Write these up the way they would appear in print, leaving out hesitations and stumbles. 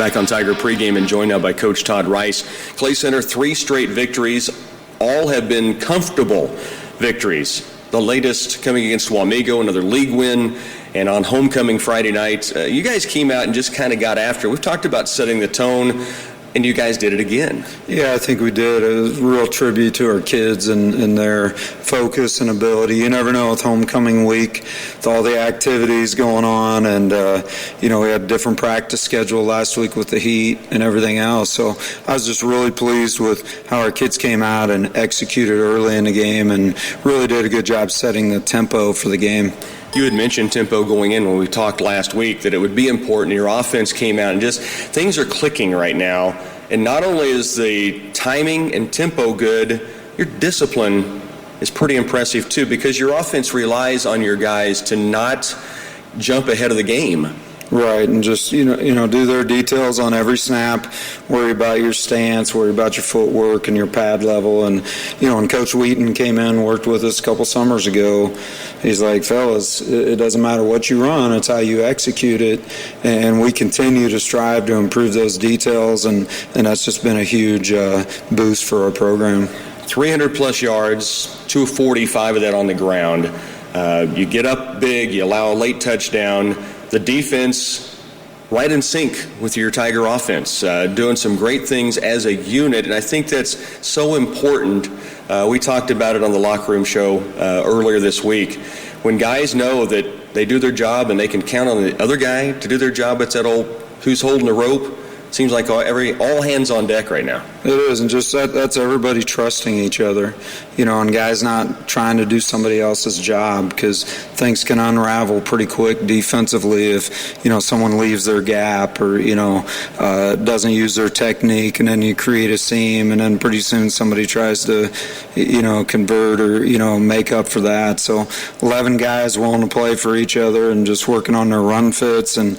Back on Tiger pregame and joined now by Coach Todd Rice. Clay Center, 3 straight victories. All have been comfortable victories. The latest coming against Wamego, another league win. And on homecoming Friday night, you guys came out and just kind of got after it. We've talked about setting the tone, and you guys did it again. Yeah, I think we did. It was a real tribute to our kids and their focus and ability. You never know with homecoming week, with all the activities going on, and we had a different practice schedule last week with the heat and everything else. So I was just really pleased with how our kids came out and executed early in the game and really did a good job setting the tempo for the game. You had mentioned tempo going in when we talked last week, that it would be important. Your offense came out and just things are clicking right now. And not only is the timing and tempo good, your discipline is pretty impressive too, because your offense relies on your guys to not jump ahead of the game. Right, and just do their details on every snap. Worry about your stance, worry about your footwork and your pad level. And when Coach Wheaton came in, worked with us a couple summers ago, he's like, fellas, it doesn't matter what you run, it's how you execute it. And we continue to strive to improve those details, and that's just been a huge boost for our program. 300-plus yards, 245 of that on the ground. You get up big, you allow a late touchdown. The defense right in sync with your Tiger offense, doing some great things as a unit, and I think that's so important. We talked about it on the locker room show earlier this week. When guys know that they do their job and they can count on the other guy to do their job, it's that old who's holding the rope. Seems like all hands on deck right now. It is, and just that's everybody trusting each other, and guys not trying to do somebody else's job, because things can unravel pretty quick defensively if, someone leaves their gap or, doesn't use their technique, and then you create a seam, and then pretty soon somebody tries to, convert or, make up for that. So 11 guys willing to play for each other and just working on their run fits and,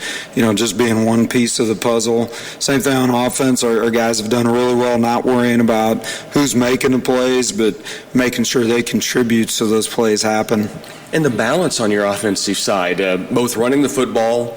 just being one piece of the puzzle. Same thing on offense. Our guys have done really well not worrying about who's making the plays, but making sure they contribute so those plays happen. And the balance on your offensive side, both running the football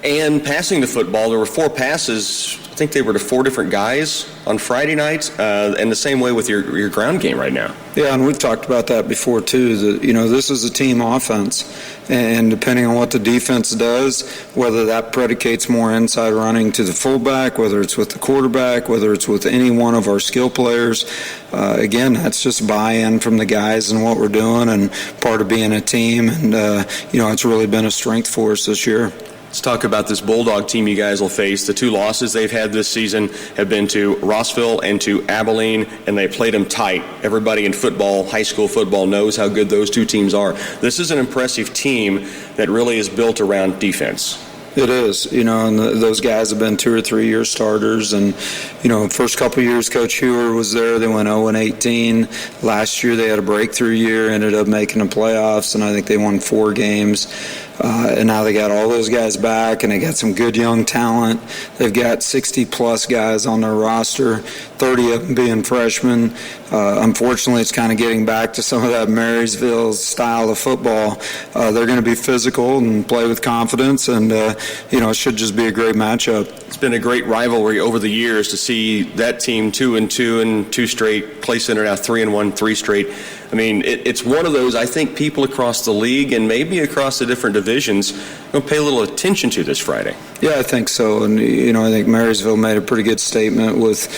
and passing the football. There were 4 passes. I think they were to 4 different guys on Friday night, and the same way with your ground game right now. Yeah, and we've talked about that before too, that, this is a team offense, and depending on what the defense does, whether that predicates more inside running to the fullback, whether it's with the quarterback, whether it's with any one of our skill players, again, that's just buy-in from the guys and what we're doing and part of being a team, and, it's really been a strength for us this year. Let's talk about this Bulldog team you guys will face. The 2 losses they've had this season have been to Rossville and to Abilene, and they played them tight. Everybody in football, high school football, knows how good those 2 teams are. This is an impressive team that really is built around defense. It is, and those guys have been 2 or 3 year starters. And, first couple of years Coach Hewer was there, they went 0-18. Last year they had a breakthrough year, ended up making the playoffs, and I think they won 4 games. And now they got all those guys back, and they got some good young talent. They've got 60-plus guys on their roster, 30 of them being freshmen. Unfortunately, it's kind of getting back to some of that Marysville style of football. They're going to be physical and play with confidence, and, it should just be a great matchup. It's been a great rivalry over the years to see that team 2-2 and 2 straight. Clay Center now 3-1, 3 straight. I mean, it's one of those I think people across the league and maybe across the different divisions will pay a little attention to this Friday. Yeah, I think so. And, I think Marysville made a pretty good statement with,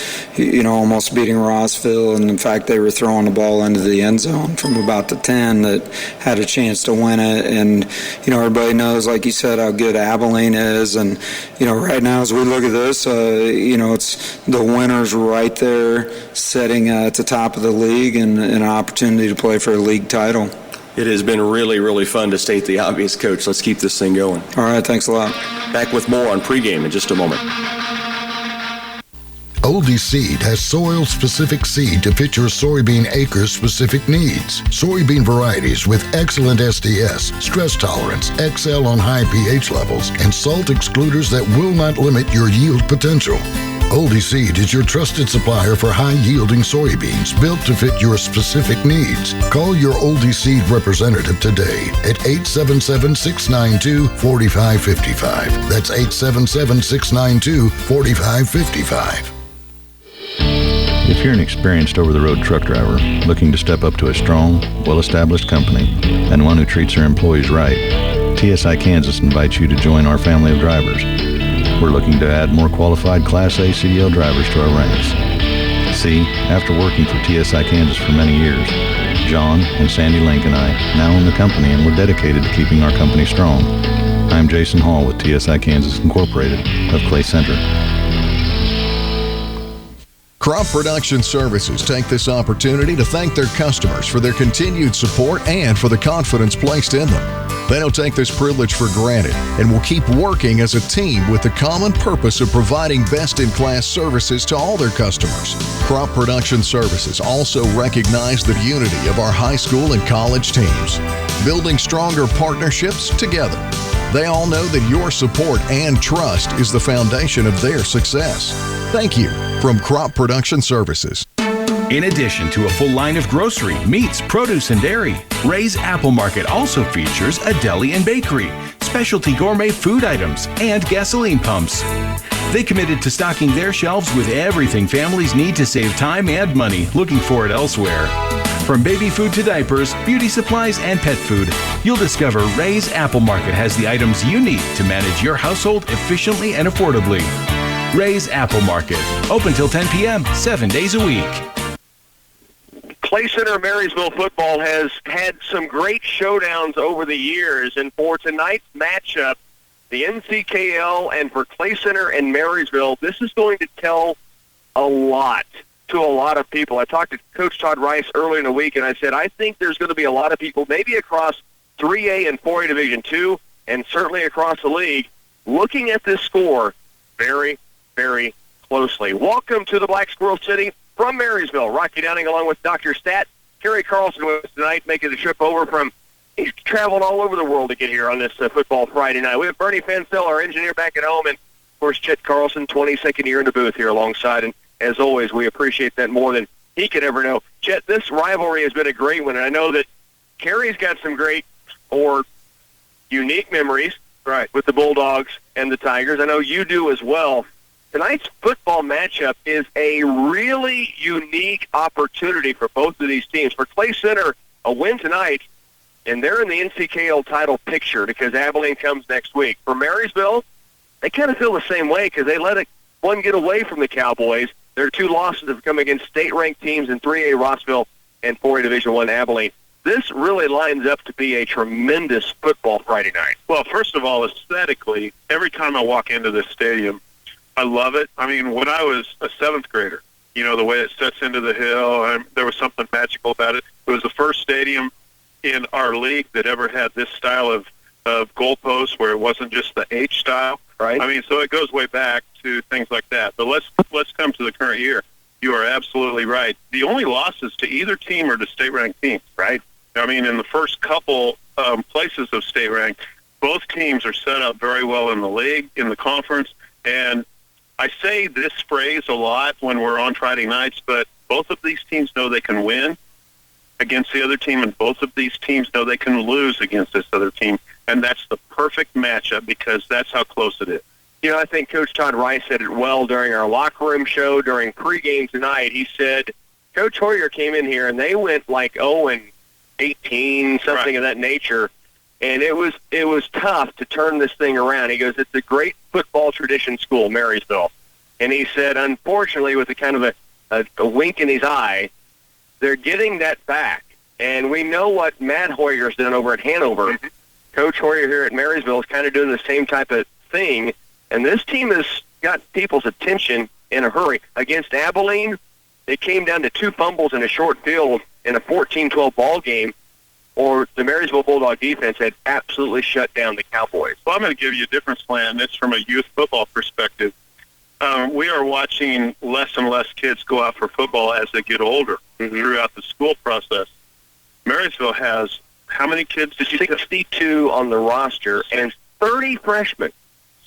almost beating Rossville. And, in fact, they were throwing the ball into the end zone from about the 10 that had a chance to win it. And, everybody knows, like you said, how good Abilene is. And, right now as we look at this, it's the winners right there sitting at the top of the league and an opportunity to play for a league title. It has been really, really fun to state the obvious, Coach. Let's keep this thing going. All right, thanks a lot. Back with more on pregame in just a moment. Oldie Seed has soil-specific seed to fit your soybean acre's specific needs. Soybean varieties with excellent SDS, stress tolerance, excel on high pH levels, and salt excluders that will not limit your yield potential. Oldie Seed is your trusted supplier for high-yielding soybeans built to fit your specific needs. Call your Oldie Seed representative today at 877-692-4555. That's 877-692-4555. If you're an experienced over-the-road truck driver looking to step up to a strong, well-established company and one who treats their employees right, TSI Kansas invites you to join our family of drivers. We're looking to add more qualified Class A CDL drivers to our ranks. See, after working for TSI Kansas for many years, John and Sandy Link and I now own the company, and we're dedicated to keeping our company strong. I'm Jason Hall with TSI Kansas Incorporated of Clay Center. Crop Production Services take this opportunity to thank their customers for their continued support and for the confidence placed in them. They don't take this privilege for granted and will keep working as a team with the common purpose of providing best-in-class services to all their customers. Crop Production Services also recognize the unity of our high school and college teams, building stronger partnerships together. They all know that your support and trust is the foundation of their success. Thank you from Crop Production Services. In addition to a full line of grocery, meats, produce, and dairy, Ray's Apple Market also features a deli and bakery, specialty gourmet food items, and gasoline pumps. They committed to stocking their shelves with everything families need to save time and money looking for it elsewhere. From baby food to diapers, beauty supplies, and pet food, you'll discover Ray's Apple Market has the items you need to manage your household efficiently and affordably. Ray's Apple Market, open till 10 p.m., 7 days a week. Clay Center Marysville football has had some great showdowns over the years, and for tonight's matchup, the NCKL and for Clay Center and Marysville, this is going to tell a lot to a lot of people. I talked to Coach Todd Rice earlier in the week, and I said, I think there's going to be a lot of people, maybe across 3A and 4A Division II, and certainly across the league, looking at this score very, very closely. Welcome to the Black Squirrel City from Marysville. Rocky Downing along with Dr. Stat. Kerry Carlson with us tonight, making the trip over from, he's traveling all over the world to get here on this football Friday night. We have Bernie Fansell, our engineer, back at home, and, of course, Chet Carlson, 22nd year in the booth here alongside. And, as always, we appreciate that more than he could ever know. Chet, this rivalry has been a great one, and I know that Kerry's got some great or unique memories with the Bulldogs and the Tigers. I know you do as well. Tonight's football matchup is a really unique opportunity for both of these teams. For Clay Center, a win tonight, and they're in the NCKL title picture because Abilene comes next week. For Marysville, they kind of feel the same way because they let one get away from the Cowboys. Their two losses have come against state-ranked teams in 3A Rossville and 4A Division I Abilene. This really lines up to be a tremendous football Friday night. Well, first of all, aesthetically, every time I walk into this stadium, I love it. I mean, when I was a seventh grader, you know, the way it sets into the hill, there was something magical about it. It was the first stadium in our league that ever had this style of goalposts where it wasn't just the H style. Right. I mean, so it goes way back to things like that. But let's come to the current year. You are absolutely right. The only losses to either team are to state-ranked teams, right? I mean, in the first couple places of state-ranked, both teams are set up very well in the league, in the conference, and I say this phrase a lot when we're on Friday nights, but both of these teams know they can win against the other team, and both of these teams know they can lose against this other team, and that's the perfect matchup because that's how close it is. You know, I think Coach Todd Rice said it well during our locker room show during pregame tonight. He said Coach Hoyer came in here, and they went like 0-18, something of that nature, and it was tough to turn this thing around. He goes, it's a great football tradition school, Marysville. And he said, unfortunately, with a kind of a wink in his eye, they're getting that back. And we know what Matt Hoyer's done over at Hanover. Mm-hmm. Coach Hoyer here at Marysville is kind of doing the same type of thing. And this team has got people's attention in a hurry. Against Abilene, it came down to 2 fumbles in a short field in a 14-12 ball game, or the Marysville Bulldog defense had absolutely shut down the Cowboys. Well, I'm going to give you a different slant. It's from a youth football perspective. We are watching less and less kids go out for football as they get older throughout the school process. Marysville has how many kids? 62 on the roster and 30 freshmen.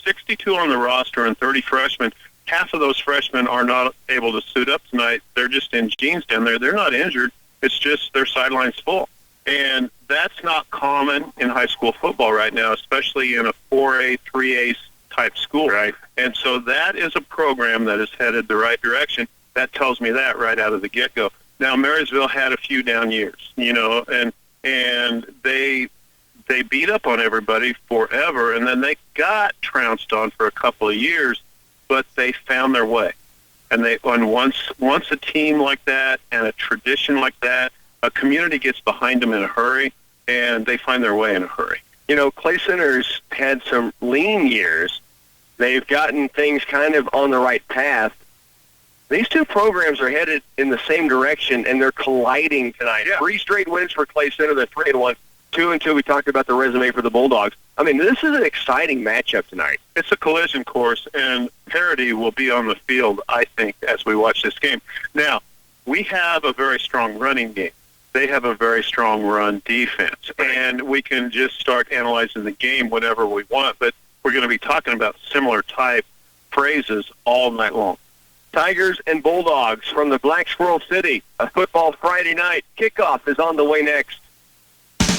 62 on the roster and 30 freshmen. half of those freshmen are not able to suit up tonight. They're just in jeans down there. They're not injured. It's just their sideline's full. And that's not common in high school football right now, especially in a 4A, 3A type school. Right. And so that is a program that is headed the right direction. That tells me that right out of the get-go. Now, Marysville had a few down years, and they beat up on everybody forever, and then they got trounced on for a couple of years, but they found their way. And once a team like that and a tradition like that, a community gets behind them in a hurry, and they find their way in a hurry. Clay Center's had some lean years. They've gotten things kind of on the right path. These two programs are headed in the same direction, and they're colliding tonight. Yeah. 3 straight wins for Clay Center. They're 3-1. 2-2. We talked about the resume for the Bulldogs. I mean, this is an exciting matchup tonight. It's a collision course, and parity will be on the field, I think, as we watch this game. Now, we have a very strong running game. They have a very strong run defense, and we can just start analyzing the game whenever we want, but we're going to be talking about similar type phrases all night long. Tigers and Bulldogs from the Black Squirrel City. A football Friday night. Kickoff is on the way next.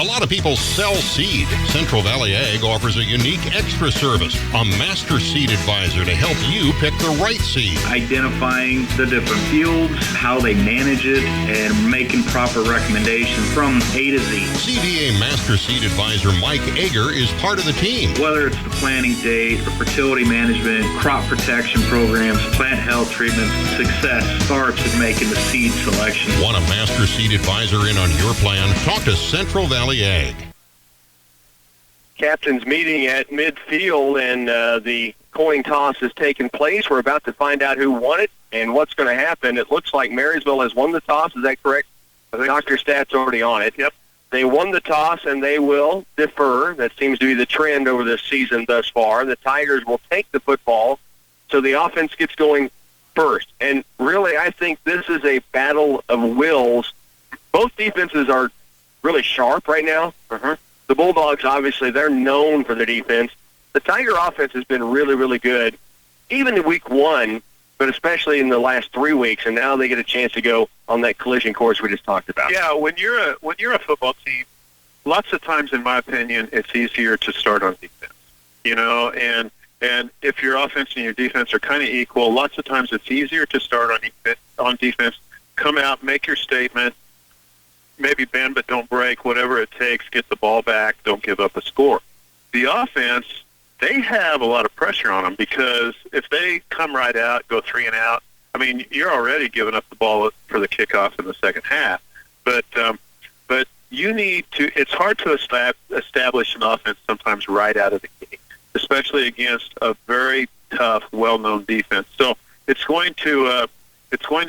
A lot of people sell seed. Central Valley Ag offers a unique extra service, a master seed advisor to help you pick the right seed. Identifying the different fields, how they manage it, and making proper recommendations from A to Z. CVA Master Seed Advisor Mike Ager is part of the team. Whether it's the planting date, or fertility management, crop protection programs, plant health treatments, success starts with making the seed selection. Want a Master Seed Advisor in on your plan? Talk to Central Valley Ag. Captain's meeting at midfield, and the coin toss has taken place. We're about to find out who won it and what's going to happen. It looks like Marysville has won the toss. Is that correct? Dr. Stat's already on it. Yep. They won the toss, and they will defer. That seems to be the trend over this season thus far. The Tigers will take the football, so the offense gets going first. And really, I think this is a battle of wills. Both defenses are really sharp right now. The Bulldogs, obviously, they're known for their defense. The Tiger offense has been really, really good, even in week 1, but especially in the last 3 weeks, and now they get a chance to go on that collision course we just talked about. Yeah, when you're a football team, lots of times, in my opinion, it's easier to start on defense. And if your offense and your defense are kind of equal, lots of times it's easier to start on defense, come out, make your statement, maybe bend but don't break, whatever it takes, get the ball back, don't give up a score. The offense, they have a lot of pressure on them because if they come right out, go 3 and out, I mean, you're already giving up the ball for the kickoff in the second half. But you need to, it's hard to establish an offense sometimes right out of the gate, especially against a very tough, well-known defense. So it's going to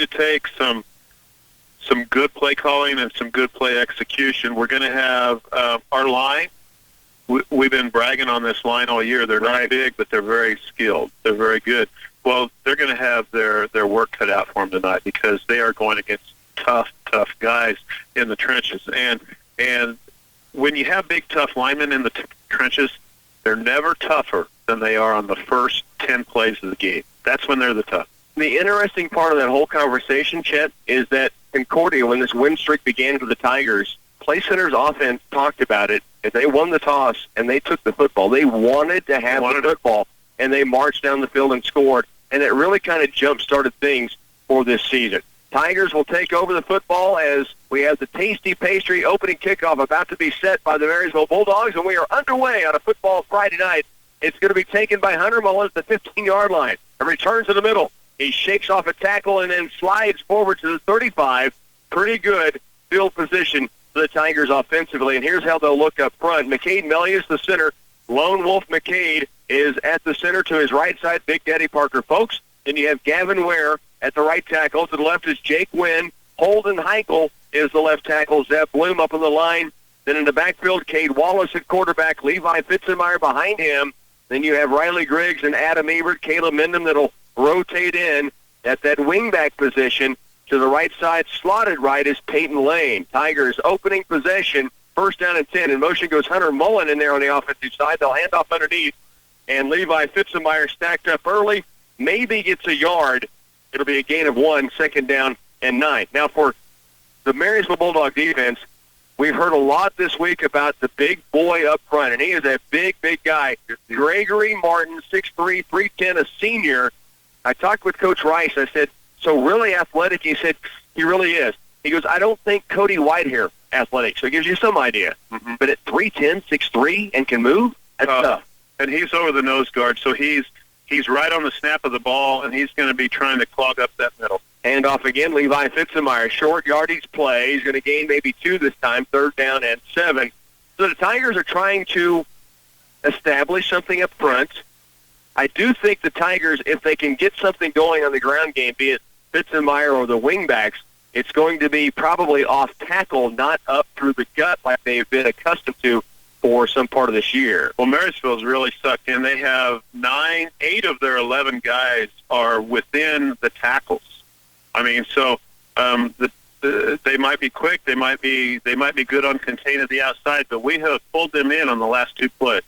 take some good play calling and some good play execution. We're going to have our line. We've been bragging on this line all year. They're not big, but they're very skilled. They're very good. Well, they're going to have their work cut out for them tonight because they are going against tough guys in the trenches. And when you have big, tough linemen in the trenches, they're never tougher than they are on the first 10 plays of the game. That's when they're the tough. The interesting part of that whole conversation, Chet, is that Concordia, when this win streak began for the Tigers, Clay Center's offense talked about it. If they won the toss and they took the football, they wanted to have the football, and they marched down the field and scored, and it really kind of jump-started things for this season. Tigers will take over the football as we have the Tasty Pastry opening kickoff about to be set by the Marysville Bulldogs, and we are underway on a football Friday night. It's going to be taken by Hunter Mullen at the 15-yard line. A return to the middle. He shakes off a tackle and then slides forward to the 35. Pretty good field position for the Tigers offensively. And here's how they'll look up front. McCade Melius, the center. Lone Wolf McCade is at the center to his right side, Big Daddy Parker Folks. Then you have Gavin Ware at the right tackle. To the left is Jake Wynn. Holden Heichel is the left tackle. Zeb Bloom up on the line. Then in the backfield, Cade Wallace at quarterback. Levi Fitzenmeyer behind him. Then you have Riley Griggs and Adam Ebert. Caleb Mendham that'll rotate in at that wingback position. To the right side, slotted right, is Peyton Lane. Tigers opening possession, first down and 10. In motion goes Hunter Mullen in there on the offensive side. They'll hand off underneath, and Levi Fitzenmeyer stacked up early. maybe gets a yard, it'll be a gain of 1, 2nd down and 9. Now, for the Marysville Bulldog defense, we've heard a lot this week about the big boy up front, and he is a big, big guy. Gregory Martin, 6'3", 310, a senior. I talked with Coach Rice. I said, so really athletic? He said, he really is. He goes, I don't think Cody Whitehair athletic, so it gives you some idea. Mm-hmm. But at 3'10", 6'3", and can move, that's tough. And he's over the nose guard, so he's right on the snap of the ball, and he's going to be trying to clog up that middle. Hand off again, Levi Fitzemeyer. Short yardage play. He's going to gain maybe 2 this time, 3rd down and 7. So the Tigers are trying to establish something up front. I do think the Tigers, if they can get something going on the ground game, be it Fitzemeyer or the wingbacks, it's going to be probably off tackle, not up through the gut like they've been accustomed to for some part of this year. Well, Marysville's really sucked in. They have 8 of their 11 guys are within the tackles. I mean, so they might be quick, they might be good on contain at the outside, but we have pulled them in on the last 2 plays.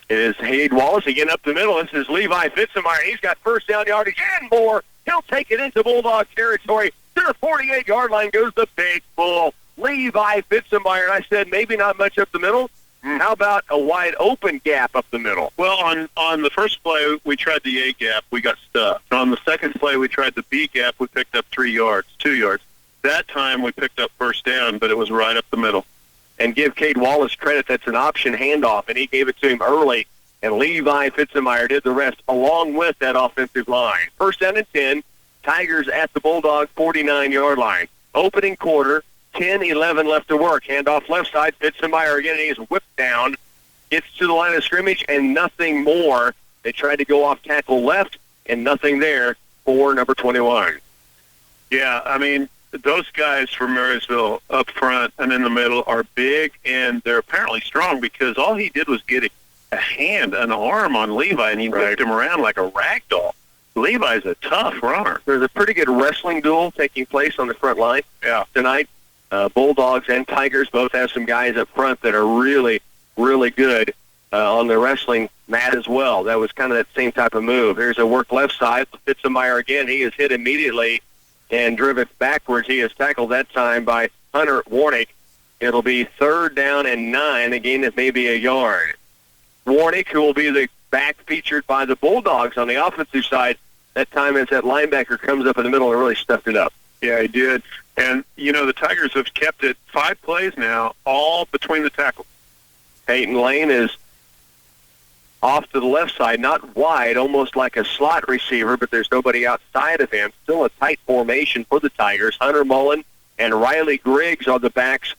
It is Hayden Wallace again up the middle. This is Levi Fitzemeyer. He's got 1st down yardage and more. He'll take it into Bulldog territory. To the 48-yard line goes the big bull, Levi Fitzemeyer. And I said maybe not much up the middle. How about a wide open gap up the middle? Well, on the first play, we tried the A gap. We got stuffed. On the second play, we tried the B gap. We picked up 2 yards. That time, we picked up 1st down, but it was right up the middle. And give Cade Wallace credit. That's an option handoff, and he gave it to him early. And Levi Fitzemeyer did the rest along with that offensive line. 1st down and 10. Tigers at the Bulldog 49-yard line. Opening quarter. 10-11 left to work. Handoff left side. Fitzemeyer again, and he's whipped down. Gets to the line of scrimmage, and nothing more. They tried to go off tackle left, and nothing there for number 21. Yeah, I mean, those guys from Marysville up front and in the middle are big, and they're apparently strong because all he did was get a hand, an arm on Levi, and he whipped him around like a rag doll. Levi's a tough runner. There's a pretty good wrestling duel taking place on the front line tonight. Bulldogs and Tigers both have some guys up front that are really, really good on the wrestling mat as well. That was kind of that same type of move. Here's a work left side. Fitzemeyer again. He is hit immediately and driven backwards. He is tackled that time by Hunter Warnick. It'll be 3rd down and 9, a gain of maybe a yard. Warnick, who will be the back featured by the Bulldogs on the offensive side, that time as that linebacker comes up in the middle and really stuffed it up. Yeah, he did. And, you know, the Tigers have kept it 5 plays now, all between the tackles. Peyton Lane is off to the left side, not wide, almost like a slot receiver, but there's nobody outside of him. Still a tight formation for the Tigers. Hunter Mullen and Riley Griggs are the backs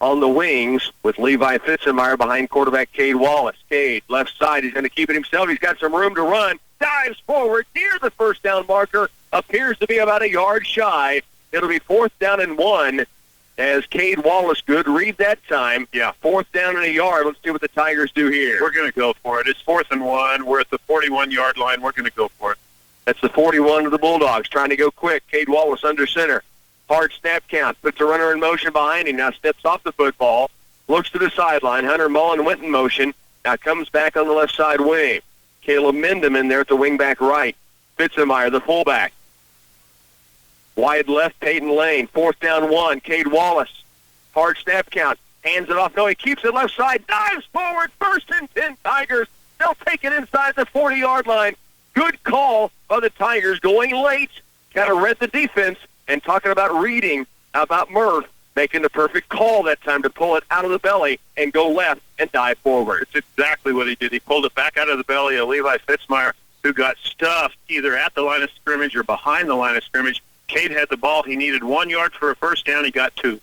on the wings with Levi Fitzemeyer behind quarterback Cade Wallace. Cade, left side, he's going to keep it himself. He's got some room to run. Dives forward near the 1st down marker. Appears to be about a yard shy. It'll be 4th down and 1 as Cade Wallace, good read that time. Yeah. 4th down and a yard. Let's see what the Tigers do here. We're going to go for it. It's 4th and 1. We're at the 41-yard line. We're going to go for it. That's the 41 of the Bulldogs trying to go quick. Cade Wallace under center. Hard snap count. Puts a runner in motion behind him. Now steps off the football. Looks to the sideline. Hunter Mullen went in motion. Now comes back on the left side wing. Caleb Mendham in there at the wing back right. Fitzemeyer, the fullback. Wide left, Peyton Lane. 4th down 1. Cade Wallace. Hard snap count. Hands it off. No, he keeps it left side. Dives forward. 1st and 10 Tigers. They'll take it inside the 40-yard line. Good call by the Tigers going late. Kind of read the defense and talking about reading about Murph. Making the perfect call that time to pull it out of the belly and go left and dive forward. It's exactly what he did. He pulled it back out of the belly of Levi Fitzemeyer, who got stuffed either at the line of scrimmage or behind the line of scrimmage. Cade had the ball. He needed 1 yard for a 1st down. He got 2.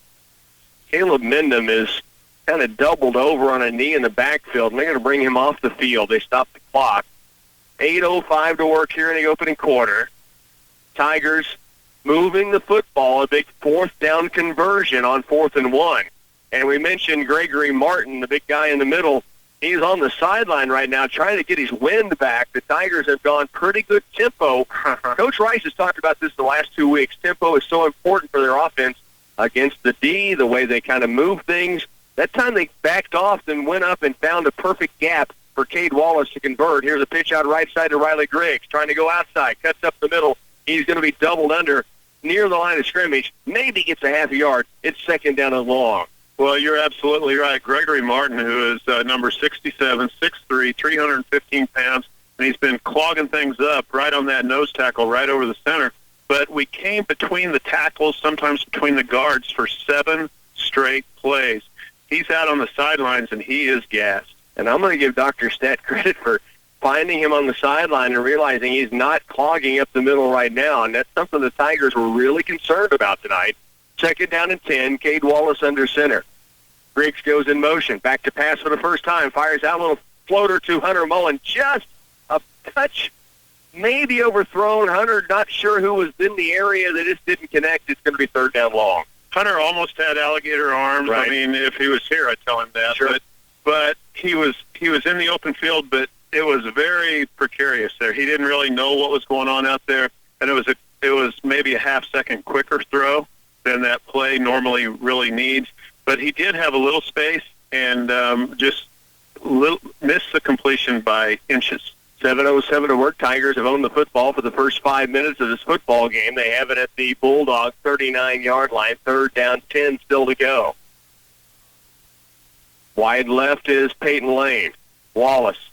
Caleb Mendham is kind of doubled over on a knee in the backfield, and they're going to bring him off the field. They stopped the clock. 8:05 to work here in the opening quarter. Tigers moving the football, a big 4th down conversion on 4th and 1. And we mentioned Gregory Martin, the big guy in the middle. He's on the sideline right now trying to get his wind back. The Tigers have gone pretty good tempo. Coach Rice has talked about this the last 2 weeks. Tempo is so important for their offense against the D, the way they kind of move things. That time they backed off and went up and found a perfect gap for Cade Wallace to convert. Here's a pitch out right side to Riley Griggs, trying to go outside, cuts up the middle. He's going to be doubled under near the line of scrimmage. Maybe gets a half a yard. It's second down and long. Well, you're absolutely right. Gregory Martin, who is number 67, 6'3", 315 pounds, and he's been clogging things up right on that nose tackle right over the center. But we came between the tackles, sometimes between the guards, for 7 straight plays. He's out on the sidelines, and he is gassed. And I'm going to give Dr. Stat credit for finding him on the sideline and realizing he's not clogging up the middle right now, and that's something the Tigers were really concerned about tonight. Second down and 10, Cade Wallace under center. Griggs goes in motion, back to pass for the first time, fires out a little floater to Hunter Mullen, just a touch, maybe overthrown. Hunter not sure who was in the area, that just didn't connect. It's going to be third down long. Hunter almost had alligator arms. Right. I mean, if he was here, I'd tell him that. Sure. But he was in the open field, but it was very precarious there. He didn't really know what was going on out there, and it was maybe a half-second quicker throw than that play normally really needs. But he did have a little space and just missed the completion by inches. 7:07 to work. Tigers have owned the football for the first 5 minutes of this football game. They have it at the Bulldog 39-yard line. Third down, 10 still to go. Wide left is Peyton Lane. Wallace.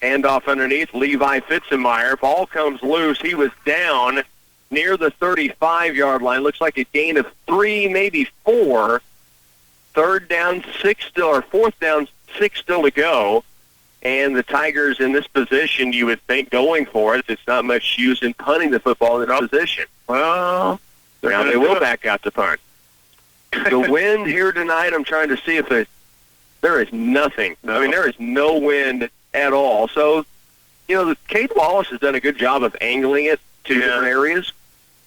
Handoff underneath. Levi Fitzenmeyer. Ball comes loose. He was down near the 35-yard line. Looks like a gain of 3, maybe 4. Third down, 6 still, or fourth down, 6 still to go. And the Tigers in this position, you would think going for it, it's not much use in punting the football in this position. Well, now they will back out to punt. The wind here tonight, I'm trying to see if there is nothing. I mean, there is no wind at all. So, Cade Wallace has done a good job of angling it to different areas.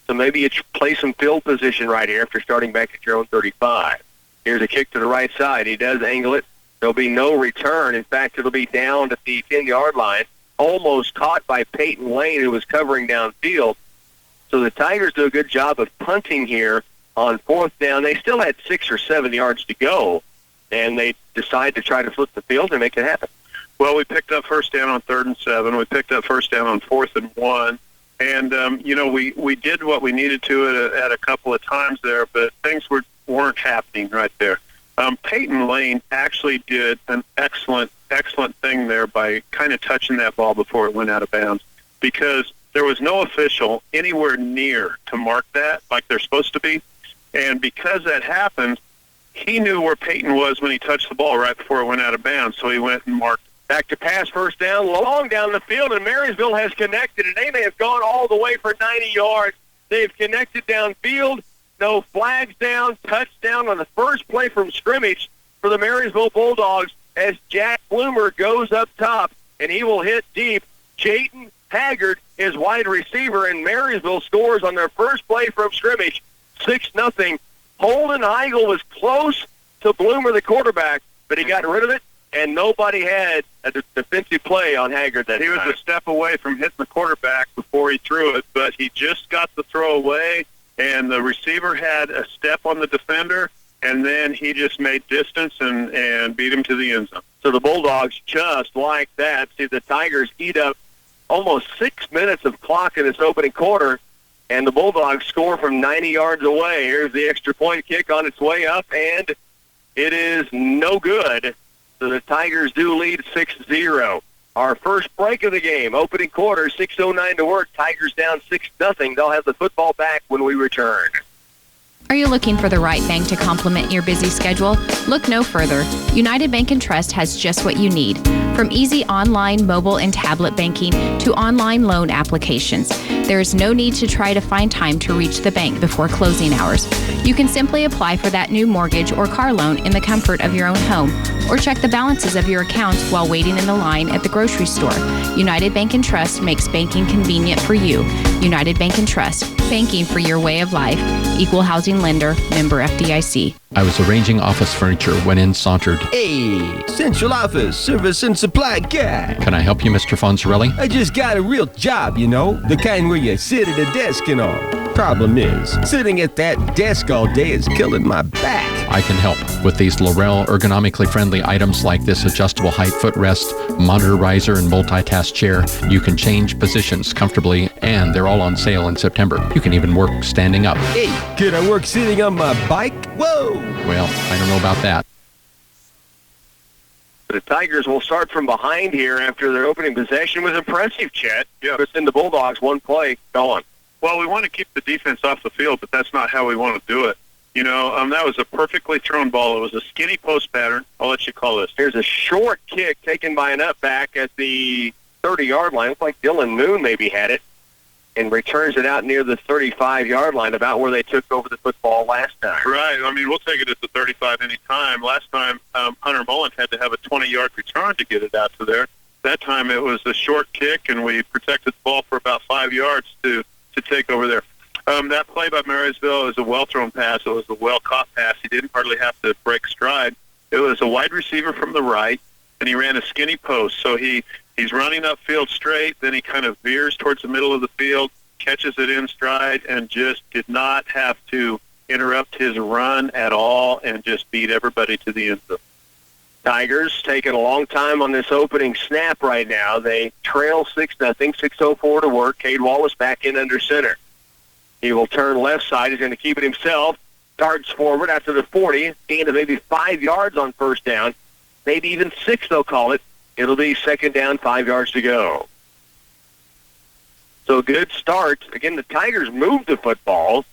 So maybe you play some field position right here after starting back at your own 35. Here's a kick to the right side. He does angle it. There'll be no return. In fact, it'll be down at the 10-yard line, almost caught by Peyton Lane, who was covering downfield. So the Tigers do a good job of punting here on fourth down. They still had 6 or 7 yards to go, and they decide to try to flip the field and make it happen. Well, we picked up first down on 3rd and 7. We picked up first down on 4th and 1. And, we did what we needed to at a couple of times there, but things weren't happening right there. Peyton Lane actually did an excellent thing there by kind of touching that ball before it went out of bounds, because there was no official anywhere near to mark that like they're supposed to be. And because that happened, he knew where Peyton was when he touched the ball right before it went out of bounds, so he went and marked. Back to pass, first down, long down the field, and Marysville has connected, and they may have gone all the way for 90 yards. They've connected downfield. No flags down, touchdown on the first play from scrimmage for the Marysville Bulldogs as Jack Bloomer goes up top, and he will hit deep. Jayden Haggard is wide receiver, and Marysville scores on their first play from scrimmage, 6-0. Holden Heigl was close to Bloomer, the quarterback, but he got rid of it, and nobody had a defensive play on Haggard that He was a step away from hitting the quarterback before he threw it, but he just got the throw away, and the receiver had a step on the defender, and then he just made distance and beat him to the end zone. So the Bulldogs, just like that, see the Tigers eat up almost 6 minutes of clock in this opening quarter, and the Bulldogs score from 90 yards away. Here's the extra point kick on its way up, and it is no good. So the Tigers do lead 6-0. Our first break of the game, opening quarter, 6:09 to work. Tigers down 6-0. They'll have the football back when we return. Are you looking for the right bank to complement your busy schedule? Look no further. United Bank & Trust has just what you need. From easy online, mobile, and tablet banking to online loan applications, there is no need to try to find time to reach the bank before closing hours. You can simply apply for that new mortgage or car loan in the comfort of your own home, or check the balances of your accounts while waiting in the line at the grocery store. United Bank & Trust makes banking convenient for you. United Bank & Trust, banking for your way of life. Equal housing lender, member FDIC. I was arranging office furniture when in sauntered. Hey, Central Office, Service and Supply guy. Can I help you, Mr. Fonzarelli? I just got a real job, the kind where you sit at a desk and all. problem is, sitting at that desk all day is killing my back. I can help with these Laurel ergonomically friendly items like this adjustable height footrest, monitor riser, and multitask chair. You can change positions comfortably, and they're all on sale in September. You can even work standing up. Hey, could I work sitting on my bike? Whoa! Well, I don't know about that. The Tigers will start from behind here after their opening possession was impressive, Chet. Yeah. It's in the Bulldogs, one play, go on. Well, we want to keep the defense off the field, but that's not how we want to do it. You know, that was a perfectly thrown ball. It was a skinny post pattern. I'll let you call this. Here's a short kick taken by an up back at the 30-yard line. Looks like Dylan Moon maybe had it, and returns it out near the 35-yard line, about where they took over the football last time. Right. I mean, we'll take it at the 35 any time. Last time, Hunter Mullen had to have a 20-yard return to get it out to there. That time it was a short kick, and we protected the ball for about 5 yards to take over there. That play by Marysville is a well-thrown pass. It was a well-caught pass. He didn't hardly have to break stride. It was a wide receiver from the right, and he ran a skinny post. So he's running upfield straight, then he kind of veers towards the middle of the field, catches it in stride, and just did not have to interrupt his run at all and just beat everybody to the end zone. Tigers taking a long time on this opening snap right now. They trail 6-0, 6:04 to work. Cade Wallace back in under center. He will turn left side. He's going to keep it himself. Darts forward after the 40. Gain of maybe 5 yards on first down. Maybe even 6, they'll call it. It'll be second down, 5 yards to go. So good start. Again, the Tigers moved the football.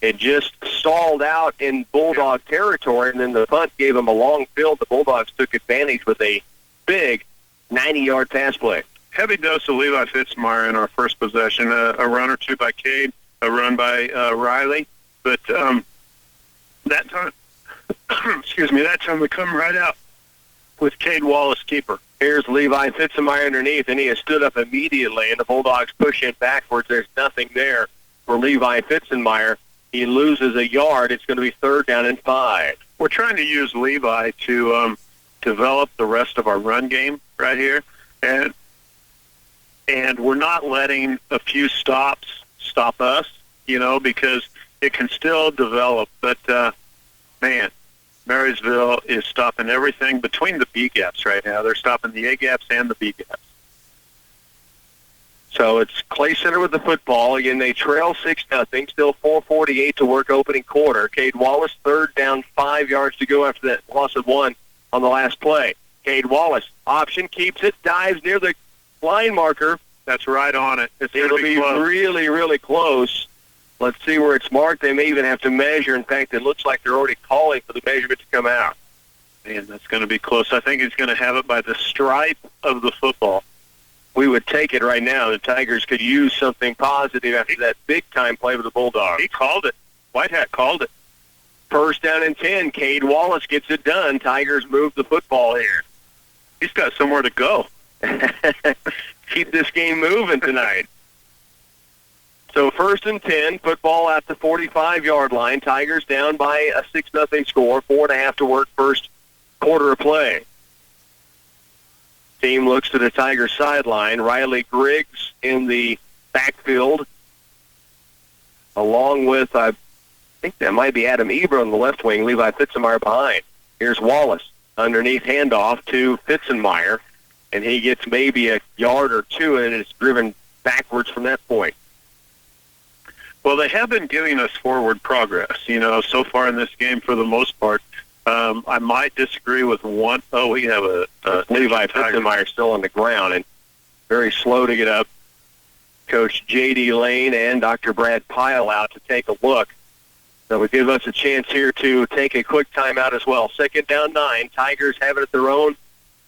It just stalled out in Bulldog territory, and then the punt gave them a long field. The Bulldogs took advantage with a big 90-yard pass play. Heavy dose of Levi Fitzmeyer in our first possession. A run or two by Cade, a run by Riley. But that time, that time we come right out with Cade Wallace keeper. Here's Levi Fitzmeyer underneath, and he has stood up immediately, and the Bulldogs push him backwards. There's nothing there for Levi Fitzmeyer. He loses a yard. It's going to be third down and 5. We're trying to use Levi to develop the rest of our run game right here, and we're not letting a few stops stop us, because it can still develop. But, man, Marysville is stopping everything between the B gaps right now. They're stopping the A gaps and the B gaps. So it's Clay Center with the football. Again, they trail 6-0. Still 4:48 to work opening quarter. Cade Wallace, third down, 5 yards to go after that loss of 1 on the last play. Cade Wallace, option, keeps it, dives near the line marker. That's right on it. It'll be really, really close. Let's see where it's marked. They may even have to measure. In fact, it looks like they're already calling for the measurement to come out. Man, that's going to be close. I think he's going to have it by the stripe of the football. We would take it right now. The Tigers could use something positive after that big-time play with the Bulldogs. He called it. White Hat called it. First down and 10. Cade Wallace gets it done. Tigers move the football here. He's got somewhere to go. Keep this game moving tonight. So first and 10, football at the 45-yard line. Tigers down by a 6-0 score. 4.5 to work, first quarter of play. Team looks to the Tigers sideline. Riley Griggs in the backfield, along with, I think that might be Adam Ebro on the left wing, Levi Fitzmeyer behind. Here's Wallace, underneath handoff to Fitzmeyer, and he gets maybe a yard or two, and it's driven backwards from that point. Well, they have been giving us forward progress, so far in this game for the most part. I might disagree with one. Oh, we have a Levi Fitzmeyer still on the ground and very slow to get up. Coach J.D. Lane and Dr. Brad Pyle out to take a look. So we give us a chance here to take a quick timeout as well. Second down 9. Tigers have it at their own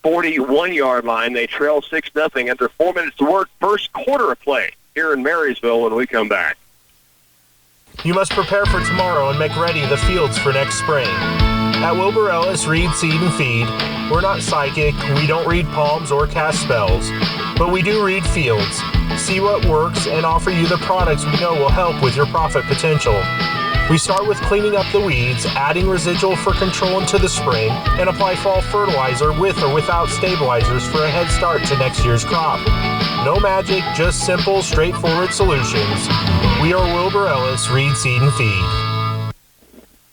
41-yard line. They trail 6-0 under 4 minutes to work. First quarter of play here in Marysville when we come back. You must prepare for tomorrow and make ready the fields for next spring. At Wilbur Ellis Reed Seed and Feed, we're not psychic, we don't read palms or cast spells, but we do read fields, see what works, and offer you the products we know will help with your profit potential. We start with cleaning up the weeds, adding residual for control into the spring, and apply fall fertilizer with or without stabilizers for a head start to next year's crop. No magic, just simple, straightforward solutions. We are Wilbur Ellis, Reed Seed and Feed.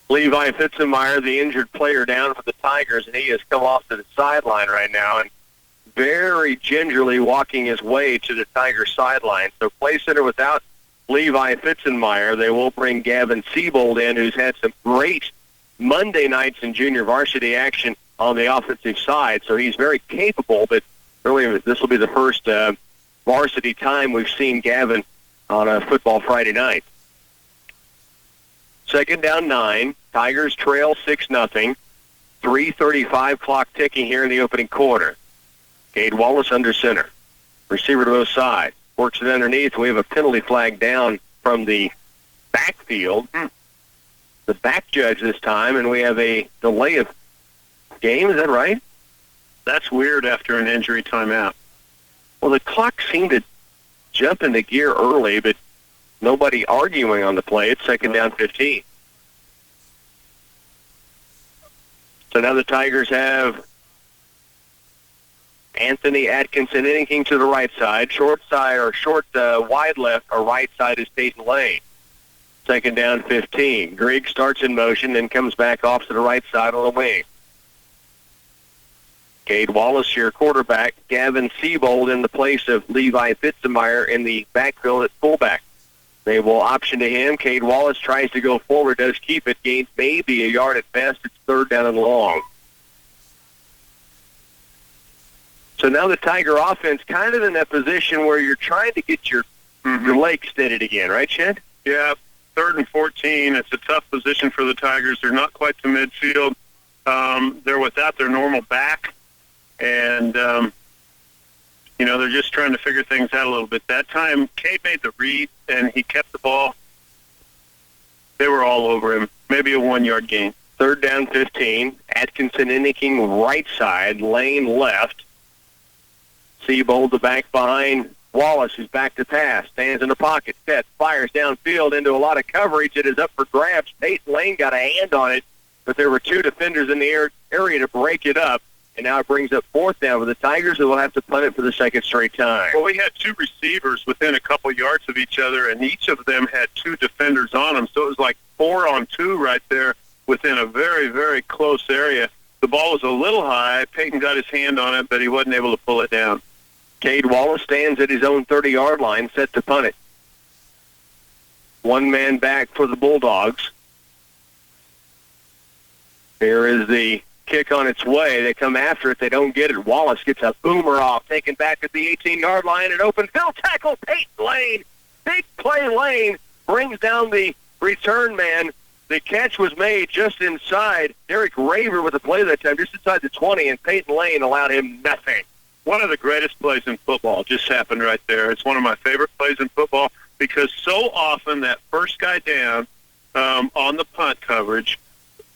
Levi Fitzenmeyer, the injured player down for the Tigers, and he has come off to the sideline right now and very gingerly walking his way to the Tiger sideline. So play center without Levi Fitzenmeyer. They will bring Gavin Siebold in, who's had some great Monday nights in junior varsity action on the offensive side. So he's very capable, but really this will be the first varsity time we've seen Gavin on a football Friday night. Second down 9. Tigers trail 6-0. 3:35 clock ticking here in the opening quarter. Cade Wallace under center. Receiver to both sides. Works it underneath. We have a penalty flag down from the backfield. The back judge this time, and we have a delay of game. Is that right? That's weird after an injury timeout. Well, the clock seemed to jump into gear early, but nobody arguing on the play. It's second down 15. So now the Tigers have Anthony Atkinson inning to the right side. Short side or wide left or right side is Peyton Lane. Second down 15. Grigg starts in motion, then comes back off to the right side on the wing. Cade Wallace, your quarterback. Gavin Siebold in the place of Levi Fitzenmeyer in the backfield at fullback. They will option to him. Cade Wallace tries to go forward, does keep it, gains maybe a yard at best. It's third down and long. So now the Tiger offense kind of in that position where you're trying to get your leg extended again, right, Shed? Yeah, third and 14. It's a tough position for the Tigers. They're not quite to midfield. They're without their normal back. And, they're just trying to figure things out a little bit. That time, Cade made the read, and he kept the ball. They were all over him. Maybe a 1-yard gain. Third down 15. Atkinson inning right side. Lane left. Siebold the back behind Wallace, who's back to pass. Stands in the pocket. Sets. Fires downfield into a lot of coverage. It is up for grabs. Peyton Lane got a hand on it, but there were two defenders in the area to break it up. And now it brings up fourth down for the Tigers, who will have to punt it for the second straight time. Well, we had two receivers within a couple yards of each other, and each of them had two defenders on them. So it was like 4-on-2 right there within a very, very close area. The ball was a little high. Peyton got his hand on it, but he wasn't able to pull it down. Cade Wallace stands at his own 30-yard line, set to punt it. One man back for the Bulldogs. Here is the kick on its way. They come after it. They don't get it. Wallace gets a boomer off, taken back at the 18-yard line, and open field tackle. Peyton Lane, big play Lane, brings down the return man. The catch was made just inside. Derek Raver with the play that time, just inside the 20, and Peyton Lane allowed him nothing. One of the greatest plays in football just happened right there. It's one of my favorite plays in football because so often that first guy down on the punt coverage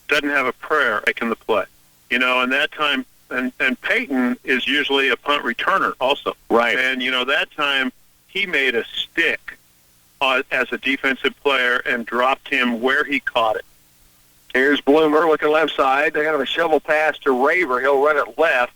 doesn't have a prayer making the play. And that time, and Peyton is usually a punt returner also. Right. And, that time he made a stick as a defensive player and dropped him where he caught it. Here's Bloomer looking left side. They got a shovel pass to Raver. He'll run it left.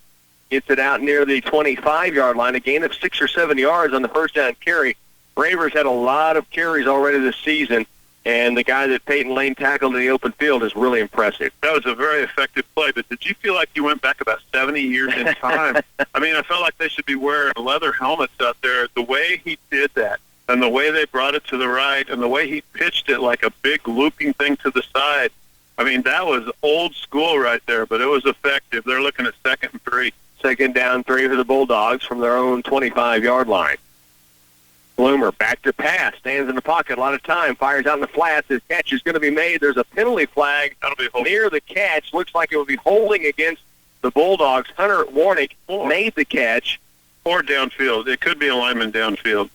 Gets it out near the 25-yard line. A gain of 6 or 7 yards on the first down carry. Raver's had a lot of carries already this season, and the guy that Peyton Lane tackled in the open field is really impressive. That was a very effective play, but did you feel like you went back about 70 years in time? I mean, I felt like they should be wearing leather helmets out there. The way he did that, and the way they brought it to the right, and the way he pitched it like a big looping thing to the side, I mean, that was old school right there, but it was effective. They're looking at 2nd and 3. Second down 3 for the Bulldogs from their own 25-yard line. Bloomer back to pass, stands in the pocket a lot of time, fires out in the flats. His catch is going to be made. There's a penalty flag near the catch. Looks like it will be holding against the Bulldogs. Hunter Warnick made the catch. Or downfield. It could be a lineman downfield.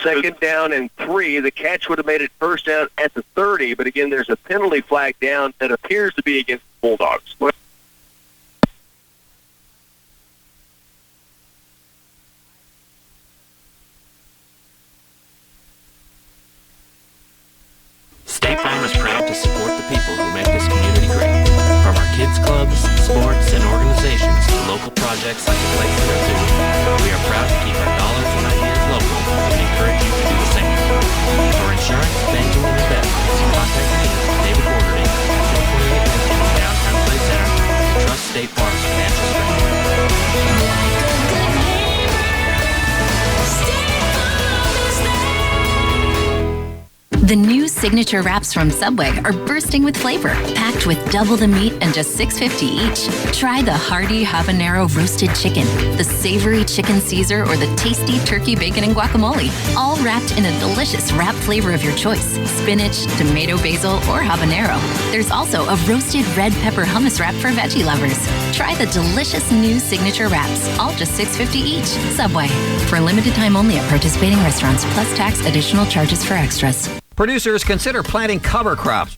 Second down and 3. The catch would have made it first down at the 30, but again, there's a penalty flag down that appears to be against the Bulldogs. State Farm is proud to support the people who make this community great. From our kids clubs, sports, and organizations to local projects like the Play Center Zoo, we are proud to keep our dollars in our The new signature wraps from Subway are bursting with flavor, packed with double the meat and just $6.50 each. Try the hearty habanero roasted chicken, the savory chicken Caesar, or the tasty turkey bacon and guacamole, all wrapped in a delicious wrap flavor of your choice: spinach, tomato, basil, or habanero. There's also a roasted red pepper hummus wrap for veggie lovers. Try the delicious new signature wraps, all just $6.50 each. Subway. For a limited time only at participating restaurants, plus tax, additional charges for extras. Producers, consider planting cover crops.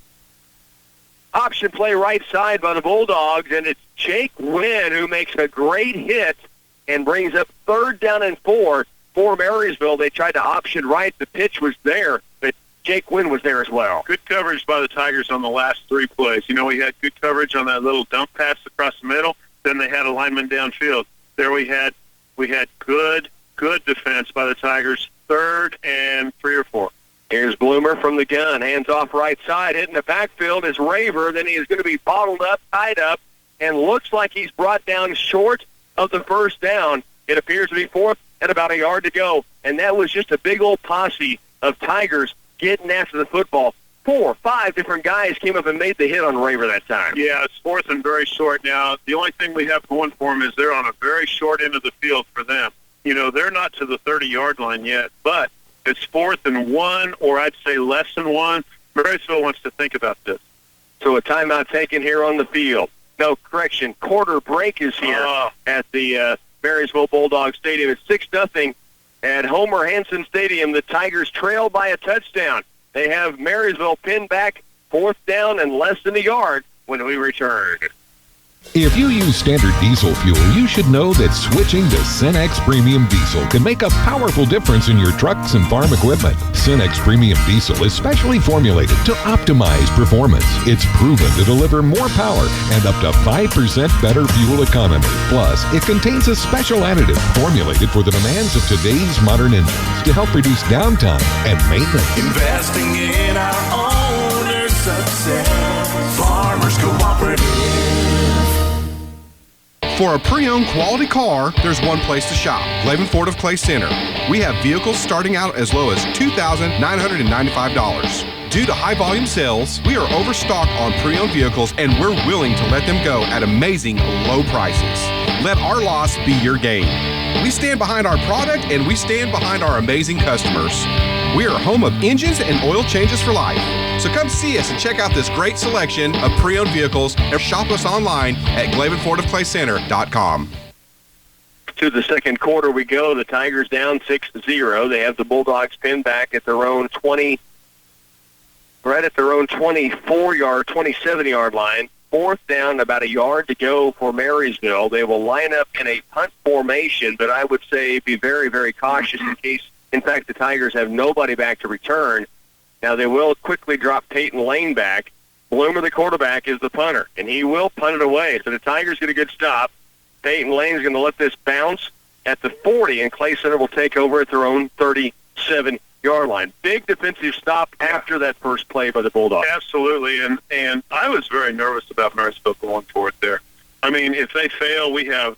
Option play right side by the Bulldogs, and it's Jake Wynn who makes a great hit and brings up 3rd down and 4 for Marysville. They tried to option right. The pitch was there, but Jake Wynn was there as well. Good coverage by the Tigers on the last 3 plays. You know, we had good coverage on that little dump pass across the middle. Then they had a lineman downfield. There we had good defense by the Tigers, 3rd and 3 or 4. Here's Bloomer from the gun, hands off right side, hitting the backfield is Raver. Then he is going to be bottled up, tied up, and looks like he's brought down short of the 1st down. It appears to be 4th and about a yard to go, and that was just a big old posse of Tigers getting after the football. 4, 5 different guys came up and made the hit on Raver that time. Yeah, it's 4th and very short now. The only thing we have going for them is they're on a very short end of the field for them. You know, they're not to the 30-yard line yet, but it's 4th and 1, or I'd say less than 1. Marysville wants to think about this. So a timeout taken here on the field. No, correction, quarter break is here at the Marysville Bulldog Stadium. It's 6-0 at Homer Hanson Stadium. The Tigers trail by a touchdown. They have Marysville pinned back, 4th down and less than a yard when we return. If you use standard diesel fuel, you should know that switching to Cenex Premium Diesel can make a powerful difference in your trucks and farm equipment. Cenex Premium Diesel is specially formulated to optimize performance. It's proven to deliver more power and up to 5% better fuel economy. Plus, it contains a special additive formulated for the demands of today's modern engines to help reduce downtime and maintenance. Investing in our owner's success. Farmers Cooperative. For a pre-owned quality car, there's one place to shop. Glavin Ford of Clay Center. We have vehicles starting out as low as $2,995. Due to high volume sales, we are overstocked on pre-owned vehicles and we're willing to let them go at amazing low prices. Let our loss be your gain. We stand behind our product and we stand behind our amazing customers. We are home of engines and oil changes for life. So come see us and check out this great selection of pre-owned vehicles and shop us online at GlavinFordofClayCenter.com. To the second quarter we go. The Tigers down 6-0. They have the Bulldogs pinned back at their own 27-yard line. 4th down, about a yard to go for Marysville. They will line up in a punt formation, but I would say be very, very cautious in case, in fact, the Tigers have nobody back to return. Now, they will quickly drop Peyton Lane back. Bloomer, the quarterback, is the punter, and he will punt it away. So the Tigers get a good stop. Peyton Lane is going to let this bounce at the 40, and Clay Center will take over at their own 37-yard line. Big defensive stop after that first play by the Bulldogs. Absolutely, and I was very nervous about Marysville going for it there. I mean, if they fail, we have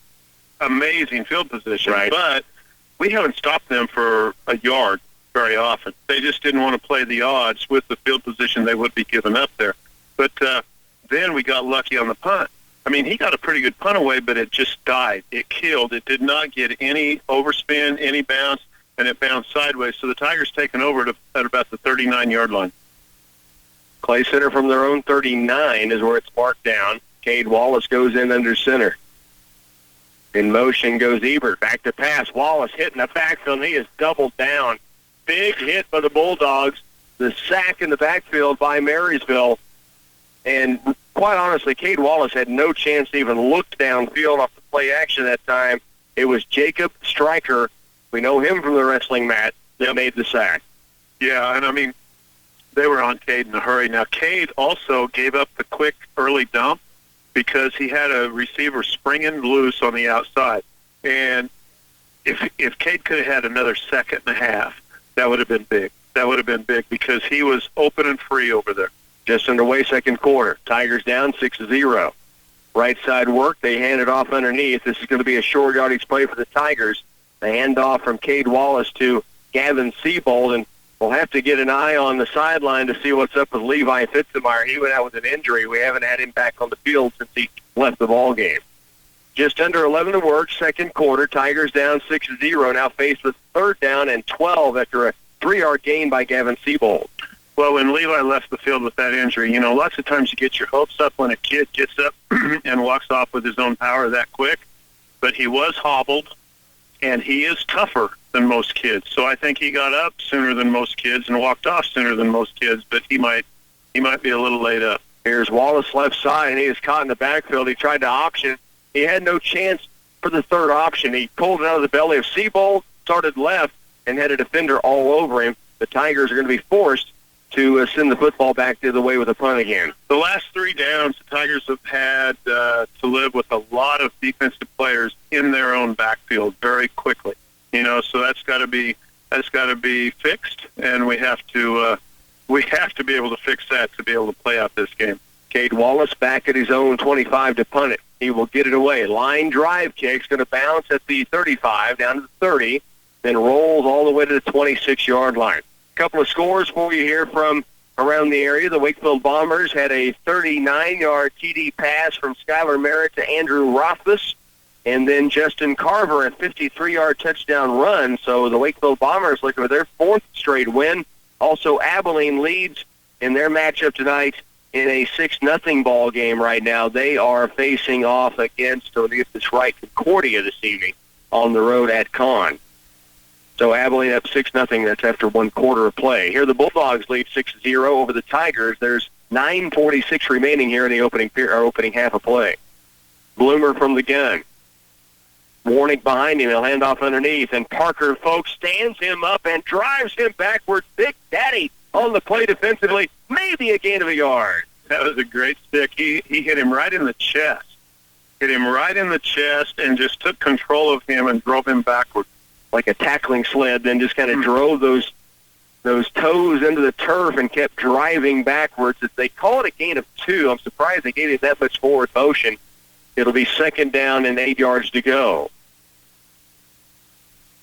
amazing field position, right, but we haven't stopped them for a yard very often. They just didn't want to play the odds with the field position they would be giving up there. But then we got lucky on the punt. I mean, he got a pretty good punt away, but it just died. It killed. It did not get any overspin, any bounce, and it bounced sideways. So the Tigers taken over at about the 39-yard line. Clay Center from their own 39 is where it's marked down. Cade Wallace goes in under center. In motion goes Ebert. Back to pass. Wallace hitting the backfield, and he is doubled down. Big hit by the Bulldogs. The sack in the backfield by Marysville. And quite honestly, Cade Wallace had no chance to even look downfield off the play action that time. It was Jacob Stryker, we know him from the wrestling mat, that made the sack. Yeah, and I mean, they were on Cade in a hurry. Now, Cade also gave up the quick early dump because he had a receiver springing loose on the outside. And if Cade could have had another second and a half, that would have been big. That would have been big because he was open and free over there. Just underway, second quarter. Tigers down 6-0. Right side work. They hand it off underneath. This is going to be a short yardage play for the Tigers. The handoff from Cade Wallace to Gavin Seabold, and We'll have to get an eye on the sideline to see what's up with Levi Fitzemeyer. He went out with an injury. We haven't had him back on the field since he left the ball game. Just under 11 to work, second quarter. Tigers down 6-0, now faced with third down and 12 after a 3-yard gain by Gavin Siebold. Well, when Levi left the field with that injury, lots of times you get your hopes up when a kid gets up and walks off with his own power that quick. But he was hobbled, and he is tougher than most kids. So I think he got up sooner than most kids and walked off sooner than most kids, but he might be a little late up. Here's Wallace left side, and he is caught in the backfield. He tried to option. He had no chance for the third option. He pulled it out of the belly of Siebold, started left, and had a defender all over him. The Tigers are going to be forced to send the football back the other way with a punt again. The last 3 downs, the Tigers have had to live with a lot of defensive players in their own backfield very quickly. So that's got to be fixed, and we have to be able to fix that to be able to play out this game. Cade Wallace back at his own 25 to punt it. He will get it away. Line drive kick's going to bounce at the 35 down to the 30, then rolls all the way to the 26-yard line. A couple of scores for you here from around the area. The Wakefield Bombers had a 39-yard TD pass from Skylar Merritt to Andrew Rothfuss, and then Justin Carver, a 53-yard touchdown run. So the Wakefield Bombers looking for their 4th straight win. Also, Abilene leads in their matchup tonight in a 6-0 ball game right now. They are facing off against, to get this right, Concordia this evening on the road at Con. So Abilene up 6-0. That's after 1 quarter of play. Here the Bulldogs lead 6-0 over the Tigers. There's 9:46 remaining here in the opening half of play. Bloomer from the gun. Warnick behind him. He'll hand off underneath, and Parker Folks stands him up and drives him backwards. Big Daddy on the play defensively. Maybe a gain of a yard. That was a great stick. He hit him right in the chest. And just took control of him and drove him backwards. Like a tackling sled, then just kind of drove those toes into the turf and kept driving backwards. They call it a gain of 2. I'm surprised they gave it that much forward motion. It'll be 2nd down and 8 yards to go.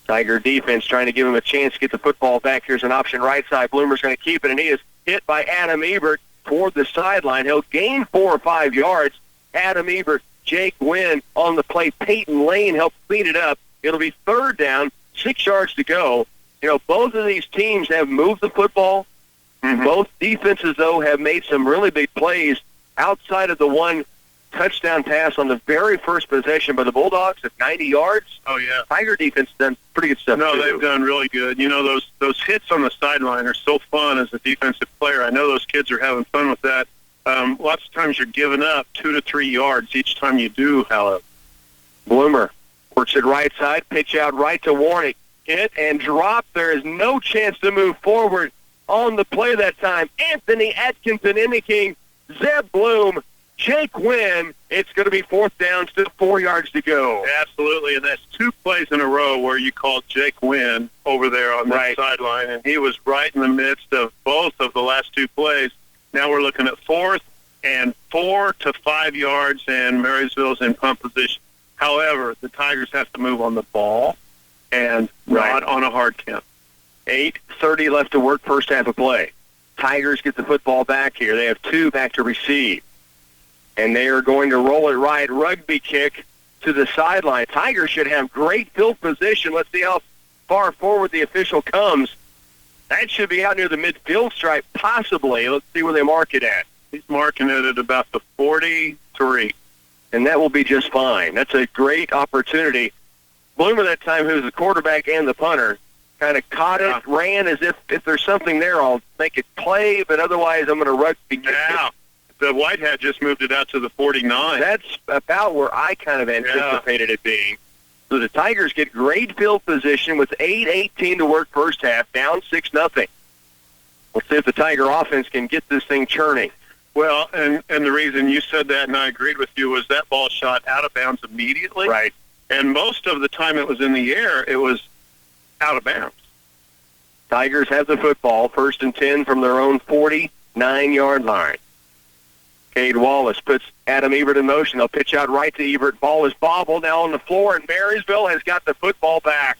Tiger defense trying to give him a chance to get the football back. Here's an option right side. Bloomer's going to keep it, and he is hit by Adam Ebert toward the sideline. He'll gain 4 or 5 yards. Adam Ebert, Jake Wynn on the play. Peyton Lane helped clean it up. It'll be 3rd down, 6 yards to go. Both of these teams have moved the football. Mm-hmm. Both defenses, though, have made some really big plays outside of the one touchdown pass on the very first possession by the Bulldogs at 90 yards. Oh, yeah. Tiger defense done pretty good stuff, No, too. they've done really good. Those hits on the sideline are so fun as a defensive player. I know those kids are having fun with that. Lots of times you're giving up 2 to 3 yards each time you do, however. Bloomer works it right side, pitch out right to Warnick. Hit and drop. There is no chance to move forward on the play that time. Anthony Atkinson indicating Zeb Bloom, Jake Wynn. It's going to be 4th down, still 4 yards to go. Absolutely, and that's 2 plays in a row where you called Jake Wynn over there on the sideline, and he was right in the midst of both of the last 2 plays. Now we're looking at 4th and 4 to 5 yards, and Marysville's in punt position. However, the Tigers have to move on the ball and not on a hard count. 8:30 left to work, first half of play. Tigers get the football back here. They have 2 back to receive. And they are going to roll it right. Rugby kick to the sideline. Tigers should have great field position. Let's see how far forward the official comes. That should be out near the midfield stripe, possibly. Let's see where they mark it at. He's marking it at about the 43. And that will be just fine. That's a great opportunity. Bloomer that time, who was the quarterback and the punter, kind of caught it, ran as if there's something there, I'll make it play, but otherwise I'm going to rugby kick it. The White Hat just moved it out to the 49. That's about where I kind of anticipated it being. So the Tigers get great field position with 8:18 to work first half, down 6-0. We'll see if the Tiger offense can get this thing churning. Well, and the reason you said that, and I agreed with you, was that ball shot out of bounds immediately. Right. And most of the time it was in the air, it was out of bounds. Tigers have the football, 1st and 10 from their own 49-yard line. Cade Wallace puts Adam Ebert in motion. They'll pitch out right to Ebert. Ball is bobbled now on the floor, and Marysville has got the football back.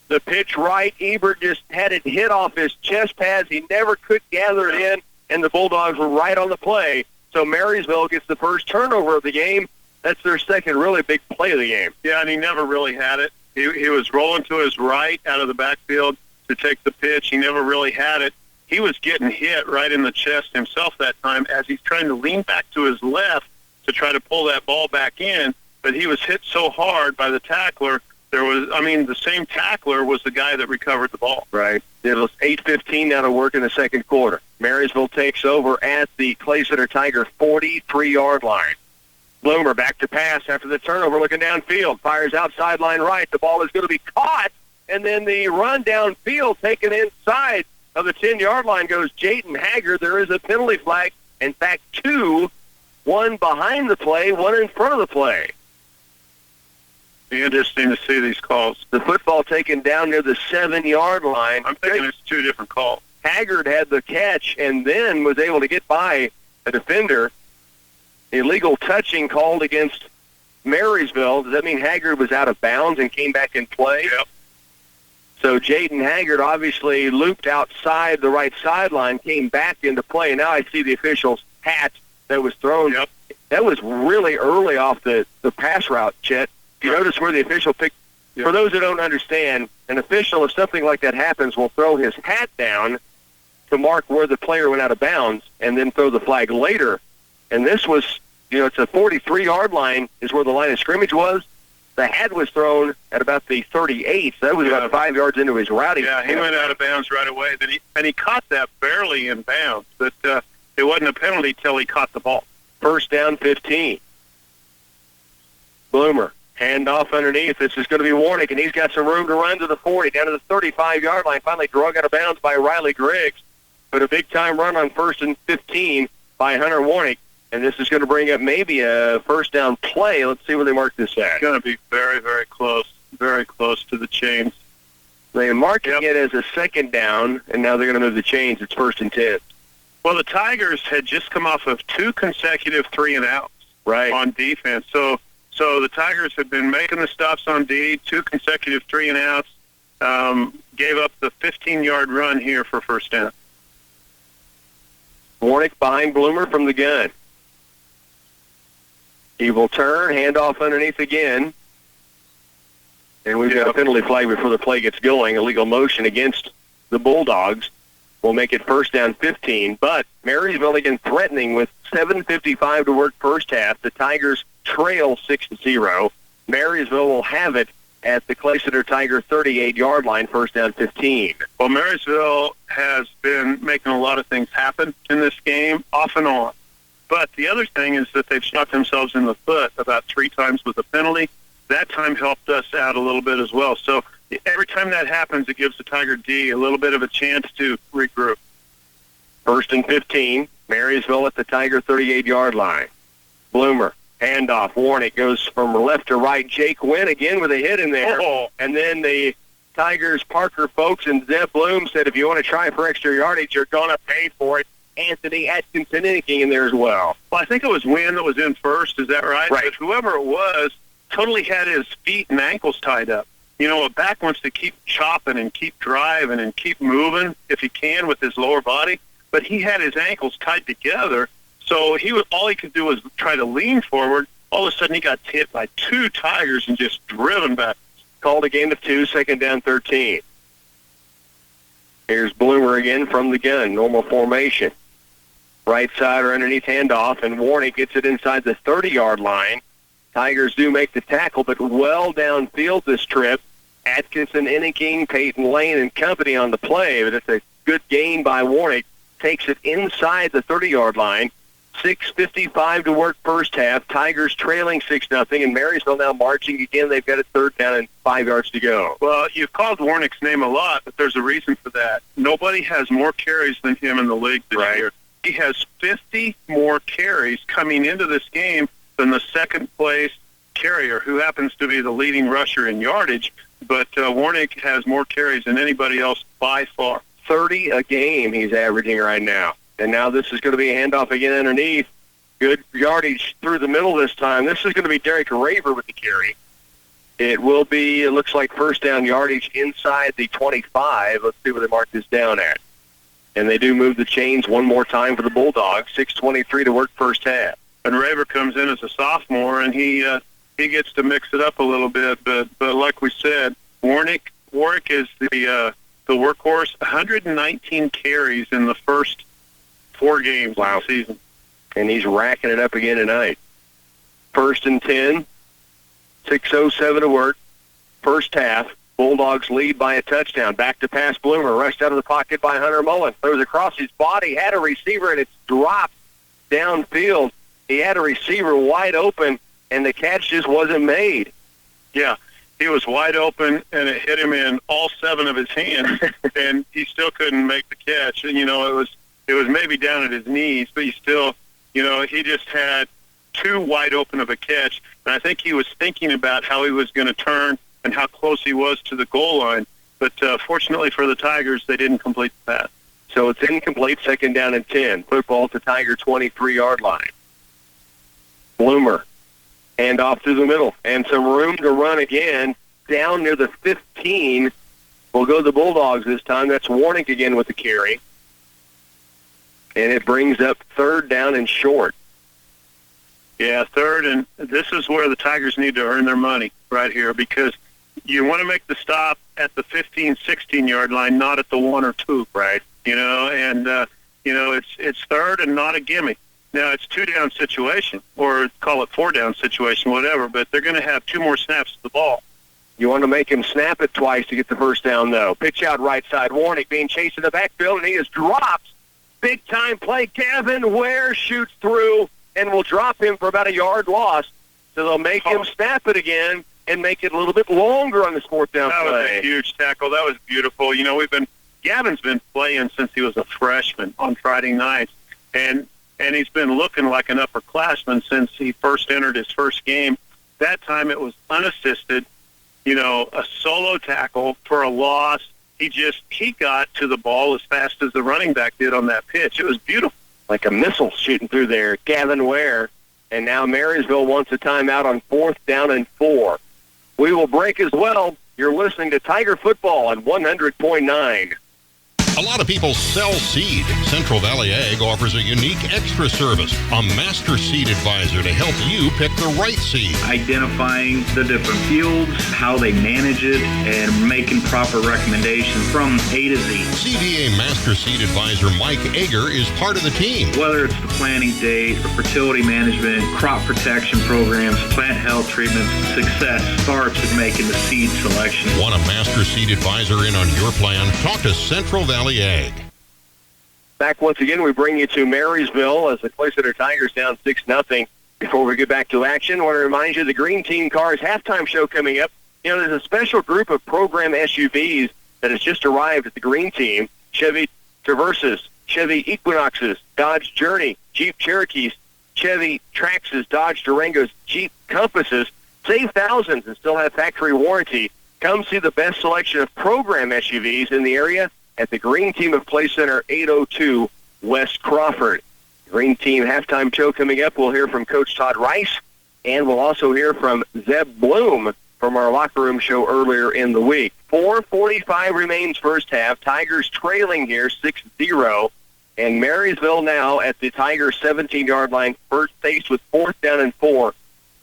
The pitch right, Ebert just had it hit off his chest pads. He never could gather it in, and the Bulldogs were right on the play. So Marysville gets the first turnover of the game. That's their second really big play of the game. Yeah, and he never really had it. He was rolling to his right out of the backfield to take the pitch. He never really had it. He was getting hit right in the chest himself that time as he's trying to lean back to his left to try to pull that ball back in. But he was hit so hard by the tackler. The same tackler was the guy that recovered the ball. Right. It was 8:15 now to work in the second quarter. Marysville takes over at the Clay Center Tiger 43-yard line. Bloomer back to pass after the turnover, looking downfield. Fires out sideline right. The ball is going to be caught, and then the run downfield taken inside of the 10-yard line goes Jayden Haggard. There is a penalty flag. In fact, two, one behind the play, one in front of the play. Be interesting to see these calls. The football taken down near the 7-yard line. I'm thinking it's two different calls. Haggard had the catch and then was able to get by a defender. Illegal touching called against Marysville. Does that mean Haggard was out of bounds and came back in play? Yep. So Jayden Haggard obviously looped outside the right sideline, came back into play. Now I see the official's hat that was thrown. Yep. That was really early off the pass route, Chet. You notice where the official picked. Yep. For those that don't understand, an official, if something like that happens, will throw his hat down to mark where the player went out of bounds and then throw the flag later. And this was, it's a 43-yard line is where the line of scrimmage was. The hat was thrown at about the 38, so that was about 5 yards into his routing. Yeah, he went out of bounds right away. And he caught that barely in bounds, but it wasn't a penalty till he caught the ball. First down, 15. Bloomer. Handoff underneath. This is going to be Warnick, and he's got some room to run to the 40, down to the 35-yard line. Finally drug out of bounds by Riley Griggs. But a big-time run on 1st and 15 by Hunter Warnick. And this is going to bring up maybe a first down play. Let's see where they mark this at. It's going to be very, very close to the chains. They marked it as a second down, and now they're going to move the chains. It's 1st and 10. Well, the Tigers had just come off of two consecutive 3-and-outs on defense. So the Tigers have been making the stops on D, two consecutive 3-and-outs, gave up the 15-yard run here for first down. Warnick behind Bloomer from the gun. He will turn, handoff underneath again. And we've got a penalty flag before the play gets going. Illegal motion against the Bulldogs will make it first down 15. But Marysville again threatening with 7:55 to work first half. The Tigers trail 6-0. Marysville will have it at the Clay Center Tiger 38-yard line, first down 15. Well, Marysville has been making a lot of things happen in this game, off and on. But the other thing is that they've shot themselves in the foot about 3 times with a penalty. That time helped us out a little bit as well. So every time that happens, it gives the Tiger D a little bit of a chance to regroup. First and 15, Marysville at the Tiger 38-yard line. Bloomer, handoff. Warnick goes from left to right. Jake Wynn again with a hit in there. And then the Tigers Parker folks and Zeb Bloom said, if you want to try for extra yardage, you're going to pay for it. Anthony Atkinson in there as well. Well, I think it was Wynn that was in first. Is that right? Right. But whoever it was totally had his feet and ankles tied up. A back wants to keep chopping and keep driving and keep moving if he can with his lower body. But he had his ankles tied together, so all he could do was try to lean forward. All of a sudden, he got hit by 2 Tigers and just driven back. Called a gain of 2, second down 13. Here's Bloomer again from the gun, normal formation. Right side or underneath handoff, and Warnick gets it inside the 30-yard line. Tigers do make the tackle, but well downfield this trip. Atkinson, Inniking, Peyton Lane, and company on the play, but it's a good gain by Warnick. Takes it inside the 30-yard line. 6:55 to work first half. Tigers trailing 6-0, and Marysville now marching again. They've got it third down and 5 yards to go. Well, you've called Warnick's name a lot, but there's a reason for that. Nobody has more carries than him in the league this year. He has 50 more carries coming into this game than the second-place carrier, who happens to be the leading rusher in yardage. But Warnick has more carries than anybody else by far. 30 a game he's averaging right now. And now this is going to be a handoff again underneath. Good yardage through the middle this time. This is going to be Derek Raver with the carry. It will be, it looks like first down yardage inside the 25. Let's see where they mark this down at. And they do move the chains one more time for the Bulldogs. 6:23 to work first half. And Raver comes in as a sophomore, and he gets to mix it up a little bit. But like we said, Warwick is the workhorse. 119 carries in the first 4 games of the season. And he's racking it up again tonight. First and 10. 6:07 to work. First half. Bulldogs lead by a touchdown. Back to pass Bloomer. Rushed out of the pocket by Hunter Mullen. Throws across his body. Had a receiver, and it's dropped downfield. He had a receiver wide open, and the catch just wasn't made. Yeah, he was wide open, and it hit him in all 7 of his hands, and he still couldn't make the catch. And, it was maybe down at his knees, but he still, he just had too wide open of a catch. And I think he was thinking about how he was going to turn and how close he was to the goal line. But fortunately for the Tigers, they didn't complete the pass. So it's incomplete, second down and 10. Football at the Tiger 23-yard line. Bloomer, hand off through the middle, and some room to run again down near the 15. Will go the Bulldogs this time. That's Warnick again with the carry. And it brings up third down and short. Yeah, third, and this is where the Tigers need to earn their money right here, because you want to make the stop at the 15, 16-yard line, not at the 1 or 2, right? It's third and not a gimme. Now, it's 2-down situation, or call it 4-down situation, whatever, but they're going to have 2 more snaps of the ball. You want to make him snap it twice to get the first down, though. Pitch out right side. Warnick being chased in the backfield, and he is dropped. Big-time play. Gavin Ware shoots through and will drop him for about a yard loss. So they'll make him snap it again and make it a little bit longer on this 4th down play. That was a huge tackle. That was beautiful. Gavin's been playing since he was a freshman on Friday nights, and he's been looking like an upperclassman since he first entered his first game. That time it was unassisted, a solo tackle for a loss. He got to the ball as fast as the running back did on that pitch. It was beautiful. Like a missile shooting through there. Gavin Ware. And now Marysville wants a timeout on 4th down and 4. We will break as well. You're listening to Tiger Football on 100.9. A lot of people sell seed. Central Valley Ag offers a unique extra service, a master seed advisor to help you pick the right seed. Identifying the different fields, how they manage it, and making proper recommendations from A to Z. CVA Master Seed Advisor Mike Ager is part of the team. Whether it's the planting date, or fertility management, crop protection programs, plant health treatments, success starts with making the seed selection. Want a Master Seed Advisor in on your plan? Talk to Central Valley Ag. Back once again, we bring you to Marysville as the Clay-Center Tigers down 6-0. Before we get back to action, I want to remind you of the Green Team Cars halftime show coming up. There's a special group of program SUVs that has just arrived at the Green Team. Chevy Traverses, Chevy Equinoxes, Dodge Journey, Jeep Cherokees, Chevy Traxxas, Dodge Durangos, Jeep Compasses. Save thousands and still have factory warranty. Come see the best selection of program SUVs in the area at the Green Team of Play Center, 802 West Crawford. Green Team halftime show coming up. We'll hear from Coach Todd Rice, and we'll also hear from Zeb Bloom from our locker room show earlier in the week. 4:45 remains first half. Tigers trailing here 6-0, and Marysville now at the Tigers 17-yard line, first faced with 4th down and 4.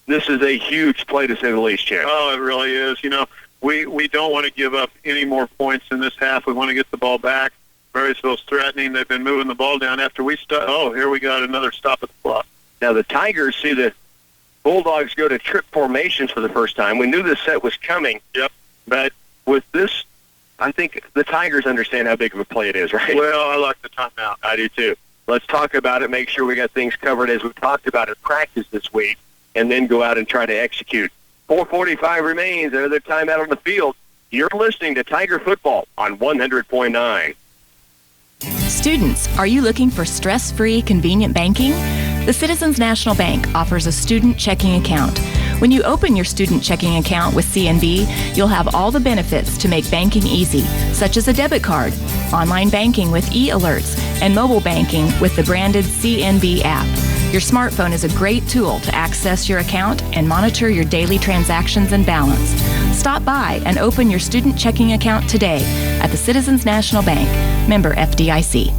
This is a huge play to say the least, Chip. Oh, it really is. We don't want to give up any more points in this half. We want to get the ball back. Marysville's threatening. They've been moving the ball down after we start. Oh, here we got another stop at the clock. Now the Tigers see the Bulldogs go to trip formations for the first time. We knew this set was coming. Yep. But with this, I think the Tigers understand how big of a play it is, right? Well, I like the timeout. I do too. Let's talk about it, make sure we got things covered as we talked about at practice this week, and then go out and try to execute. 4:45 remains. Another timeout on the field. You're listening to Tiger Football on 100.9. Students, are you looking for stress-free, convenient banking? The Citizens National Bank offers a student checking account. When you open your student checking account with CNB, you'll have all the benefits to make banking easy, such as a debit card, online banking with e-alerts, and mobile banking with the branded CNB app. Your smartphone is a great tool to access your account and monitor your daily transactions and balance. Stop by and open your student checking account today at the Citizens National Bank, member FDIC.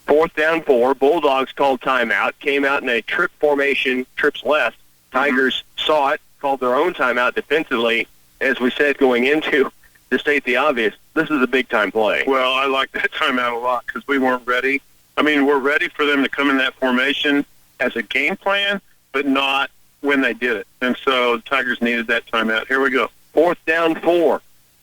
4th down 4. Bulldogs called timeout. Came out in a trip formation, trips left. Tigers saw it, called their own timeout defensively. As we said going into, to state the obvious, this is a big-time play. Well, I like that timeout a lot because we weren't ready. I mean, we're ready for them to come in that formation as a game plan, but not when they did it. And so the Tigers needed that timeout. Here we go. 4th down 4.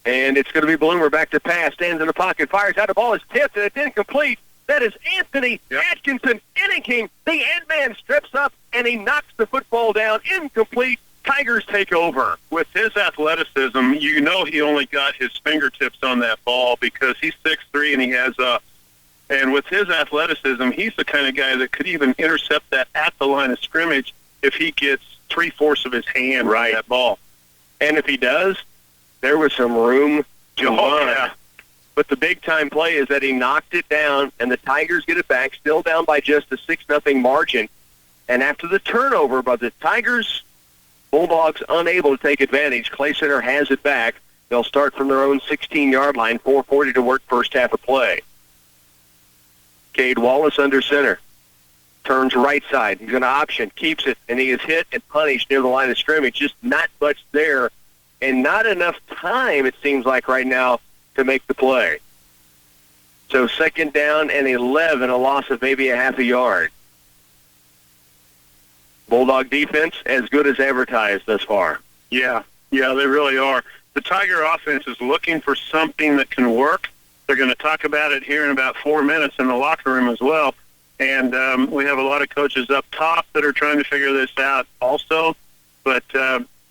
And it's going to be Bloomer back to pass. Stands in the pocket, fires out. The ball is tipped, and it's incomplete. That is Anthony Atkinson inning. The Ant-Man strips up, and he knocks the football down. Incomplete. Tigers take over. With his athleticism, you know he only got his fingertips on that ball because he's 6'3", and he has and with his athleticism, he's the kind of guy that could even intercept that at the line of scrimmage if he gets 3/4 of his hand on that ball. And if he does, there was some room to run. Yeah. But the big-time play is that he knocked it down, and the Tigers get it back, still down by just a 6-0 margin. And after the turnover by the Tigers, Bulldogs unable to take advantage. Clay Center has it back. They'll start from their own 16-yard line, 4:40 to work, first half of play. Cade Wallace under center. Turns right side. He's going to option, keeps it, and he is hit and punished near the line of scrimmage. Just not much there, and not enough time, it seems like right now, to make the play. So 2nd down and 11, a loss of maybe a half a yard. Bulldog defense as good as advertised thus far. Yeah, they really are. The Tiger offense is looking for something that can work. They're going to talk about it here in about 4 minutes in the locker room as well. And we have a lot of coaches up top that are trying to figure this out also. But,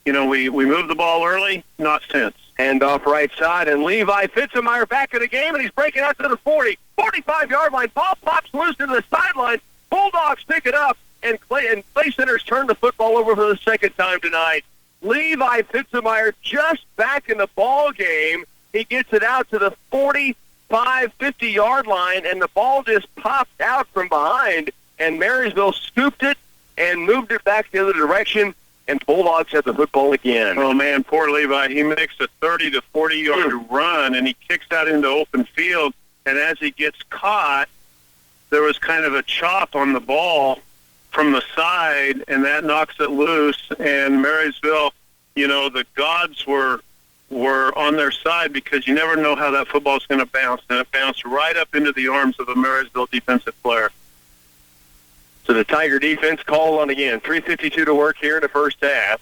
we moved the ball early, not since. Hand off right side, and Levi Fitzemeyer back in the game, and he's breaking out to the 40, 45-yard line. Ball pops loose into the sideline. Bulldogs pick it up, and Clay Center's turned the football over for the second time tonight. Levi Fitzemeyer just back in the ball game. He gets it out to the 45, 50-yard line, and the ball just popped out from behind, and Marysville scooped it and moved it back the other direction. And Bulldogs have the football again. Oh, man, poor Levi. He makes a 30 to 40-yard run, and he kicks out into open field. And as he gets caught, there was kind of a chop on the ball from the side, and that knocks it loose. And Marysville, the gods were on their side because you never know how that football is going to bounce. And it bounced right up into the arms of a Marysville defensive player. So the Tiger defense called on again. 3:52 to work here in the first half.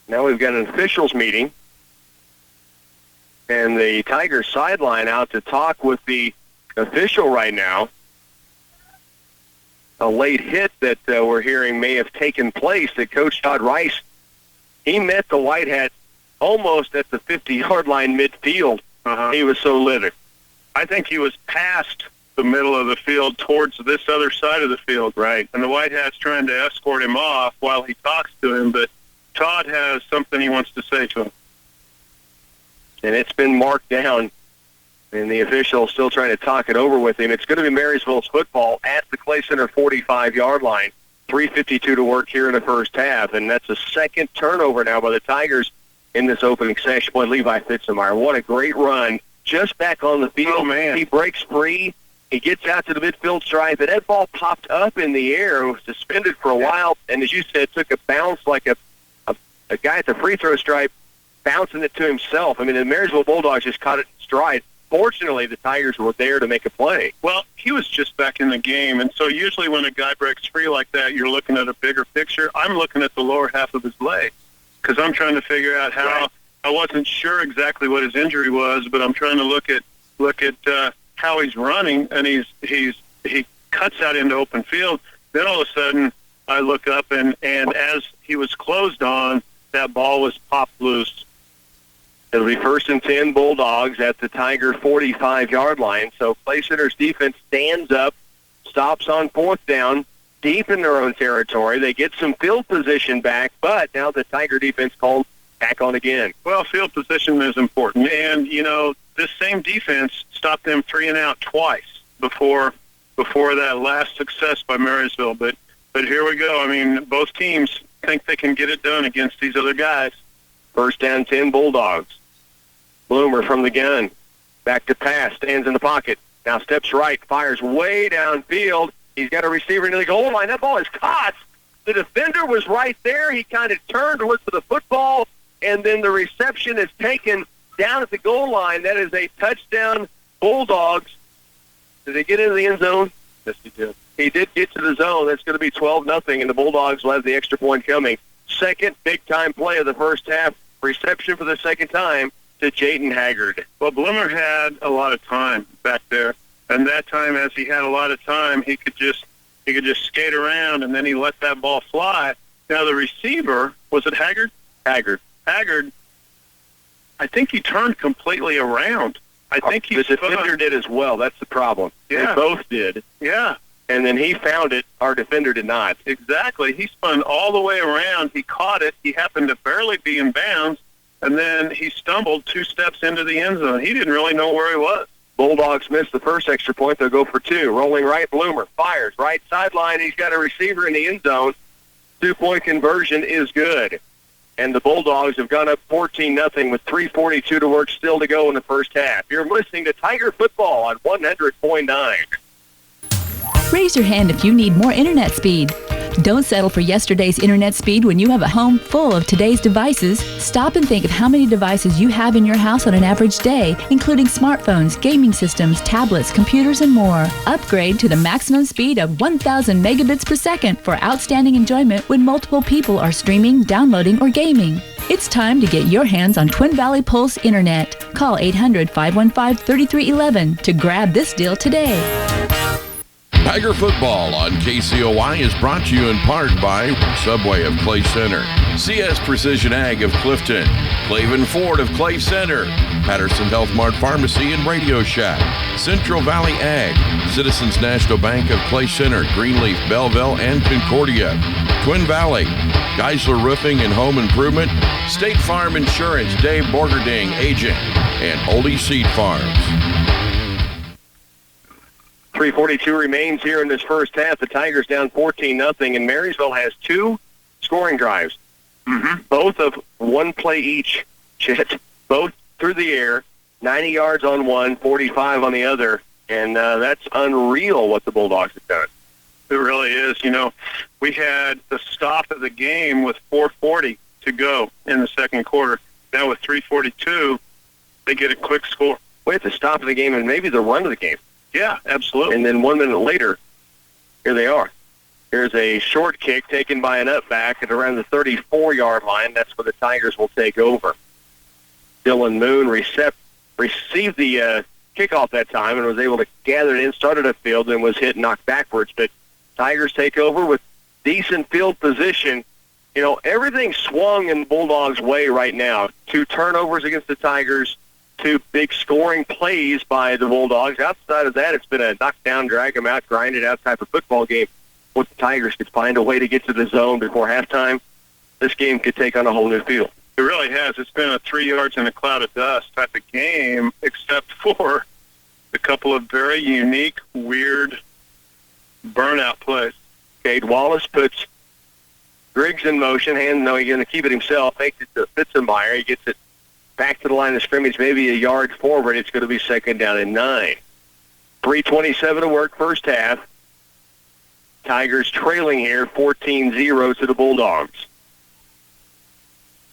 Now we've got an officials meeting. And the Tigers sideline out to talk with the official right now. A late hit that we're hearing may have taken place that Coach Todd Rice, he met the White Hat almost at the 50-yard line midfield. He was so livid. I think he was past the middle of the field towards this other side of the field. Right. And the White Hat's trying to escort him off while he talks to him, but Todd has something he wants to say to him. And it's been marked down, and the official still trying to talk it over with him. It's going to be Marysville's football at the Clay Center 45-yard line. 3:52 to work here in the first half, and that's a second turnover now by the Tigers in this opening session. Boy, Levi Fitzemeyer, what a great run. Just back on the field. Oh, man. He breaks free. He gets out to the midfield stripe, and that ball popped up in the air. It was suspended for a while, and as you said, took a bounce like a guy at the free throw stripe, bouncing it to himself. I mean, the Marysville Bulldogs just caught it in stride. Fortunately, the Tigers were there to make a play. Well, he was just back in the game, and so usually when a guy breaks free like that, you're looking at a bigger picture. I'm looking at the lower half of his leg because I'm trying to figure out how. Right. I wasn't sure exactly what his injury was, but I'm trying to look at how he's running, and he cuts out into open field. Then all of a sudden, I look up, and as he was closed on, that ball was popped loose. It'll be 1st and 10 Bulldogs at the Tiger 45-yard line. So Clay Center's defense stands up, stops on 4th down, deep in their own territory. They get some field position back, but now the Tiger defense called back on again. Well, field position is important, and this same defense stopped them 3 and out twice before before that last success by Marysville. But here we go. I mean, both teams think they can get it done against these other guys. First down 10 Bulldogs. Bloomer from the gun. Back to pass. Stands in the pocket. Now steps right. Fires way downfield. He's got a receiver into the goal line. That ball is caught. The defender was right there. He kind of turned to look for the football, and then the reception is taken down at the goal line. That is a touchdown, Bulldogs. Did they get into the end zone? Yes, he did. He did get to the zone. That's going to be 12-0, and the Bulldogs will have the extra point coming. Second big-time play of the first half. Reception for the second time to Jaden Haggard. Well, Bloomer had a lot of time back there, and that time, as he had a lot of time, he could just skate around, and then he let that ball fly. Now, the receiver, was it Haggard? Haggard, I think he turned completely around. I think the defender did as well. That's the problem. Yeah. They both did. Yeah. And then he found it. Our defender did not. Exactly. He spun all the way around. He caught it. He happened to barely be in bounds, and then he stumbled 2 steps into the end zone. He didn't really know where he was. Bulldogs missed the first extra point. They'll go for 2. Rolling right, Bloomer fires right sideline. He's got a receiver in the end zone. 2-point conversion is good. And the Bulldogs have gone up 14-0 with 3:42 to work still to go in the first half. You're listening to Tiger Football on 100.9. Raise your hand if you need more internet speed. Don't settle for yesterday's internet speed when you have a home full of today's devices. Stop and think of how many devices you have in your house on an average day, including smartphones, gaming systems, tablets, computers, and more. Upgrade to the maximum speed of 1,000 megabits per second for outstanding enjoyment when multiple people are streaming, downloading, or gaming. It's time to get your hands on Twin Valley Pulse Internet. Call 800-515-3311 to grab this deal today. Tiger Football on KCLY is brought to you in part by Subway of Clay Center, CS Precision Ag of Clifton, Clavin Ford of Clay Center, Patterson Health Mart Pharmacy and Radio Shack, Central Valley Ag, Citizens National Bank of Clay Center, Greenleaf, Belleville, and Concordia, Twin Valley, Geisler Roofing and Home Improvement, State Farm Insurance, Dave Borgerding, agent, and Oldie Seed Farms. 3:42 remains here in this first half. The Tigers down 14-0, and Marysville has 2 scoring drives. Both of 1 play each, Chet. Both through the air, 90 yards on one, 45 on the other, and that's unreal what the Bulldogs have done. It really is. You know, we had the stop of the game with 4:40 to go in the second quarter. Now with 3:42, they get a quick score. Wait, the stop of the game and maybe the run of the game. Yeah, absolutely. And then 1 minute later, here they are. Here's a short kick taken by an up back at around the 34-yard line. That's where the Tigers will take over. Dylan Moon received the kickoff that time and was able to gather it in, started upfield, and was hit and knocked backwards. But Tigers take over with decent field position. You know, everything swung in the Bulldogs' way right now. 2 turnovers against the Tigers, 2 big scoring plays by the Bulldogs. Outside of that, it's been a knockdown, drag them out, grind it out type of football game. If the Tigers could find a way to get to the zone before halftime, this game could take on a whole new field. It really has. It's been a 3 yards in a cloud of dust type of game, except for a couple of very unique, weird burnout plays. Cade Wallace puts Griggs in motion. He's going to keep it himself. Takes it to Fitzenmeyer. He gets it back to the line of scrimmage, maybe a yard forward. It's going to be second down and 9. 3:27 to work, first half. Tigers trailing here, 14-0 to the Bulldogs.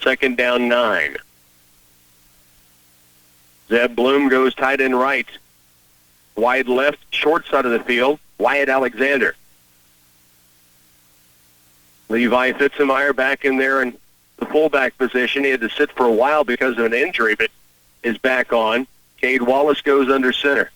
Second down, 9. Zeb Bloom goes tight end right. Wide left, short side of the field, Wyatt Alexander. Levi Fitzenmeyer back in there in the fullback position. He had to sit for a while because of an injury, but is back on. Cade Wallace goes under center.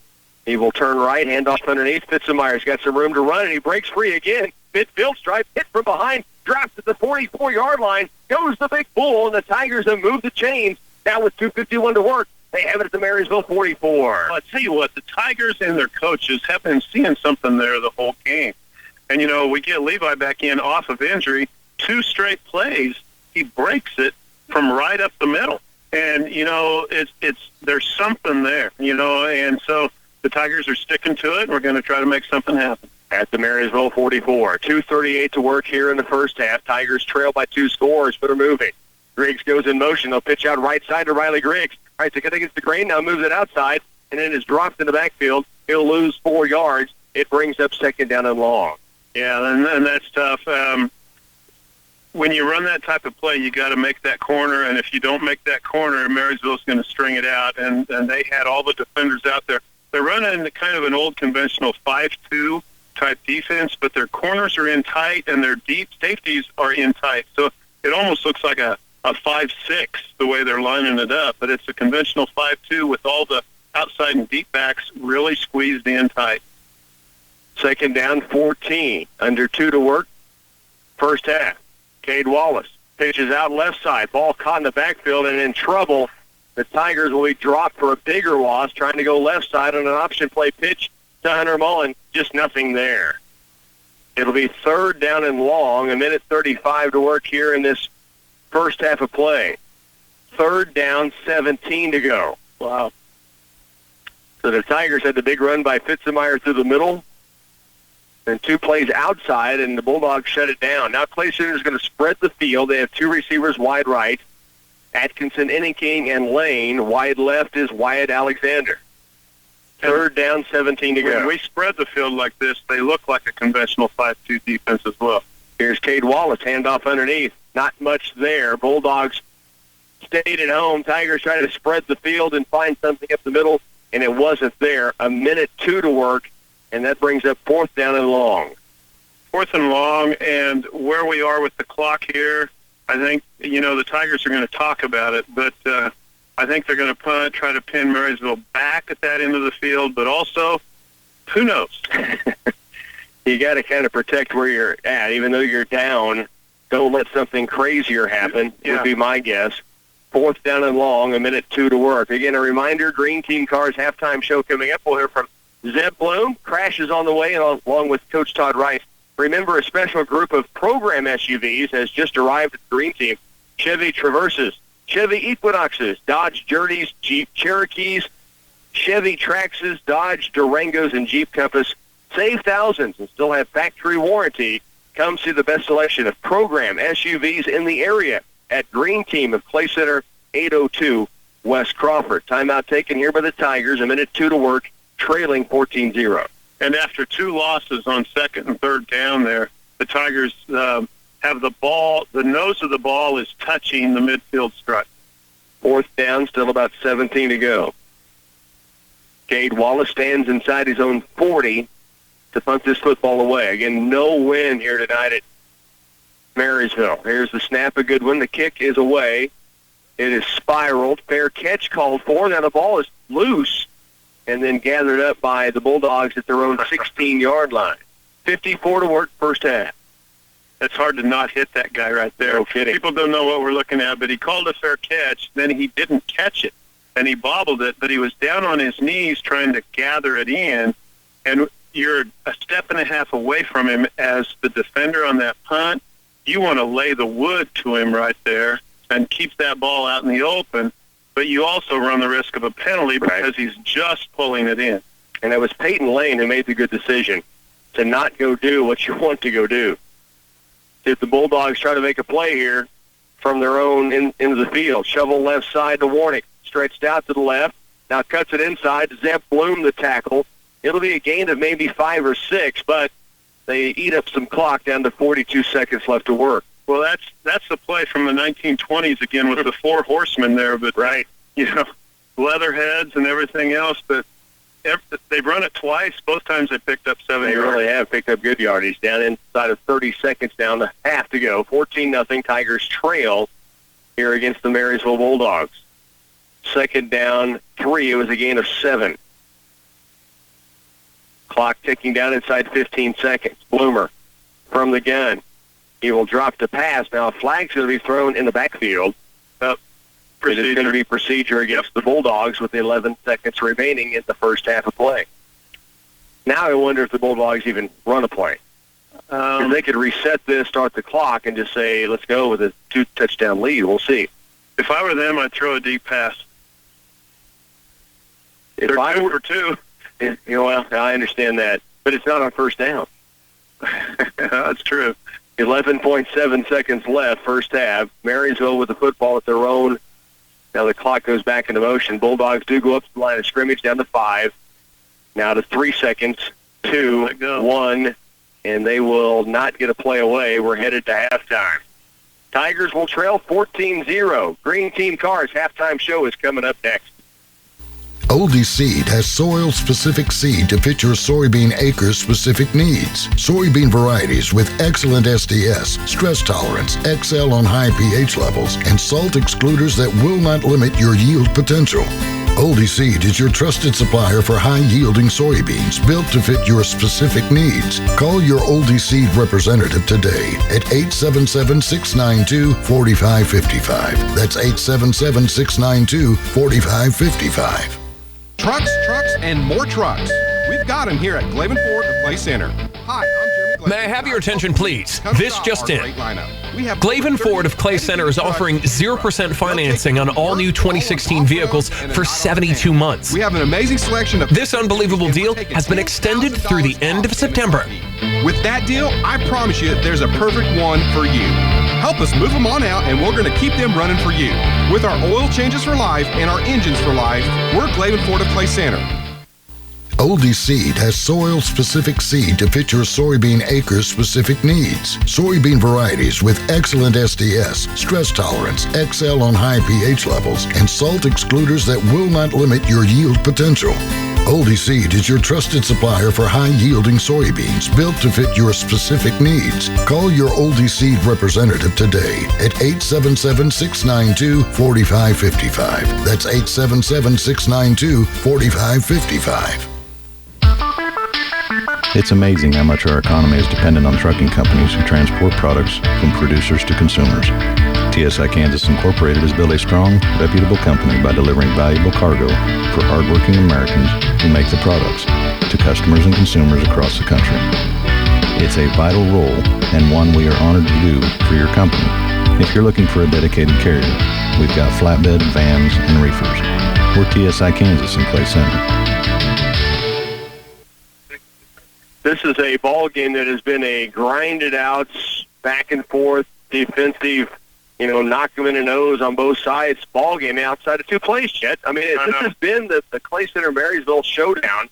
He will turn right, hand off underneath. Fitzenmeyer's got some room to run, and he breaks free again. Midfield stripe, hit from behind, drops at the 44-yard line, goes the big bull, and the Tigers have moved the chains. Now with 2:51 to work, they have it at the Marysville 44. I'll tell you what, the Tigers and their coaches have been seeing something there the whole game. And, you know, we get Levi back in off of injury, 2 straight plays, he breaks it from right up the middle. And, you know, it's there's something there, you know, and so the Tigers are sticking to it, and we're going to try to make something happen. At the Marysville 44. 2:38 to work here in the first half. Tigers trail by 2 scores, but are moving. Griggs goes in motion. They'll pitch out right side to Riley Griggs. All right, so I think it's the grain now, moves it outside, and then is dropped in the backfield. He'll lose 4 yards. It brings up second down and long. Yeah, and that's tough. When you run that type of play, you got to make that corner, and if you don't make that corner, Marysville's going to string it out, and they had all the defenders out there. They're running kind of an old conventional 5-2 type defense, but their corners are in tight, and their deep safeties are in tight. So it almost looks like a 5-6 the way they're lining it up, but it's a conventional 5-2 with all the outside and deep backs really squeezed in tight. Second down, 14. Under 2 to work. First half. Cade Wallace pitches out left side. Ball caught in the backfield and in trouble. The Tigers will be dropped for a bigger loss, trying to go left side on an option play pitch to Hunter Mullen. Just nothing there. It'll be third down and long. 1:35 to work here in this first half of play. Third down, 17 to go. Wow. So the Tigers had the big run by Fitzemeyer through the middle. And 2 plays outside, and the Bulldogs shut it down. Now Clay Center is going to spread the field. They have 2 receivers wide right. Atkinson, Inningking, and Lane. Wide left is Wyatt Alexander. Third down, 17 to go. When we spread the field like this, they look like a conventional 5-2 defense as well. Here's Cade Wallace, handoff underneath. Not much there. Bulldogs stayed at home. Tigers tried to spread the field and find something up the middle, and it wasn't there. 1:02 to work, and that brings up fourth down and long. Fourth and long, and where we are with the clock here, I think, the Tigers are going to talk about it, but I think they're going to punt, try to pin Marysville back at that end of the field, but also, who knows? You got to kind of protect where you're at. Even though you're down, don't let something crazier happen, would be my guess. Fourth down and long, 1:02 to work. Again, a reminder, Green Team Cars halftime show coming up. We'll hear from Zeb Bloom. Crash is on the way, and along with Coach Todd Rice. Remember, a special group of program SUVs has just arrived at the Green Team. Chevy Traverses, Chevy Equinoxes, Dodge Journeys, Jeep Cherokees, Chevy Traxxas, Dodge Durangos, and Jeep Compass. Save thousands and still have factory warranty. Come see the best selection of program SUVs in the area at Green Team of Clay Center, 802 West Crawford. Timeout taken here by the Tigers. 1:02 to work, trailing 14-0. And after 2 losses on second and third down there, the Tigers have the ball. The nose of the ball is touching the midfield stripe. Fourth down, still about 17 to go. Cade Wallace stands inside his own 40 to punt this football away. Again, no win here tonight at Marysville. Here's the snap, a good one. The kick is away. It is spiraled. Fair catch called for. Now the ball is loose and then gathered up by the Bulldogs at their own 16-yard line. 54 to work, first half. It's hard to not hit that guy right there. No kidding. People don't know what we're looking at, but he called a fair catch, then he didn't catch it, and he bobbled it, but he was down on his knees trying to gather it in, and you're a step and a half away from him as the defender on that punt. You want to lay the wood to him right there and keep that ball out in the open, but you also run the risk of a penalty because he's just pulling it in. And it was Peyton Lane who made the good decision to not go do what you want to go do. If the Bulldogs try to make a play here from their own into the field, shovel left side to Warnick, stretched out to the left, now cuts it inside to Zeb Bloom, the tackle. It'll be a gain of maybe 5 or 6, but they eat up some clock down to 42 seconds left to work. Well, that's the play from the 1920s again with the 4 horsemen there, but leatherheads and everything else. But they've run it twice. Both times they picked up 7 yards. They really have picked up good yardage. Down inside of 30 seconds down to half to go. 14-0 Tigers trail here against the Marysville Bulldogs. Second down, 3. It was a gain of 7. Clock ticking down inside 15 seconds. Bloomer from the gun. He will drop the pass. Now a flag's going to be thrown in the backfield. It is going to be procedure against the Bulldogs with 11 seconds remaining in the first half of play. Now I wonder if the Bulldogs even run a play. If they could reset this, start the clock, and just say, let's go with a 2-touchdown lead. We'll see. If I were them, I'd throw a deep pass. They're 2 for 2. Well, I understand that, but it's not on first down. That's true. 11.7 seconds left, first half. Marysville with the football at their own. Now the clock goes back into motion. Bulldogs do go up to the line of scrimmage, down to 5. Now to 3 seconds, 2, 1, and they will not get a play away. We're headed to halftime. Tigers will trail 14-0. Green Team Cars halftime show is coming up next. Oldie Seed has soil-specific seed to fit your soybean acre-specific needs. Soybean varieties with excellent SDS, stress tolerance, excel on high pH levels, and salt excluders that will not limit your yield potential. Oldie Seed is your trusted supplier for high-yielding soybeans built to fit your specific needs. Call your Oldie Seed representative today at 877-692-4555. That's 877-692-4555. Trucks, and more trucks. We've got them here at Glavin Ford of Clay Center. Hi, I'm Jeremy Glavin. May I have your attention, please? This just in. Glavin Ford of Clay Center is offering 0% financing on all new 2016 vehicles for 72 months. We have an amazing selection of... This unbelievable deal has been extended through the end of September. With that deal, I promise you there's a perfect one for you. Help us move them on out, and we're going to keep them running for you. With our oil changes for life and our engines for life, we're Glavin Ford of Clay Center. Oldie Seed has soil-specific seed to fit your soybean acre-specific needs. Soybean varieties with excellent SDS, stress tolerance, excel on high pH levels, and salt excluders that will not limit your yield potential. Oldie Seed is your trusted supplier for high-yielding soybeans built to fit your specific needs. Call your Oldie Seed representative today at 877-692-4555. That's 877-692-4555. It's amazing how much our economy is dependent on trucking companies who transport products from producers to consumers. TSI Kansas Incorporated has built a strong, reputable company by delivering valuable cargo for hardworking Americans who make the products to customers and consumers across the country. It's a vital role and one we are honored to do for your company. If you're looking for a dedicated carrier, we've got flatbed, vans, and reefers. We're TSI Kansas in Clay Center. This is a ball game that has been a grinded out, back and forth, defensive, knock them in the nose on both sides ball game outside of 2 plays, Chet. I mean, this has been the Clay Center Marysville showdown,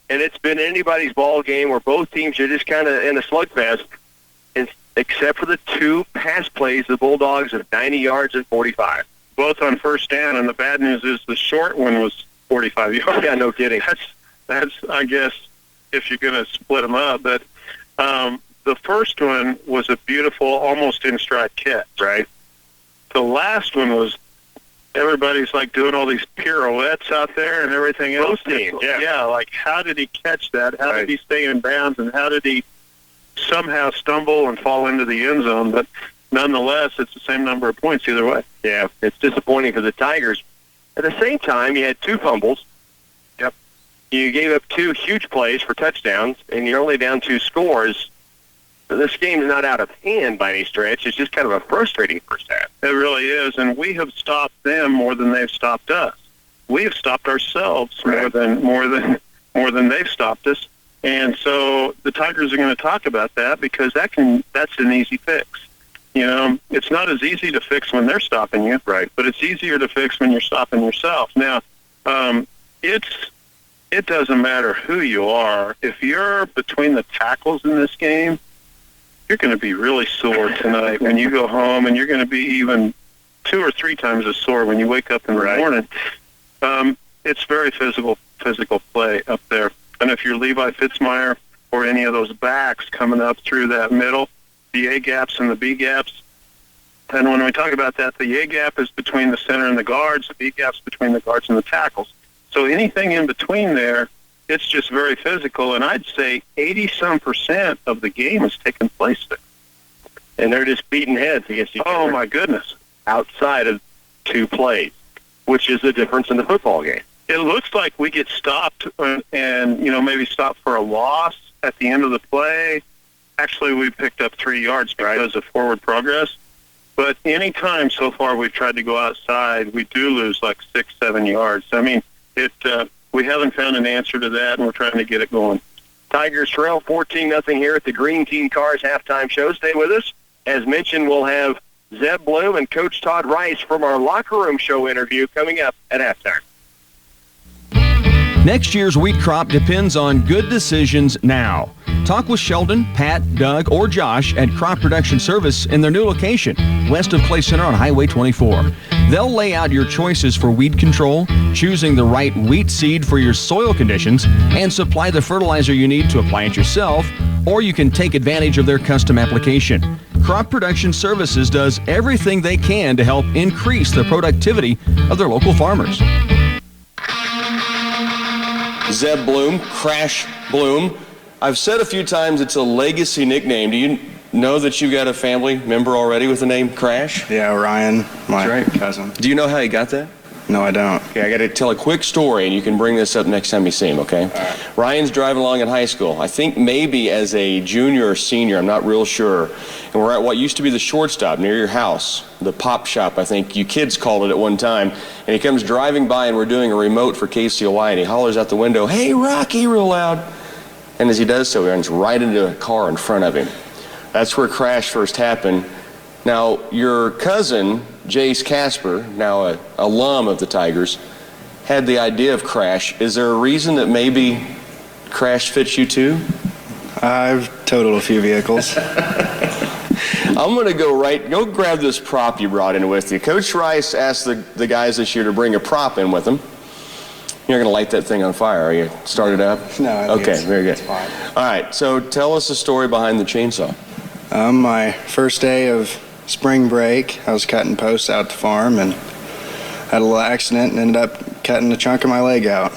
and it's been anybody's ball game where both teams are just kind of in a slugfest, except for the 2 pass plays, the Bulldogs of 90 yards and 45. Both on first down, and the bad news is the short one was 45 yards. Yeah, no kidding. That's I guess, if you're going to split them up. But the first one was a beautiful, almost in-stride catch. Right. The last one was, everybody's like doing all these pirouettes out there and everything else. Yeah, like how did he catch that? How did he stay in bounds? And how did he somehow stumble and fall into the end zone? But nonetheless, it's the same number of points either way. Yeah, it's disappointing for the Tigers. At the same time, you had 2 fumbles. Yep. You gave up 2 huge plays for touchdowns, and you're only down 2 scores. This game is not out of hand by any stretch. It's just kind of a frustrating first half. It really is, and we have stopped them more than they've stopped us. We have stopped ourselves more than they've stopped us. And so the Tigers are going to talk about that because that's an easy fix. It's not as easy to fix when they're stopping you, right? But it's easier to fix when you're stopping yourself. Now, it doesn't matter who you are. If you're between the tackles in this game, you're going to be really sore tonight when you go home, and you're going to be even 2 or 3 times as sore when you wake up in the morning. It's very physical play up there. And if you're Levi Fitzmyer or any of those backs coming up through that middle, the A gaps and the B gaps, and when we talk about that, the A gap is between the center and the guards, the B gap's between the guards and the tackles. So anything in between there, it's just very physical, and I'd say 80-some% of the game is taking place there. And they're just beating heads against each other. Oh, my goodness. Outside of 2 plays, which is the difference in the football game. It looks like we get stopped and maybe stopped for a loss at the end of the play. Actually, we picked up 3 yards because of forward progress. But any time so far we've tried to go outside, we do lose like 6-7 yards. I mean, we haven't found an answer to that, and we're trying to get it going. Tigers trail 14-0 here at the Green Team Cars halftime show. Stay with us. As mentioned, we'll have Zeb Bloom and Coach Todd Rice from our locker room show interview coming up at halftime. Next year's wheat crop depends on good decisions now. Talk with Sheldon, Pat, Doug, or Josh at Crop Production Service in their new location, west of Clay Center on Highway 24. They'll lay out your choices for weed control, choosing the right wheat seed for your soil conditions, and supply the fertilizer you need to apply it yourself, or you can take advantage of their custom application. Crop Production Services does everything they can to help increase the productivity of their local farmers. Zeb Bloom, Crash Bloom. I've said a few times it's a legacy nickname. Do you know that you got a family member already with the name Crash? Yeah, Ryan, my cousin. Do you know how he got that? No, I don't. Okay, I got to tell a quick story, and you can bring this up next time you see him, okay? Right. Ryan's driving along in high school. I think maybe as a junior or senior, I'm not real sure. And we're at what used to be the shortstop near your house, the pop shop, I think you kids called it at one time. And he comes driving by, and we're doing a remote for KCLY, and he hollers out the window, "Hey, Rocky," real loud. And as he does so, he runs right into a car in front of him. That's where Crash first happened. Now, your cousin, Jace Casper, now an alum of the Tigers, had the idea of Crash. Is there a reason that maybe Crash fits you too? I've totaled a few vehicles. I'm going to go grab this prop you brought in with you. Coach Rice asked the guys this year to bring a prop in with them. You're going to light that thing on fire, are you? Start it up? No, I think okay, very good. It's fine. All right, so tell us the story behind the chainsaw. My first day of spring break, I was cutting posts out the farm and had a little accident and ended up cutting a chunk of my leg out.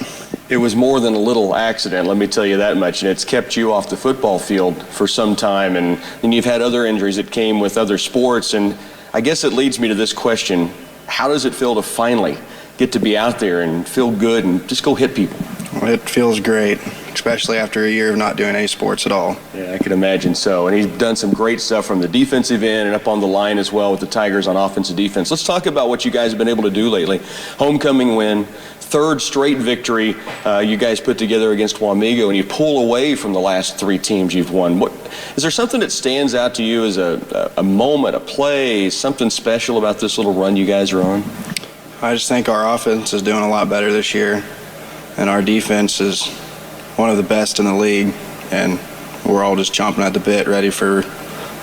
It was more than a little accident, let me tell you that much, and it's kept you off the football field for some time, and you've had other injuries that came with other sports, and I guess it leads me to this question: how does it feel to finally get to be out there and feel good and just go hit people? Well, it feels great, especially after a year of not doing any sports at all. Yeah, I can imagine so. And he's done some great stuff from the defensive end and up on the line as well with the Tigers on offensive defense. Let's talk about what you guys have been able to do lately. Homecoming win, third straight victory you guys put together against Wamego, and you pull away from the last three teams you've won. Is there something that stands out to you as a moment, a play, something special about this little run you guys are on? I just think our offense is doing a lot better this year, and our defense is one of the best in the league, and we're all just chomping at the bit, ready for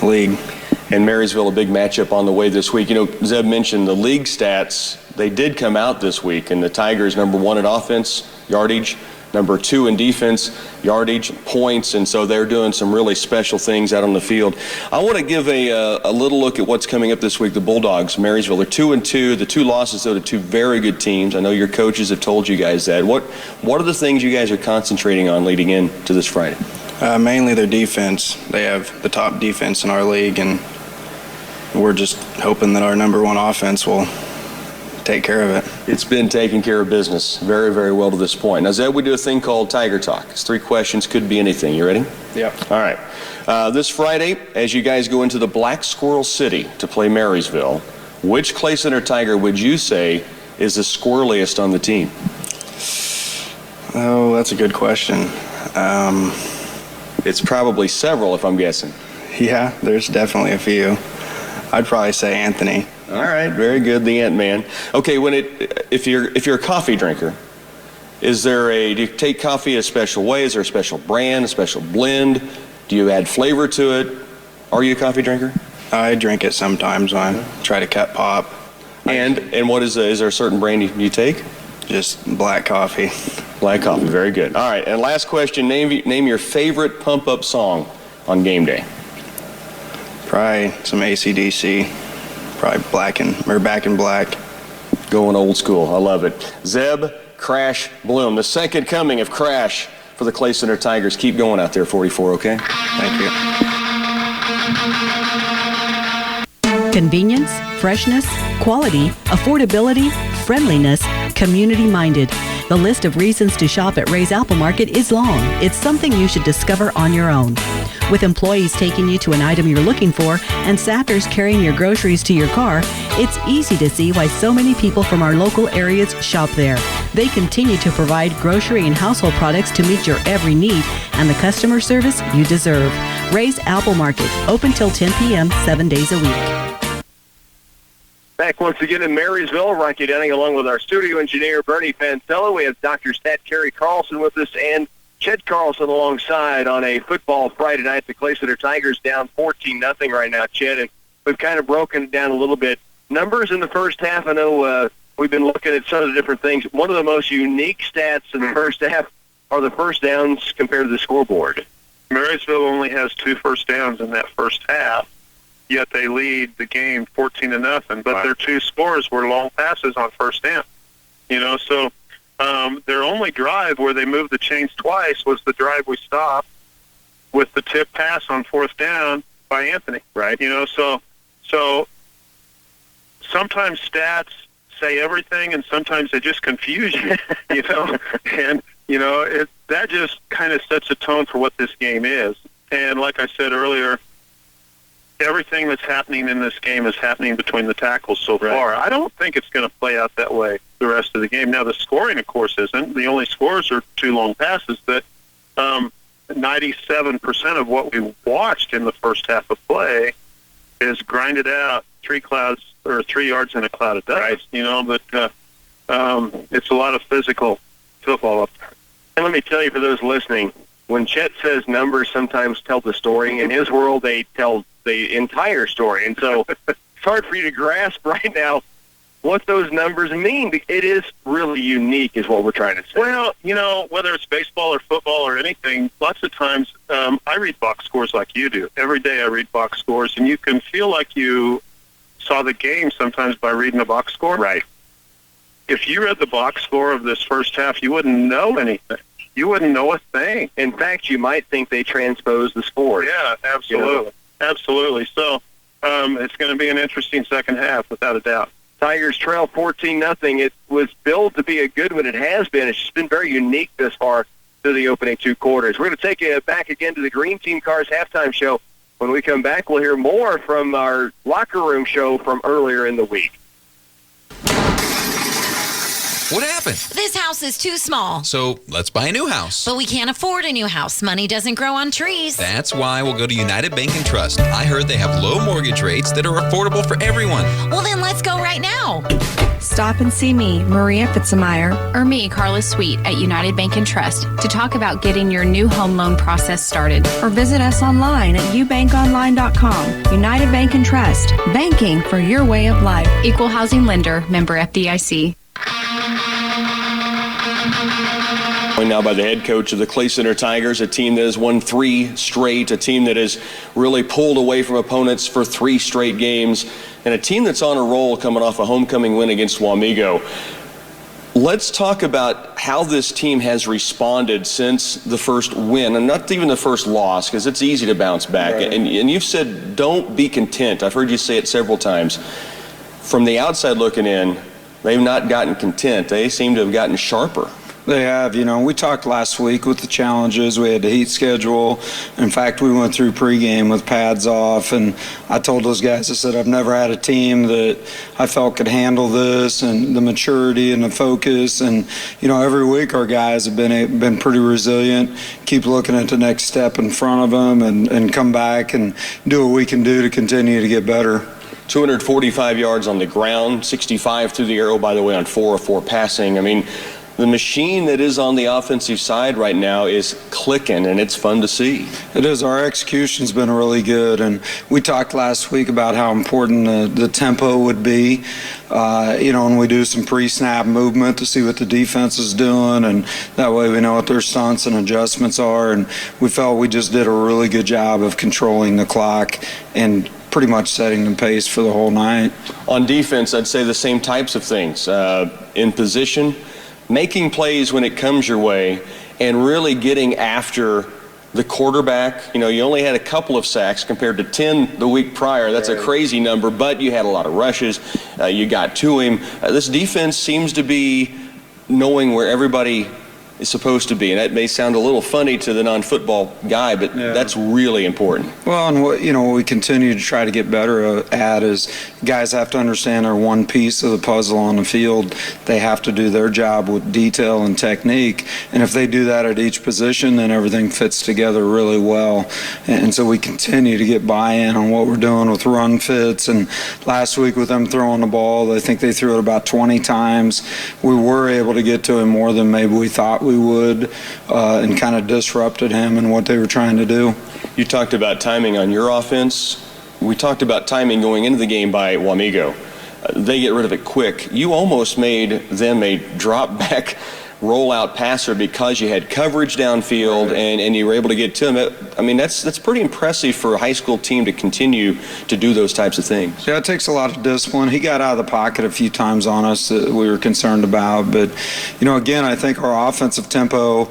the league. And Marysville, a big matchup on the way this week. You know, Zeb mentioned the league stats. They did come out this week, and the Tigers number 1 in offense, yardage, number 2 in defense, yardage, points, and so they're doing some really special things out on the field. I want to give a little look at what's coming up this week. The Bulldogs, Marysville, they're 2-2. The 2 losses, though, to 2 very good teams. I know your coaches have told you guys that. What are the things you guys are concentrating on leading into this Friday? Mainly their defense. They have the top defense in our league, and we're just hoping that our number 1 offense will take care of it. It's been taking care of business very, very well to this point. Now, Zeb, we do a thing called Tiger Talk. It's 3 questions, could be anything. You ready? Yep. All right. This Friday, as you guys go into the Black Squirrel City to play Marysville, which Clay Center Tiger would you say is the squirreliest on the team? Oh, that's a good question. It's probably several, if I'm guessing. Yeah, there's definitely a few. I'd probably say Anthony. All right, very good, the Ant-Man. Okay, if you're a coffee drinker, do you take coffee a special way? Is there a special brand, a special blend? Do you add flavor to it? Are you a coffee drinker? I drink it sometimes. I try to cut pop. And what is there a certain brand you take? Just black coffee. Black coffee, very good. All right, and last question, name your favorite pump-up song on game day. Probably some AC/DC. Probably Back in Black. Going old school. I love it. Zeb Crash Bloom, the second coming of Crash for the Clay Center Tigers. Keep going out there, 44, okay? Thank you. Convenience, freshness, quality, affordability, friendliness. community-minded. The list of reasons to shop at Ray's Apple Market is long. It's something you should discover on your own. With employees taking you to an item you're looking for and staffers carrying your groceries to your car, it's easy to see why so many people from our local areas shop there. They continue to provide grocery and household products to meet your every need and the customer service you deserve. Ray's Apple Market, open till 10 p.m., 7 days a week. Back once again in Marysville, Rocky Denning along with our studio engineer, Bernie Fancello. We have Dr. Stat Kerry Carlson with us and Ched Carlson alongside on a football Friday night. The Clay Center Tigers down 14-0 right now, Ched, and we've kind of broken it down a little bit. Numbers in the first half, I know we've been looking at some of the different things. One of the most unique stats in the first half are the first downs compared to the scoreboard. Marysville only has 2 first downs in that first half, yet they lead the game 14-0. But their 2 scores were long passes on first down. So their only drive where they moved the chains twice was the drive we stopped with the tip pass on 4th down by Anthony. Right. So sometimes stats say everything, and sometimes they just confuse you. And that just kind of sets a tone for what this game is. And like I said earlier, everything that's happening in this game is happening between the tackles so far. I don't think it's going to play out that way the rest of the game. Now, the scoring, of course, isn't. The only scores are 2 long passes, but 97% of what we watched in the first half of play is grinded out 3 yards in a cloud of dust. But it's a lot of physical football up there. And let me tell you, for those listening, when Chet says numbers sometimes tell the story, in his world they tell the entire story. And so it's hard for you to grasp right now what those numbers mean. It is really unique is what we're trying to say. Well, whether it's baseball or football or anything, lots of times I read box scores like you do. Every day I read box scores, and you can feel like you saw the game sometimes by reading a box score. Right. If you read the box score of this first half, you wouldn't know anything. You wouldn't know a thing. In fact, you might think they transposed the sport. Yeah, absolutely. Absolutely. So it's going to be an interesting second half, without a doubt. Tigers trail 14-0. It was billed to be a good one. It has been. It's just been very unique this far through the opening 2 quarters. We're going to take you back again to the Green Team Cars halftime show. When we come back, we'll hear more from our locker room show from earlier in the week. What happened? This house is too small. So let's buy a new house. But we can't afford a new house. Money doesn't grow on trees. That's why we'll go to United Bank and Trust. I heard they have low mortgage rates that are affordable for everyone. Well, then let's go right now. Stop and see me, Maria Fitzmeyer. Or me, Carla Sweet, at United Bank and Trust to talk about getting your new home loan process started. Or visit us online at ubankonline.com. United Bank and Trust. Banking for your way of life. Equal housing lender, member FDIC. Joined now by the head coach of the Clay Center Tigers, a team that has won 3 straight, a team that has really pulled away from opponents for 3 straight games, and a team that's on a roll coming off a homecoming win against Wamego. Let's talk about how this team has responded since the first win, and not even the first loss, because it's easy to bounce back. Right. And you've said, don't be content. I've heard you say it several times. From the outside looking in, they've not gotten content. They seem to have gotten sharper. They have. We talked last week with the challenges. We had the heat schedule. In fact, we went through pregame with pads off, and I told those guys, I said, I've never had a team that I felt could handle this, and the maturity and the focus. And, every week our guys have been pretty resilient, keep looking at the next step in front of them and come back and do what we can do to continue to get better. 245 yards on the ground, 65 through the arrow, by the way, on 4 of 4 passing. I mean, the machine that is on the offensive side right now is clicking, and it's fun to see. It is. Our execution's been really good, and we talked last week about how important the tempo would be. When we do some pre-snap movement to see what the defense is doing, and that way we know what their stunts and adjustments are. And we felt we just did a really good job of controlling the clock and pretty much setting the pace for the whole night. On defense, I'd say the same types of things. In position, making plays when it comes your way, and really getting after the quarterback. You only had a couple of sacks compared to 10 the week prior. That's a crazy number, but you had a lot of rushes. You got to him. This defense seems to be knowing where everybody is supposed to be. And that may sound a little funny to the non-football guy, but that's really important. Well, and what we continue to try to get better at is guys have to understand they're one piece of the puzzle on the field. They have to do their job with detail and technique. And if they do that at each position, then everything fits together really well. And so we continue to get buy-in on what we're doing with run fits. And last week with them throwing the ball, I think they threw it about 20 times. We were able to get to him more than maybe we thought we would, and kind of disrupted him and what they were trying to do. You talked about timing on your offense. We talked about timing going into the game by Wamego. They get rid of it quick. You almost made them a drop back rollout passer because you had coverage downfield and you were able to get to him. I mean, that's pretty impressive for a high school team to continue to do those types of things. Yeah, it takes a lot of discipline. He got out of the pocket a few times on us that we were concerned about. But, again, I think our offensive tempo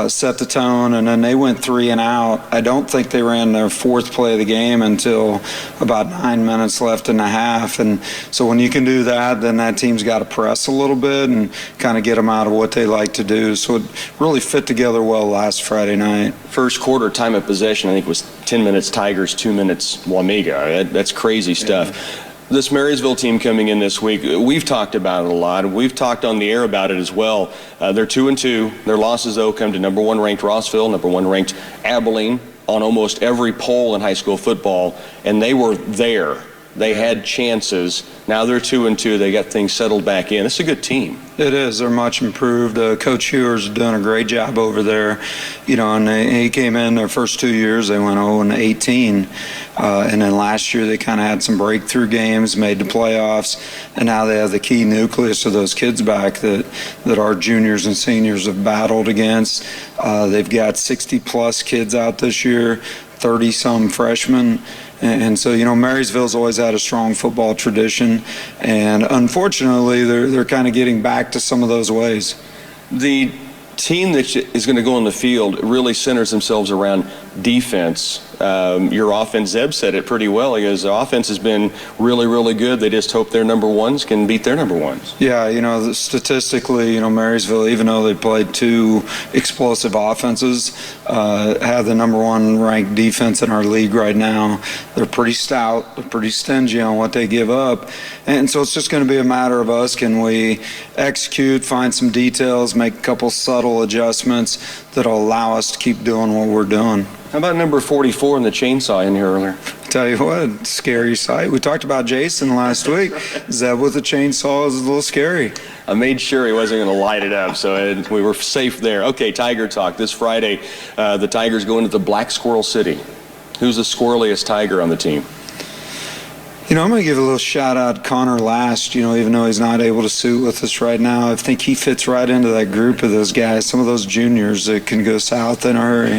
set the tone, and then they went 3 and out. I don't think they ran their fourth play of the game until about 9 minutes left in the half. And so when you can do that, then that team's got to press a little bit and kind of get them out of what they like to do. So it really fit together well last Friday night. First quarter time of possession, I think, was 10 minutes Tigers, 2 minutes Wamego. That's crazy stuff. This Marysville team coming in this week, we've talked about it a lot. We've talked on the air about it as well. They're 2-2. Their losses, though, come to number 1 ranked Rossville, number 1 ranked Abilene on almost every poll in high school football, and they were there. They had chances. Now they're 2-2. They got things settled back in. It's a good team. It is. They're much improved. Coach Hewer's doing a great job over there. And he came in their first 2 years. They went 0-18. And then last year they kind of had some breakthrough games, made the playoffs, and now they have the key nucleus of those kids back that our juniors and seniors have battled against. They've got 60-plus kids out this year, 30-some freshmen. And so, Marysville's always had a strong football tradition, and unfortunately, they're kind of getting back to some of those ways. The team that is going to go on the field really centers themselves around defense. Your offense, Zeb said it pretty well. He goes, the offense has been really, really good. They just hope their number ones can beat their number ones. Yeah, statistically, Marysville, even though they played 2 explosive offenses, have the number 1 ranked defense in our league right now. They're pretty stout. They're pretty stingy on what they give up. And so it's just going to be a matter of us. Can we execute, find some details, make a couple subtle adjustments that'll allow us to keep doing what we're doing. How about number 44 in the chainsaw in here earlier? Tell you what, scary sight. We talked about Jason last week. Zeb with the chainsaw is a little scary. I made sure he wasn't going to light it up, so we were safe there. Okay, Tiger Talk. This Friday, the Tigers go into the Black Squirrel City. Who's the squirreliest Tiger on the team? I'm going to give a little shout out to Connor Last, even though he's not able to suit with us right now. I think he fits right into that group of those guys, some of those juniors that can go south in a hurry.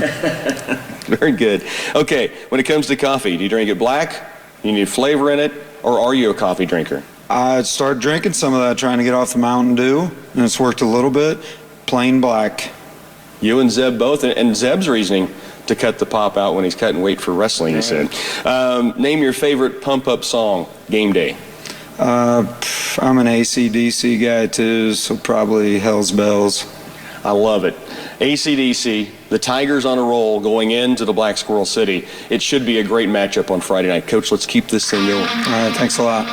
Very good. Okay, when it comes to coffee, do you drink it black? You need flavor in it? Or are you a coffee drinker? I started drinking some of that, trying to get off the Mountain Dew, and it's worked a little bit. Plain black. You and Zeb both, and Zeb's reasoning to cut the pop out when he's cutting weight for wrestling, he said. Name your favorite pump-up song, game day. I'm an AC/DC guy, too, so probably Hell's Bells. I love it. AC/DC, the Tigers on a roll going into the Black Squirrel City. It should be a great matchup on Friday night. Coach, let's keep this thing going. All right, thanks a lot.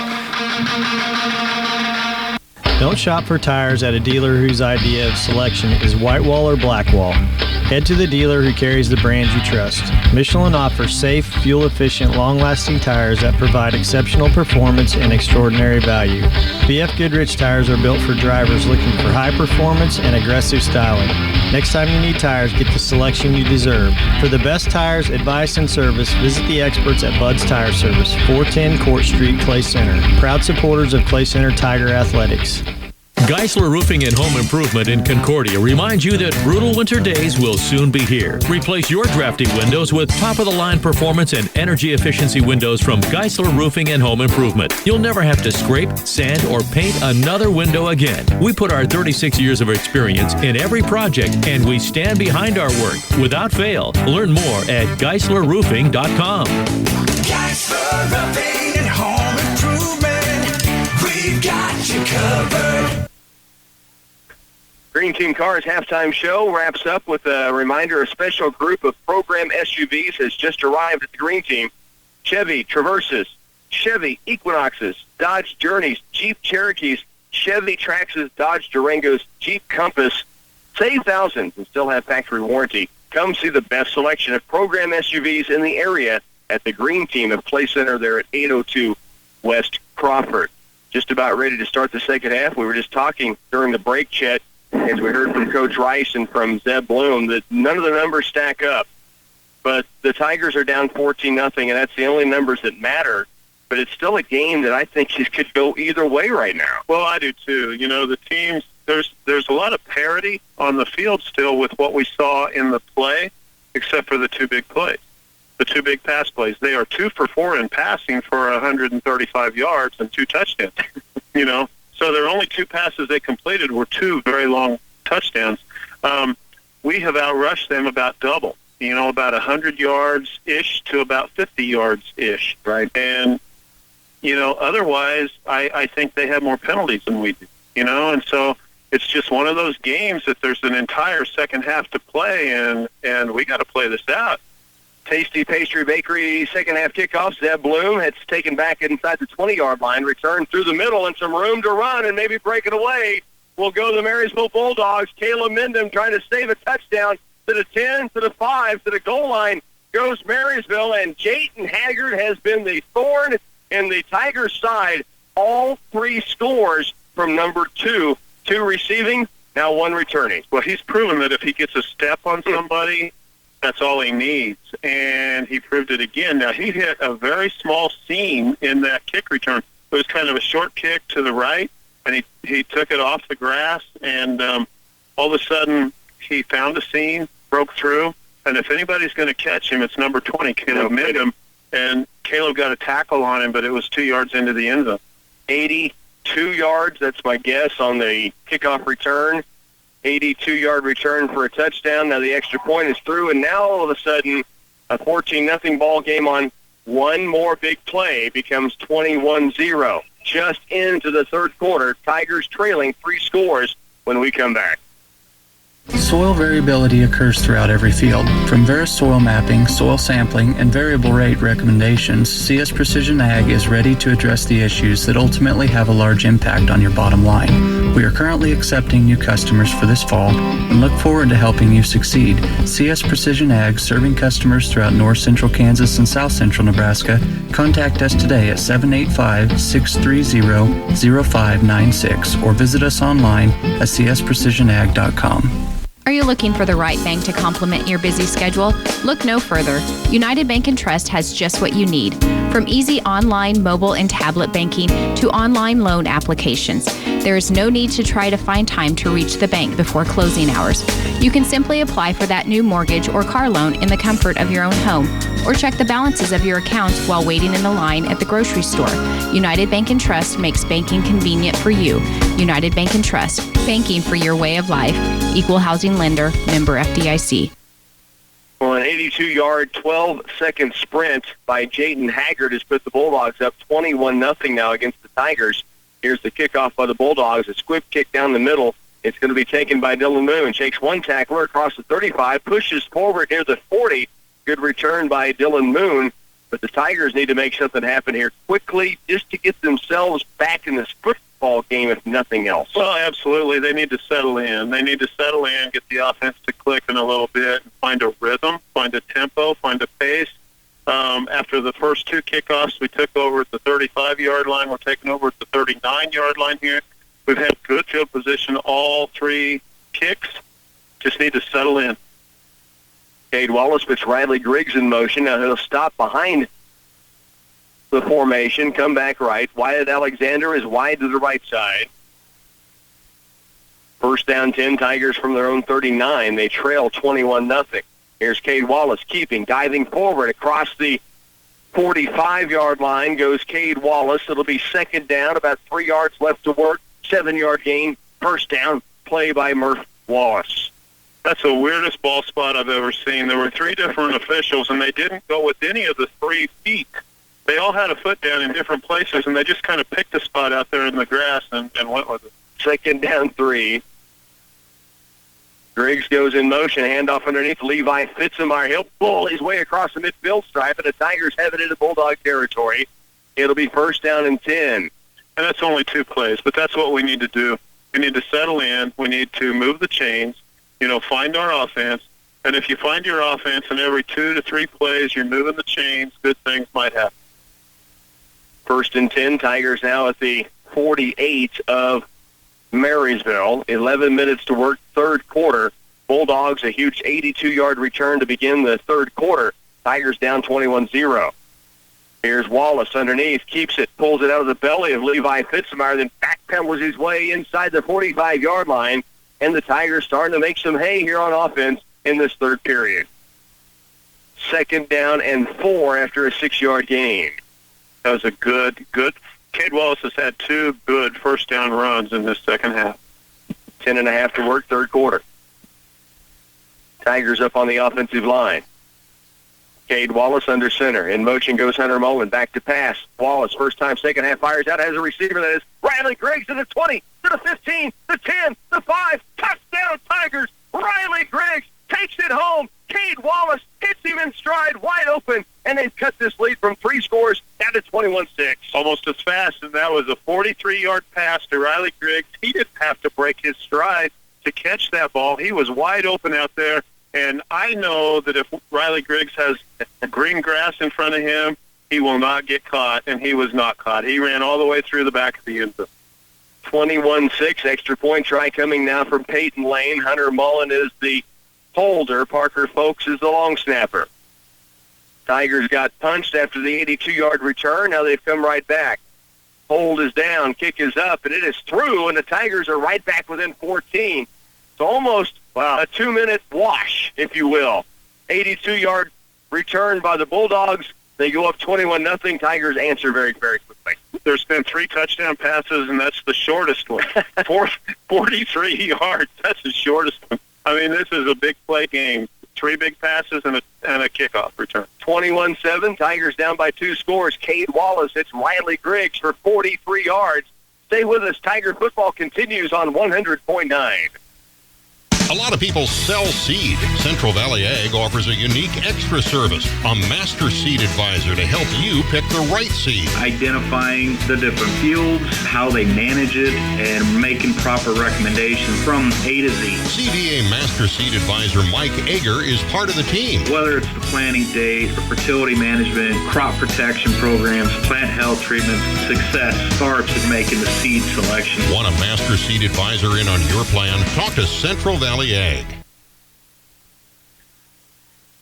Don't shop for tires at a dealer whose idea of selection is white wall or black wall. Head to the dealer who carries the brands you trust. Michelin offers safe, fuel-efficient, long-lasting tires that provide exceptional performance and extraordinary value. BF Goodrich tires are built for drivers looking for high performance and aggressive styling. Next time you need tires, get the selection you deserve. For the best tires, advice, and service, visit the experts at Bud's Tire Service, 410 Court Street, Clay Center. Proud supporters of Clay Center Tiger Athletics. Geisler Roofing and Home Improvement in Concordia reminds you that brutal winter days will soon be here. Replace your drafty windows with top-of-the-line performance and energy efficiency windows from Geisler Roofing and Home Improvement. You'll never have to scrape, sand, or paint another window again. We put our 36 years of experience in every project, and we stand behind our work without fail. Learn more at GeislerRoofing.com. Geisler Roofing and Home Improvement. We've got you covered. Green Team Cars halftime show wraps up with a reminder a special group of program SUVs has just arrived at the Green Team. Chevy Traverses, Chevy Equinoxes, Dodge Journeys, Jeep Cherokees, Chevy Traxxas, Dodge Durangos, Jeep Compass. Save thousands and still have factory warranty. Come see the best selection of program SUVs in the area at the Green Team of Play Center there at 802 West Crawford. Just about ready to start the second half. We were just talking during the break, Chet, as we heard from Coach Rice and from Zeb Bloom, that none of the numbers stack up. But the Tigers are down 14-0, and that's the only numbers that matter. But it's still a game that I think could go either way right now. Well, I do too. You know, the teams, there's a lot of parity on the field still with what we saw in the play, except for the two big plays, the two big pass plays. They are 2 for 4 in passing for 135 yards and 2 touchdowns. You know, so their only 2 passes they completed were 2 very long touchdowns. We have outrushed them about double. You know, about 100 yards-ish to about 50 yards-ish. Right. And, you know, otherwise, I think they have more penalties than we do, you know, and so it's just one of those games that there's an entire second half to play, and we got to play this out. Tasty Pastry Bakery second half kickoff. Zeb Bloom it's taken back inside the 20-yard line, returned through the middle and some room to run and maybe break it away. Will go the Marysville Bulldogs. Caleb Mendham trying to save a touchdown. To the 10, to the 5, to the goal line goes Marysville, and Jayton Haggard has been the thorn in the Tigers' side. All 3 scores from number 2. 2 receiving, now 1 returning. Well, he's proven that if he gets a step on somebody, that's all he needs, and he proved it again. Now, he hit a very small seam in that kick return. It was kind of a short kick to the right, and he took it off the grass, and all of a sudden he found a seam, broke through, and if anybody's going to catch him, it's number 20, Caleb Mendham, and Caleb got a tackle on him, but it was 2 yards into the end zone. 82 yards, that's my guess, on the kickoff return. 82-yard return for a touchdown. Now the extra point is through, and now all of a sudden a 14-0 ball game on one more big play becomes 21-0. Just into the third quarter, Tigers trailing 3 scores when we come back. Soil variability occurs throughout every field. From various soil mapping, soil sampling, and variable rate recommendations, CS Precision Ag is ready to address the issues that ultimately have a large impact on your bottom line. We are currently accepting new customers for this fall and look forward to helping you succeed. CS Precision Ag, serving customers throughout north central Kansas and south central Nebraska. Contact us today at 785-630-0596 or visit us online at csprecisionag.com. Are you looking for the right bank to complement your busy schedule? Look no further. United Bank and Trust has just what you need. From easy online, mobile, and tablet banking to online loan applications, there is no need to try to find time to reach the bank before closing hours. You can simply apply for that new mortgage or car loan in the comfort of your own home, or check the balances of your accounts while waiting in the line at the grocery store. United Bank and Trust makes banking convenient for you. United Bank and Trust, banking for your way of life. Equal housing lender, member FDIC. Well, an 82-yard, 12-second sprint by Jayton Haggard has put the Bulldogs up 21-0 now against the Tigers. Here's the kickoff by the Bulldogs. A squib kick down the middle. It's going to be taken by Dylan Moon. Shakes one tackler across the 35, pushes forward near the 40. Good return by Dylan Moon. But the Tigers need to make something happen here quickly just to get themselves back in this football game, if nothing else. Well, absolutely. They need to settle in. They need to settle in, get the offense to click in a little bit, and find a rhythm, find a tempo, find a pace. After the first 2 kickoffs, we took over at the 35-yard line. We're taking over at the 39-yard line here. We've had good field position all 3 kicks. Just need to settle in. Cade Wallace puts Riley Griggs in motion. Now he'll stop behind the formation, come back right. Wyatt Alexander is wide to the right side. First down 10, Tigers from their own 39. They trail 21-0. Here's Cade Wallace keeping, diving forward across the 45-yard line goes Cade Wallace. It'll be second down, about 3 yards left to work. 7-yard gain, first down, play by Murph Wallace. That's the weirdest ball spot I've ever seen. There were 3 different officials, and they didn't go with any of the 3 feet. They all had a foot down in different places, and they just kind of picked a spot out there in the grass and went with it. Second down 3. Griggs goes in motion, handoff underneath. Levi Fitzemire. He'll pull his way across the midfield stripe, and the Tigers have it into Bulldog territory. It'll be first down and 10. And that's only 2 plays, but that's what we need to do. We need to settle in. We need to move the chains, find our offense. And if you find your offense and every 2 to 3 plays you're moving the chains, good things might happen. First and 10, Tigers now at the 48 of Marysville. 11 minutes to work, third quarter. Bulldogs, a huge 82-yard return to begin the third quarter. Tigers down 21-0. Here's Wallace underneath, keeps it, pulls it out of the belly of Levi Fitzemire, then backpedals his way inside the 45-yard line, and the Tigers starting to make some hay here on offense in this third period. Second down and 4 after a 6-yard gain. That was a good. Cade Wallace has had 2 good first down runs in this second half. 10.5 to work, third quarter. Tigers up on the offensive line. Cade Wallace under center. In motion goes Hunter Mullen. Back to pass. Wallace, first time, second half, fires out. Has a receiver that is Riley Griggs to the 20, to the 15, the 10, the 5. Touchdown, Tigers. Riley Griggs takes it home. Cade Wallace hits him in stride, wide open, and they've cut this lead from 3 scores down to 21-6. Almost as fast, and that was a 43-yard pass to Riley Griggs. He didn't have to break his stride to catch that ball. He was wide open out there, and I know that if Riley Griggs has green grass in front of him, he will not get caught, and he was not caught. He ran all the way through the back of the end zone. 21-6, extra point try coming now from Peyton Lane. Hunter Mullen is the holder. Parker Folks is the long snapper. Tigers got punched after the 82-yard return. Now they've come right back. Hold is down, kick is up, and it is through, and the Tigers are right back within 14. So almost a 2-minute wash, if you will. 82-yard return by the Bulldogs. They go up 21-0. Tigers answer very, very quickly. There's been 3 touchdown passes, and that's the shortest one. 43 yards. That's the shortest one. I mean, this is a big play game. 3 big passes and a kickoff return. 21-7. Tigers down by 2 scores. Cade Wallace hits Riley Griggs for 43 yards. Stay with us. Tiger football continues on 100.9. A lot of people sell seed. Central Valley Ag offers a unique extra service, a master seed advisor to help you pick the right seed. Identifying the different fields, how they manage it, and making proper recommendations from A to Z. CVA Master Seed Advisor Mike Ager is part of the team. Whether it's the planting days, the fertility management, crop protection programs, plant health treatments, success starts with making the seed selection. Want a Master Seed Advisor in on your plan? Talk to Central Valley Ag.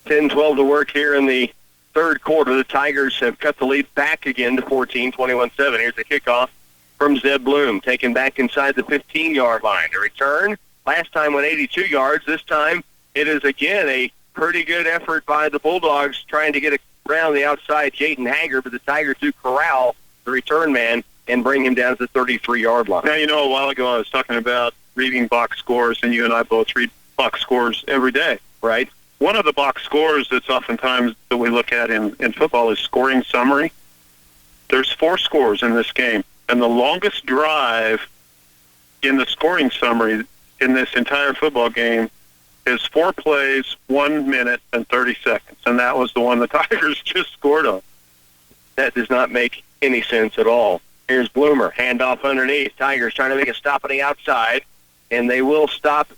10-12 to work here in the third quarter. The Tigers have cut the lead back again to 14, 21-7. Here's the kickoff from Zeb Bloom, taken back inside the 15-yard line. A return. Last time went 82 yards. This time it is again a pretty good effort by the Bulldogs trying to get around the outside Jayden Hager, but the Tigers do corral the return man and bring him down to the 33-yard line. Now, a while ago I was talking about reading box scores, and you and I both read box scores every day, right? One of the box scores that's oftentimes that we look at in football is scoring summary. There's 4 scores in this game, and the longest drive in the scoring summary in this entire football game is 4 plays, 1 minute, and 30 seconds, and that was the one the Tigers just scored on. That does not make any sense at all. Here's Bloomer, handoff underneath. Tigers trying to make a stop on the outside, and they will stop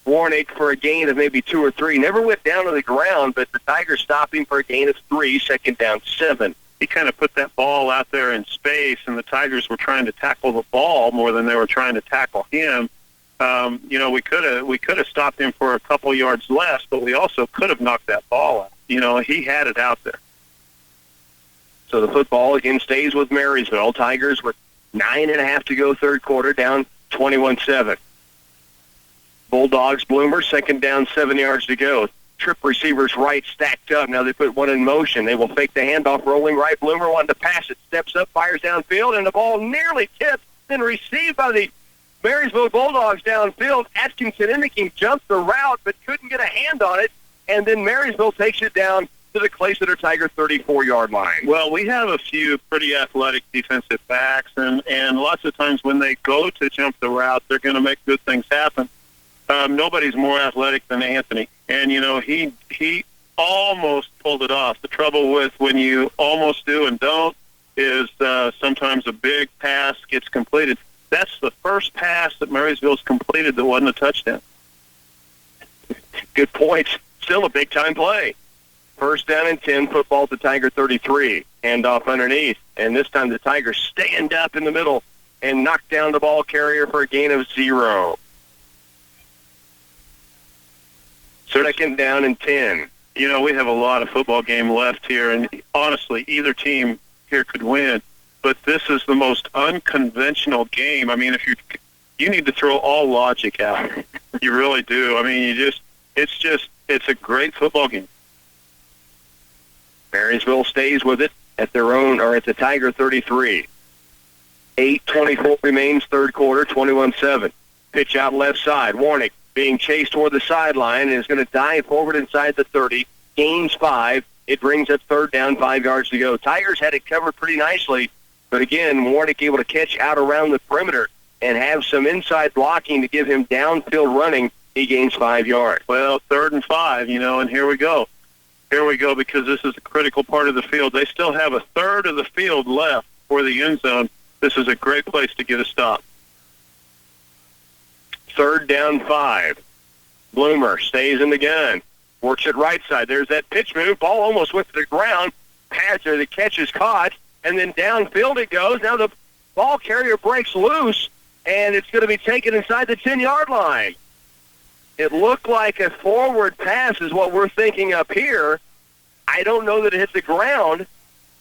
Warnick for a gain of maybe 2 or 3. Never went down to the ground, but the Tigers stopped him for a gain of 3, second down 7. He kind of put that ball out there in space, and the Tigers were trying to tackle the ball more than they were trying to tackle him. We could have stopped him for a couple yards less, but we also could have knocked that ball out. He had it out there. So the football again stays with Marysville. Tigers with 9.5 to go third quarter, down 21-7. Bulldogs, Bloomer, second down, 7 yards to go. Trip receivers right stacked up. Now they put one in motion. They will fake the handoff, rolling right. Bloomer wanted to pass it, steps up, fires downfield, and the ball nearly tipped, then received by the Marysville Bulldogs downfield. Atkinson Inniking jumped the route but couldn't get a hand on it, and then Marysville takes it down to the Clay-Center Tiger 34-yard line. Well, we have a few pretty athletic defensive backs, and lots of times when they go to jump the route, they're going to make good things happen. Nobody's more athletic than Anthony. And, he almost pulled it off. The trouble with when you almost do and don't is sometimes a big pass gets completed. That's the first pass that Marysville's completed that wasn't a touchdown. Good point. Still a big-time play. First down and 10, football at the Tiger 33. Hand off underneath. And this time the Tigers stand up in the middle and knock down the ball carrier for a gain of 0. Second down and 10. We have a lot of football game left here, and honestly, either team here could win. But this is the most unconventional game. I mean, if you need to throw all logic out. You really do. I mean, it's a great football game. Marysville stays with it at their own, or at the Tiger 33. 8:24 remains, third quarter, 21-7. Pitch out left side. Warnick being chased toward the sideline and is going to dive forward inside the 30. Gains 5. It brings up third down, 5 yards to go. Tigers had it covered pretty nicely, but again, Warnick able to catch out around the perimeter and have some inside blocking to give him downfield running. He gains 5 yards. Well, 3rd and 5, and here we go. Here we go, because this is a critical part of the field. They still have a third of the field left for the end zone. This is a great place to get a stop. 3rd down 5. Bloomer stays in the gun. Works it right side. There's that pitch move. Ball almost went to the ground. The catch is caught, and then downfield it goes. Now the ball carrier breaks loose, and it's going to be taken inside the 10-yard line. It looked like a forward pass is what we're thinking up here. I don't know that it hit the ground,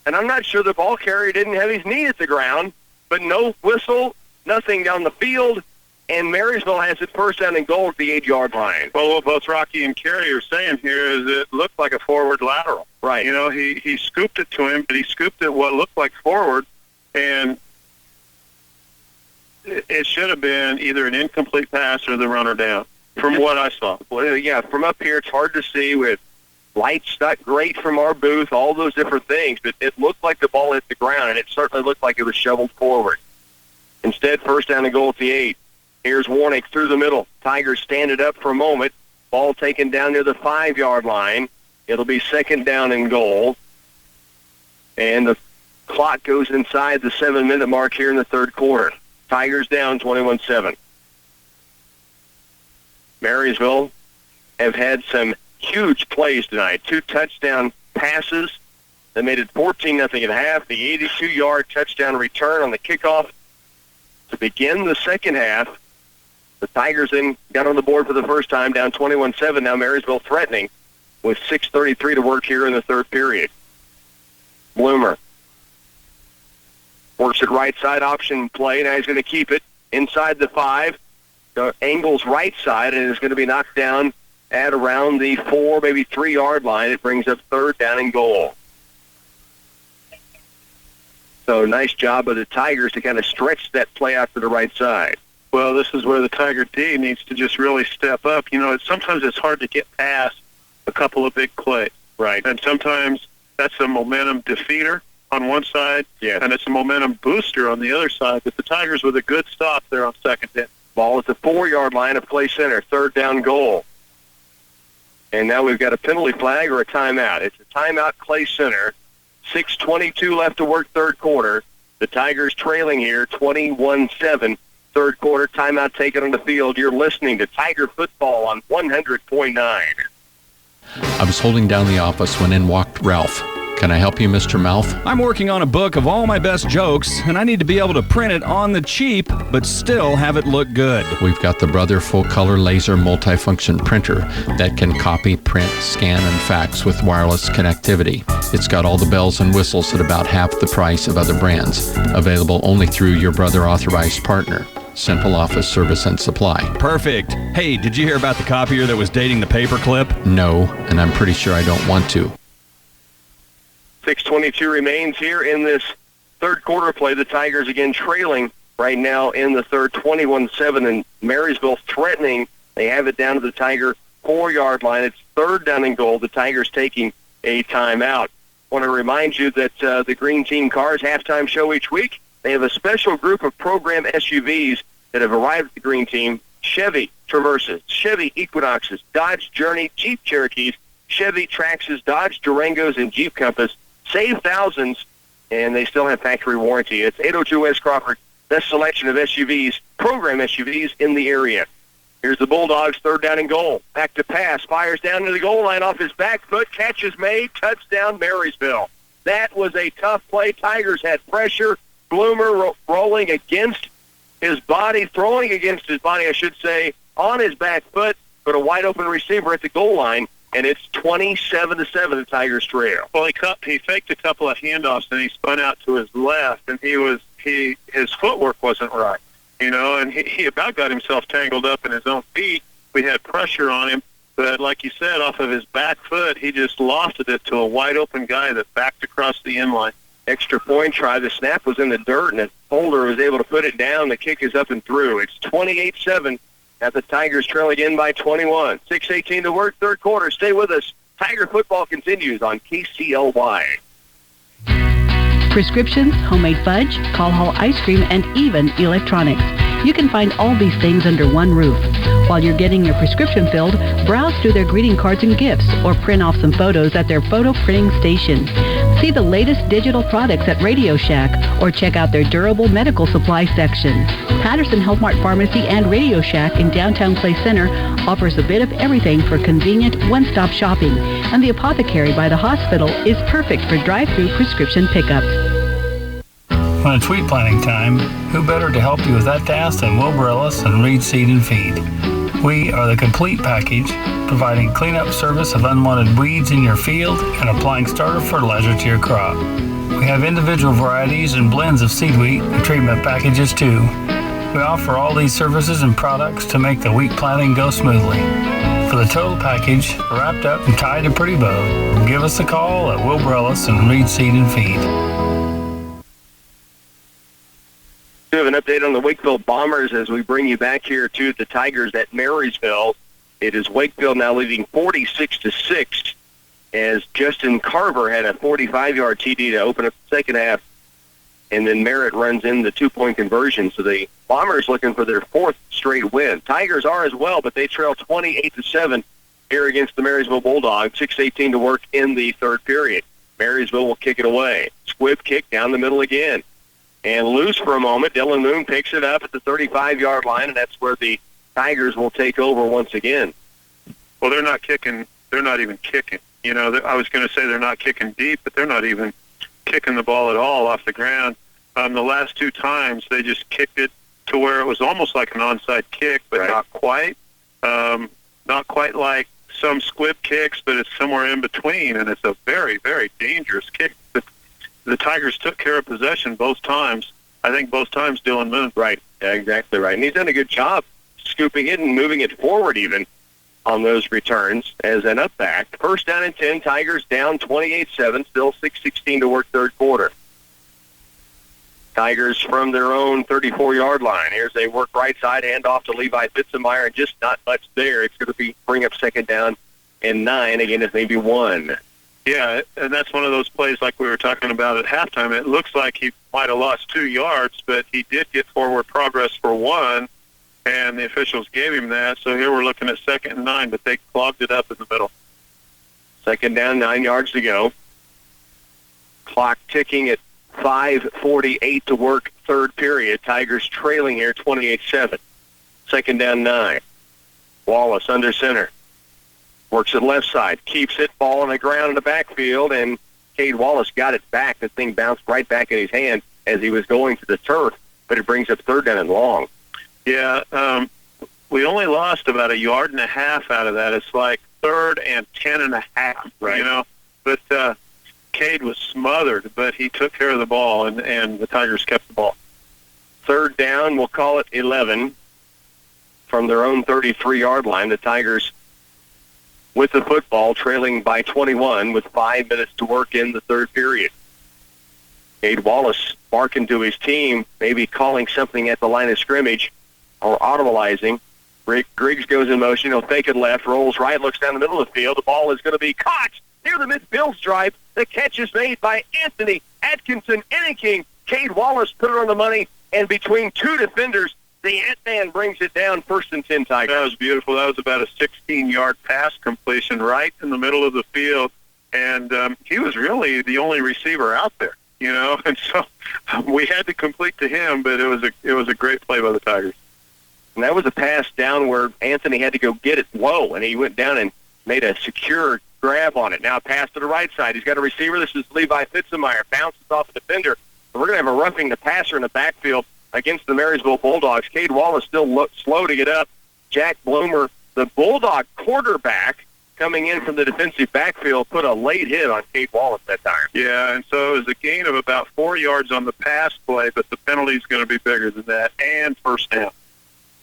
and I'm not sure the ball carrier didn't have his knee at the ground, but no whistle, nothing down the field, and Marysville has it first down and goal at the 8-yard line. Well, what both Rocky and Kerry are saying here is it looked like a forward lateral. Right. He scooped it to him, but he scooped it what looked like forward, and it should have been either an incomplete pass or the runner down. From what I saw. Well, yeah, from up here, it's hard to see with lights not great from our booth, all those different things, but it looked like the ball hit the ground, and it certainly looked like it was shoveled forward. Instead, first down and goal at the 8. Here's Warnick through the middle. Tigers stand it up for a moment. Ball taken down near the 5-yard line. It'll be 2nd down and goal. And the clock goes inside the 7-minute mark here in the third quarter. Tigers down 21-7. Marysville have had some huge plays tonight. 2 touchdown passes that made it 14-0 at half. The 82-yard touchdown return on the kickoff to begin the second half. The Tigers then got on the board for the first time, down 21-7. Now Marysville threatening with 6:33 to work here in the third period. Bloomer works it right side option play. Now he's going to keep it inside the 5. Angles right side, and is going to be knocked down at around the 4, maybe 3-yard line. It brings up third down and goal. So nice job of the Tigers to kind of stretch that play out to the right side. Well, this is where the Tiger D needs to just really step up. Sometimes it's hard to get past a couple of big plays. Right. And sometimes that's a momentum defeater on one side, and it's a momentum booster on the other side. But the Tigers with a good stop there on second down. Ball at the 4-yard line of Clay Center, third down goal. And now we've got a penalty flag or a timeout. It's a timeout, Clay Center. 6:22 left to work, third quarter. The Tigers trailing here, 21-7. Third quarter, timeout taken on the field. You're listening to Tiger Football on 100.9. I was holding down the office when in walked Ralph. Can I help you, Mr. Mouth? I'm working on a book of all my best jokes, and I need to be able to print it on the cheap, but still have it look good. We've got the Brother full-color laser multifunction printer that can copy, print, scan, and fax with wireless connectivity. It's got all the bells and whistles at about half the price of other brands. Available only through your Brother authorized partner. Central Office Service and Supply. Perfect. Hey, did you hear about the copier that was dating the paperclip? No, and I'm pretty sure I don't want to. 6:22 remains here in this third quarter play. The Tigers again trailing right now in the third, 21-7, and Marysville threatening. They have it down to the Tiger 4-yard line. It's third down and goal. The Tigers taking a timeout. I want to remind you that the Green Team Cars halftime show each week, they have a special group of program SUVs that have arrived at the Green Team Chevy Traverses, Chevy Equinoxes, Dodge Journey, Jeep Cherokees, Chevy Traxxas, Dodge Durangos, and Jeep Compass. Save thousands, and they still have factory warranty. It's 802 West Crawford, best selection of SUVs, program SUVs in the area. Here's the Bulldogs, third down and goal. Back to pass, fires down to the goal line off his back foot, catch is made, touchdown Marysville. That was a tough play. Tigers had pressure. Bloomer rolling against his body, throwing against his body, I should say, on his back foot, but a wide-open receiver at the goal line, and it's 27-7, the Tigers trail. Well, he faked a couple of handoffs, and he spun out to his left, and his footwork wasn't right, and he about got himself tangled up in his own feet. We had pressure on him, but like you said, off of his back foot, he just lofted it to a wide-open guy that backed across the end line. Extra point try. The snap was in the dirt, and Holder was able to put it down. The kick is up and through. It's 28-7 at the Tigers trail again by 21. 6:18 to work, third quarter. Stay with us. Tiger football continues on KCLY. Prescriptions, homemade fudge, Call Hall ice cream, and even electronics. You can find all these things under one roof. While you're getting your prescription filled, browse through their greeting cards and gifts or print off some photos at their photo printing station. See the latest digital products at Radio Shack or check out their durable medical supply section. Patterson Health Mart Pharmacy and Radio Shack in downtown Clay Center offers a bit of everything for convenient one-stop shopping, and the Apothecary by the hospital is perfect for drive-through prescription pickups. When it's wheat planting time, who better to help you with that task than Wilbur Ellis and Reed Seed and Feed? We are the complete package, providing cleanup service of unwanted weeds in your field and applying starter fertilizer to your crop. We have individual varieties and blends of seed wheat and treatment packages too. We offer all these services and products to make the wheat planting go smoothly. For the total package, wrapped up and tied a pretty bow, give us a call at Wilbur Ellis and Reed Seed and Feed. We have an update on the Wakefield Bombers as we bring you back here to the Tigers at Marysville. It is Wakefield now leading 46-6 as Justin Carver had a 45-yard TD to open up the second half, and then Merritt runs in the two-point conversion. So the Bombers looking for their fourth straight win. Tigers are as well, but they trail 28-7 here against the Marysville Bulldogs. 6:18 to work in the third period. Marysville will kick it away. Squib kick down the middle again. And loose for a moment. Dylan Moon picks it up at the 35-yard line, and that's where the Tigers will take over once again. Well, they're not kicking. They're not even kicking. I was going to say they're not kicking deep, but they're not even kicking the ball at all off the ground. The last two times, they just kicked it to where it was almost like an onside kick, but right. Not quite. Not quite like some squib kicks, but it's somewhere in between, and it's a very, very dangerous kick. The Tigers took care of possession both times. I think both times Dylan Moon. Right, yeah, exactly right. And he's done a good job scooping it and moving it forward even on those returns as an up back. First down and 10, Tigers down 28-7, still 6:16 to work third quarter. Tigers from their own 34-yard line. Here's a work right side, handoff to Levi Bitzenmeyer, and just not much there. It's going to bring up second down and 9. Again, it's maybe 1. Yeah, and that's one of those plays like we were talking about at halftime. It looks like he might have lost 2 yards, but he did get forward progress for 1, and the officials gave him that. So here we're looking at 2nd and 9, but they clogged it up in the middle. Second down, 9 yards to go. Clock ticking at 5:48 to work third period. Tigers trailing here 28-7. Second down, 9. Wallace under center. Works it left side, keeps it, ball on the ground in the backfield, and Cade Wallace got it back. The thing bounced right back in his hand as he was going to the turf, but it brings up third down and long. Yeah, we only lost about 1.5 yards out of that. It's like 3rd and 10.5, right. But Cade was smothered, but he took care of the ball, and the Tigers kept the ball. Third down, we'll call it 11 from their own 33-yard line. The Tigers with the football, trailing by 21 with 5 minutes to work in the third period. Cade Wallace barking to his team, maybe calling something at the line of scrimmage or audibilizing. Griggs goes in motion. He'll fake it left, rolls right, looks down the middle of the field. The ball is going to be caught near the midfield stripe. The catch is made by Anthony Atkinson Enneking. Cade Wallace put it on the money, and between 2 defenders, The Ant-Man brings it down, 1st and 10 Tigers. That was beautiful. That was about a 16-yard pass completion right in the middle of the field, and he was really the only receiver out there, you know, and so we had to complete to him, but it was a great play by the Tigers. And that was a pass down where Anthony had to go get it low, and he went down and made a secure grab on it. Now pass to the right side. He's got a receiver. This is Levi Fitzemeyer. Bounces off a defender. And we're going to have a roughing the passer in the backfield against the Marysville Bulldogs. Cade Wallace still slow to get up. Jack Bloomer, the Bulldog quarterback, coming in from the defensive backfield, put a late hit on Cade Wallace that time. Yeah, and so it was a gain of about 4 yards on the pass play, but the penalty's going to be bigger than that, and first down.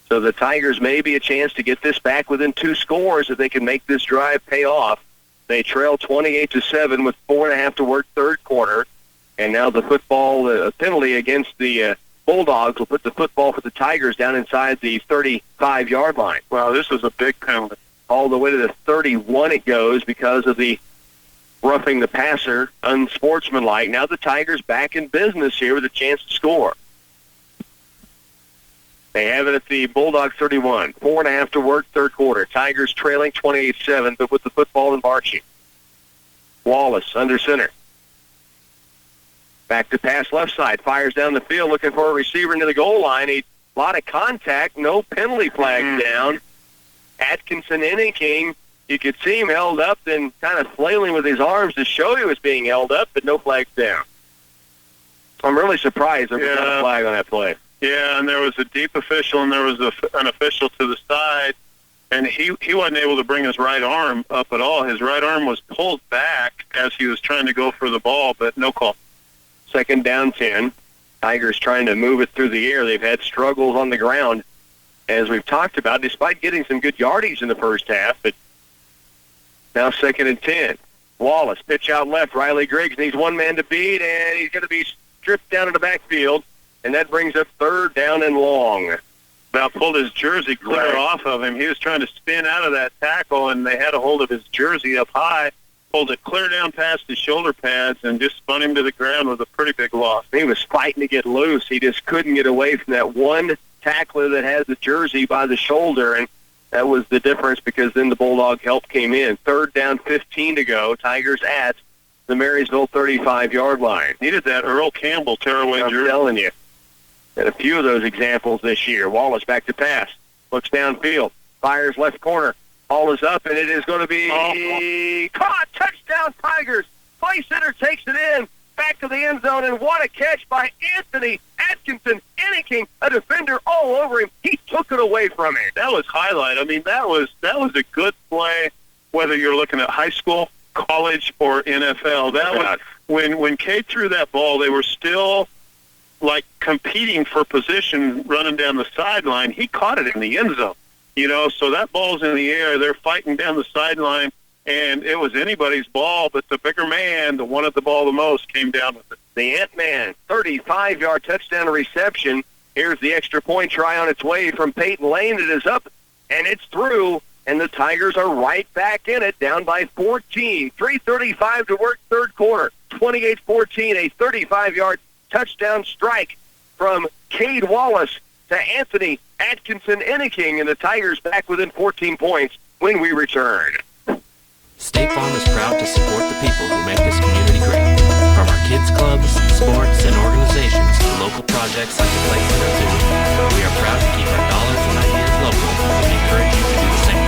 So the Tigers may be a chance to get this back within 2 scores if they can make this drive pay off. They trail 28-7 with 4.5 to work, third quarter. And now the football penalty against the Bulldogs will put the football for the Tigers down inside the 35-yard line. Wow, this was a big penalty. All the way to the 31 it goes because of the roughing the passer, unsportsmanlike. Now the Tigers back in business here with a chance to score. They have it at the Bulldogs 31. 4.5 to work, third quarter. Tigers trailing 28-7, but with the football in marching. Wallace under center. Back to pass left side. Fires down the field looking for a receiver into the goal line. A lot of contact. No penalty flags down. Atkinson Inning, you could see him held up and kind of flailing with his arms to show he was being held up, but no flags down. I'm really surprised there was not a flag on that play. Yeah, and there was a deep official, and there was an official to the side, and he wasn't able to bring his right arm up at all. His right arm was pulled back as he was trying to go for the ball, but no call. 2nd down 10. Tigers trying to move it through the air. They've had struggles on the ground, as we've talked about, despite getting some good yardage in the first half. But now 2nd and 10. Wallace, pitch out left. Riley Griggs needs one man to beat, and he's going to be stripped down in the backfield. And that brings up 3rd down and long. About pulled his jersey clear off of him. He was trying to spin out of that tackle, and they had a hold of his jersey up high, pulled it clear down past his shoulder pads, and just spun him to the ground with a pretty big loss. He was fighting to get loose. He just couldn't get away from that one tackler that has the jersey by the shoulder, and that was the difference because then the Bulldog help came in. 3rd down, 15 to go. Tigers at the Marysville 35-yard line. Needed that Earl Campbell tearaway jersey. I'm telling you. And a few of those examples this year. Wallace back to pass. Looks downfield. Fires left corner. Ball is up, and it is going to be caught. Touchdown, Tigers. Play center takes it in. Back to the end zone, and what a catch by Anthony Atkinson. Inning, a defender all over him. He took it away from him. That was highlight. I mean, that was a good play, whether you're looking at high school, college, or NFL. That was when Cade threw that ball, they were still like competing for position running down the sideline. He caught it in the end zone, you know, so that ball's in the air. They're fighting down the sideline, and it was anybody's ball, but the bigger man, the one at the ball the most, came down with it. The Ant-Man, 35-yard touchdown reception. Here's the extra point try on its way from Peyton Lane. It is up, and it's through, and the Tigers are right back in it, down by 14. 3:35 to work, third quarter. 28-14, a 35-yard touchdown strike from Cade Wallace to Anthony Atkinson Inning, and the Tigers back within 14 points when we return. State Farm is proud to support the people who make this community great. From our kids clubs, sports, and organizations to local projects like the Play Center Zoo, we are proud to keep our dollars and ideas local and encourage you to do the same.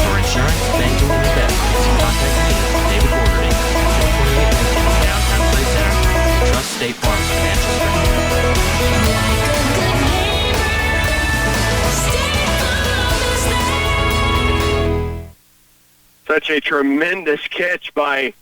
For insurance, banking, and investments, contact me, David Bordery, at 128 Downtown Play Center. Trust State Farm's financial strength. Such a tremendous catch by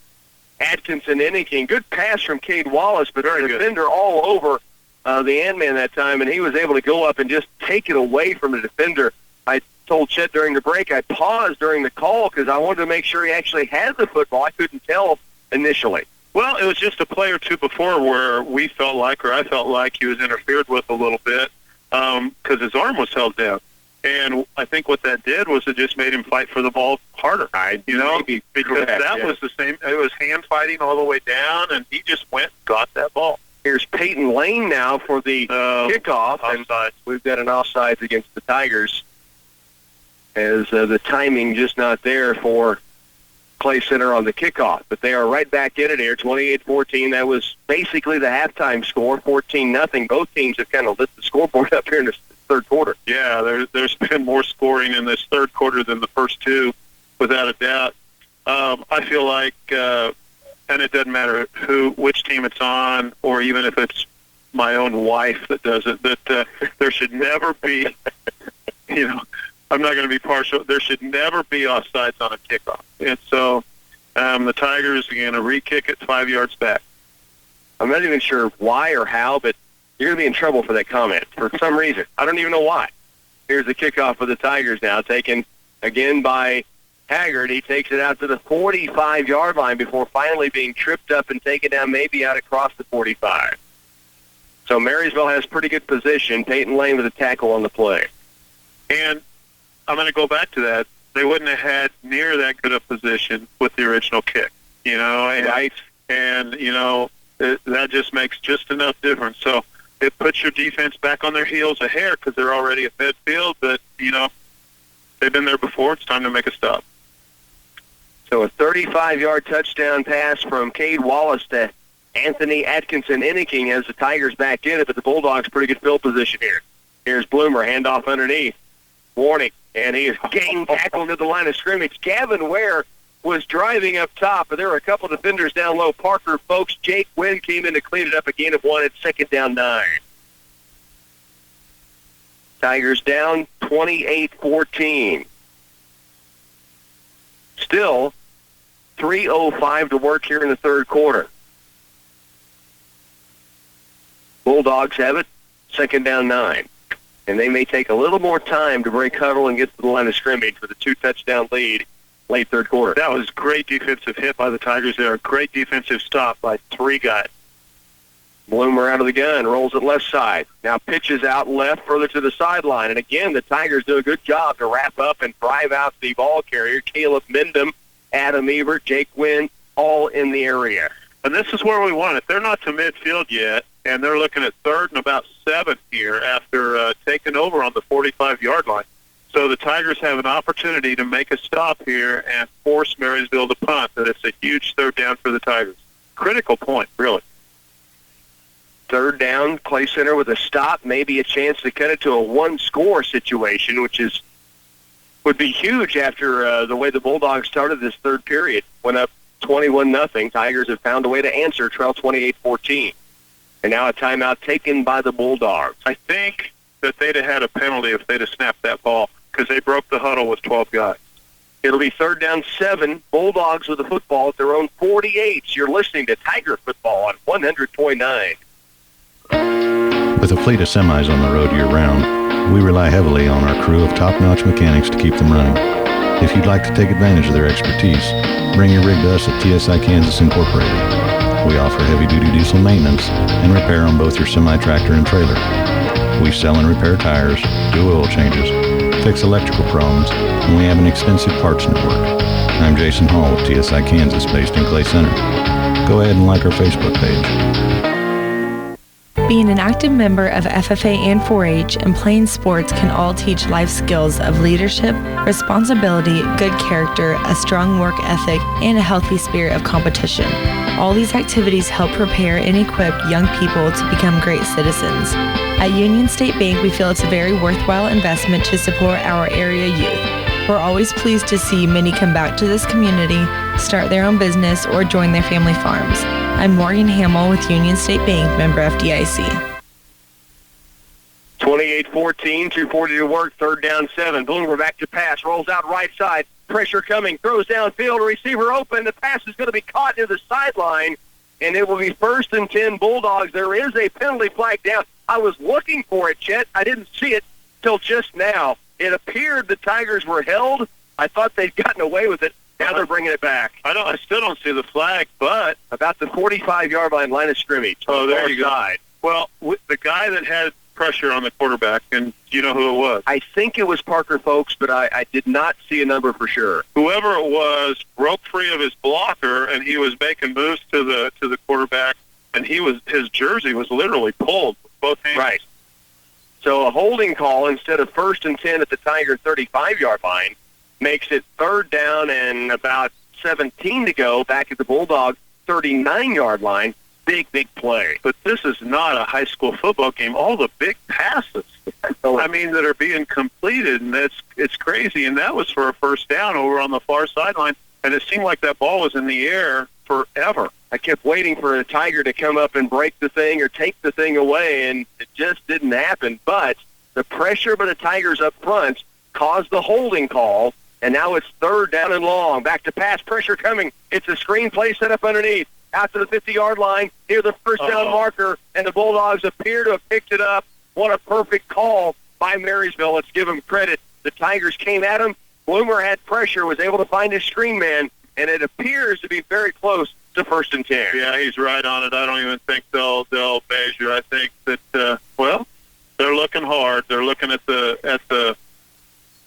Atkinson Inning. Good pass from Cade Wallace, but a defender all over the Ant-Man that time, and he was able to go up and just take it away from the defender. I told Chet during the break, I paused during the call because I wanted to make sure he actually had the football. I couldn't tell initially. Well, it was just a play or two before where we felt like, or I felt like, he was interfered with a little bit because his arm was held down. And I think what that did was it just made him fight for the ball harder, you know, because that was the same. It was hand fighting all the way down, and he just went and got that ball. Here's Peyton Lane now for the kickoff. And we've got an offsides against the Tigers as the timing just not there for Clay Center on the kickoff. But they are right back in it here, 28-14. That was basically the halftime score, 14-0. Both teams have kind of lit the scoreboard up here in the third quarter. Yeah, there's been more scoring in this third quarter than the first two, without a doubt. I feel like, and it doesn't matter which team it's on, or even if it's my own wife that does it, that there should never be, I'm not going to be partial. There should never be offsides on a kickoff. And so the Tigers are going to re-kick it 5 yards back. I'm not even sure why or how, but you're going to be in trouble for that comment for some reason. I don't even know why. Here's the kickoff for the Tigers now, taken again by Haggard. He takes it out to the 45-yard line before finally being tripped up and taken down maybe out across the 45. So Marysville has pretty good position. Peyton Lane with a tackle on the play. And I'm going to go back to that. They wouldn't have had near that good a position with the original kick, Right. And that just makes just enough difference. So it puts your defense back on their heels a hair because they're already at midfield, but, they've been there before. It's time to make a stop. So a 35-yard touchdown pass from Cade Wallace to Anthony Atkinson-Inniking as the Tigers back in it, but the Bulldogs pretty good field position here. Here's Bloomer, handoff underneath. Warning, and he is gang tackled to the line of scrimmage. Gavin Ware was driving up top, but there were a couple defenders down low. Parker Folks, Jake Wynn came in to clean it up again of one at 2nd down 9. Tigers down 28-14. Still 3:05 to work here in the third quarter. Bulldogs have it, 2nd down 9. And they may take a little more time to break huddle and get to the line of scrimmage with a 2-touchdown lead late third quarter. That was great defensive hit by the Tigers there. Great defensive stop by 3 guys. Bloomer out of the gun, rolls it left side. Now pitches out left further to the sideline. And again, the Tigers do a good job to wrap up and drive out the ball carrier. Caleb Mendham, Adam Ebert, Jake Wynn, all in the area. And this is where we want it. They're not to midfield yet, and they're looking at 3rd and about 7 here after taking over on the 45-yard line. So the Tigers have an opportunity to make a stop here and force Marysville to punt. That it's a huge 3rd down for the Tigers. Critical point, really. 3rd down, Clay Center with a stop, maybe a chance to cut it to a 1-score situation, which would be huge after the way the Bulldogs started this third period. Went up 21-0. Tigers have found a way to answer, trail 28-14. And now a timeout taken by the Bulldogs. I think that they'd have had a penalty if they'd have snapped that ball because they broke the huddle with 12 guys. It'll be 3rd down 7. Bulldogs with the football at their own 48. You're listening to Tiger Football on 100.9. With a fleet of semis on the road year-round, we rely heavily on our crew of top-notch mechanics to keep them running. If you'd like to take advantage of their expertise, bring your rig to us at TSI Kansas Incorporated. We offer heavy-duty diesel maintenance and repair on both your semi-tractor and trailer. We sell and repair tires, do oil changes, fix electrical problems, and we have an extensive parts network. I'm Jason Hall with TSI Kansas, based in Clay Center. Go ahead and like our Facebook page. Being an active member of FFA and 4-H and playing sports can all teach life skills of leadership, responsibility, good character, a strong work ethic, and a healthy spirit of competition. All these activities help prepare and equip young people to become great citizens. At Union State Bank, we feel it's a very worthwhile investment to support our area youth. We're always pleased to see many come back to this community, start their own business, or join their family farms. I'm Morgan Hamill with Union State Bank, member FDIC. 28-14, 2:40 to work, 3rd down 7. Bloomer back to pass, rolls out right side. Pressure coming, throws downfield, a receiver open. The pass is going to be caught near the sideline, and it will be 1st and 10 Bulldogs. There is a penalty flag down. I was looking for it, Chet. I didn't see it till just now. It appeared the Tigers were held. I thought they'd gotten away with it. Now they're bringing it back. I still don't see the flag, but about the 45-yard line of scrimmage. Oh, there you go. Well, the guy that had pressure on the quarterback, and do you know who it was? I think it was Parker Folks, but I did not see a number for sure. Whoever it was broke free of his blocker, and he was making moves to the quarterback, and his jersey was literally pulled with both hands. Right. So a holding call instead of 1st and 10 at the Tiger 35-yard line makes it 3rd down and about 17 to go back at the Bulldog 39-yard line. Big play. But this is not a high school football game. All the big passes, that are being completed, and it's crazy. And that was for a first down over on the far sideline, and it seemed like that ball was in the air forever. I kept waiting for a Tiger to come up and break the thing or take the thing away, and it just didn't happen. But the pressure by the Tigers up front caused the holding call, and now it's 3rd down and long. Back to pass, pressure coming. It's a screen play set up underneath. Out to the 50-yard line, near the first down marker, and the Bulldogs appear to have picked it up. What a perfect call by Marysville. Let's give them credit. The Tigers came at him. Bloomer had pressure, was able to find his screen man, and it appears to be very close to 1st and 10. Yeah, he's right on it. I don't even think they'll measure. I think that they're looking hard. They're looking at the.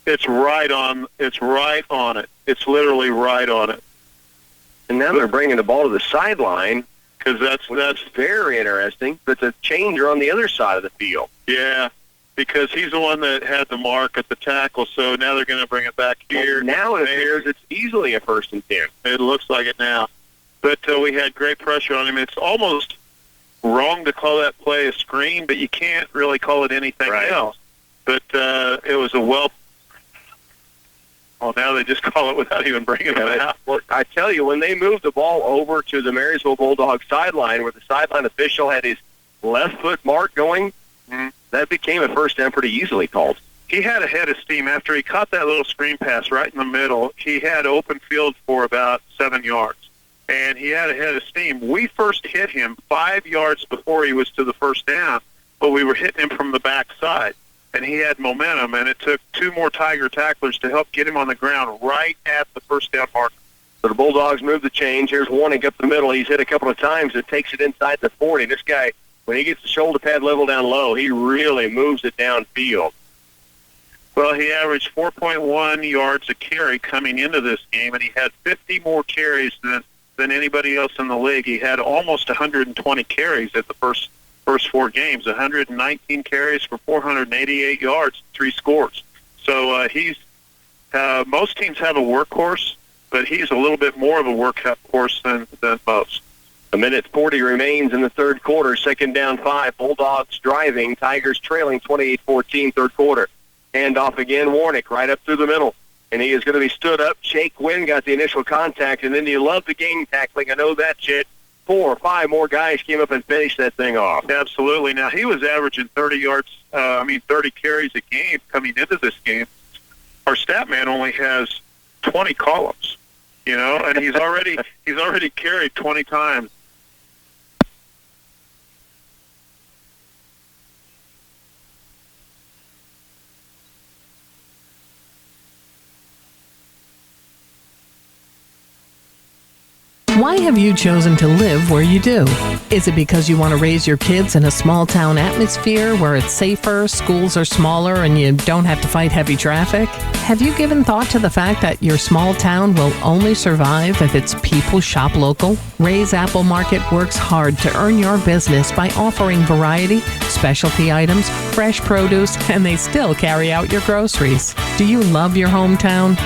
It's right on it. It's literally right on it. And now they're bringing the ball to the sideline, because that's very interesting. But the changer on the other side of the field. Yeah, because he's the one that had the mark at the tackle. So now they're going to bring it back here. Well, now it appears it's easily a 1st and 10. It looks like it now. But we had great pressure on him. It's almost wrong to call that play a screen, but you can't really call it anything else. But it was a well. Well, now they just call it without even bringing it out. Well, I tell you, when they moved the ball over to the Marysville Bulldogs sideline, where the sideline official had his left foot mark going, that became a first down pretty easily called. He had a head of steam. After he caught that little screen pass right in the middle, he had open field for about 7 yards. And he had a head of steam. We first hit him 5 yards before he was to the first down, but we were hitting him from the backside. And he had momentum, and it took 2 more Tiger tacklers to help get him on the ground right at the first down marker. So the Bulldogs move the change. Here's Warnick up the middle. He's hit a couple of times. It takes it inside the 40. This guy, when he gets the shoulder pad level down low, he really moves it downfield. Well, he averaged 4.1 yards a carry coming into this game, and he had 50 more carries than anybody else in the league. He had almost 120 carries at the first 4 games, 119 carries for 488 yards, 3 scores. So he's most teams have a workhorse, but he's a little bit more of a workhorse than most. 1:40 remains in the third quarter. 2nd down 5. Bulldogs driving. Tigers trailing 28-14 third quarter. Hand off again. Warnick right up through the middle. And he is going to be stood up. Jake Wynn got the initial contact, and then you love the game tackling. I know that, Chet. 4 or 5 more guys came up and finished that thing off. Absolutely. Now, he was averaging 30 carries a game coming into this game. Our stat man only has 20 call-ups, and he's already carried 20 times. Why have you chosen to live where you do? Is it because you want to raise your kids in a small town atmosphere where it's safer, schools are smaller, and you don't have to fight heavy traffic? Have you given thought to the fact that your small town will only survive if its people shop local? Ray's Apple Market works hard to earn your business by offering variety, specialty items, fresh produce, and they still carry out your groceries. Do you love your hometown?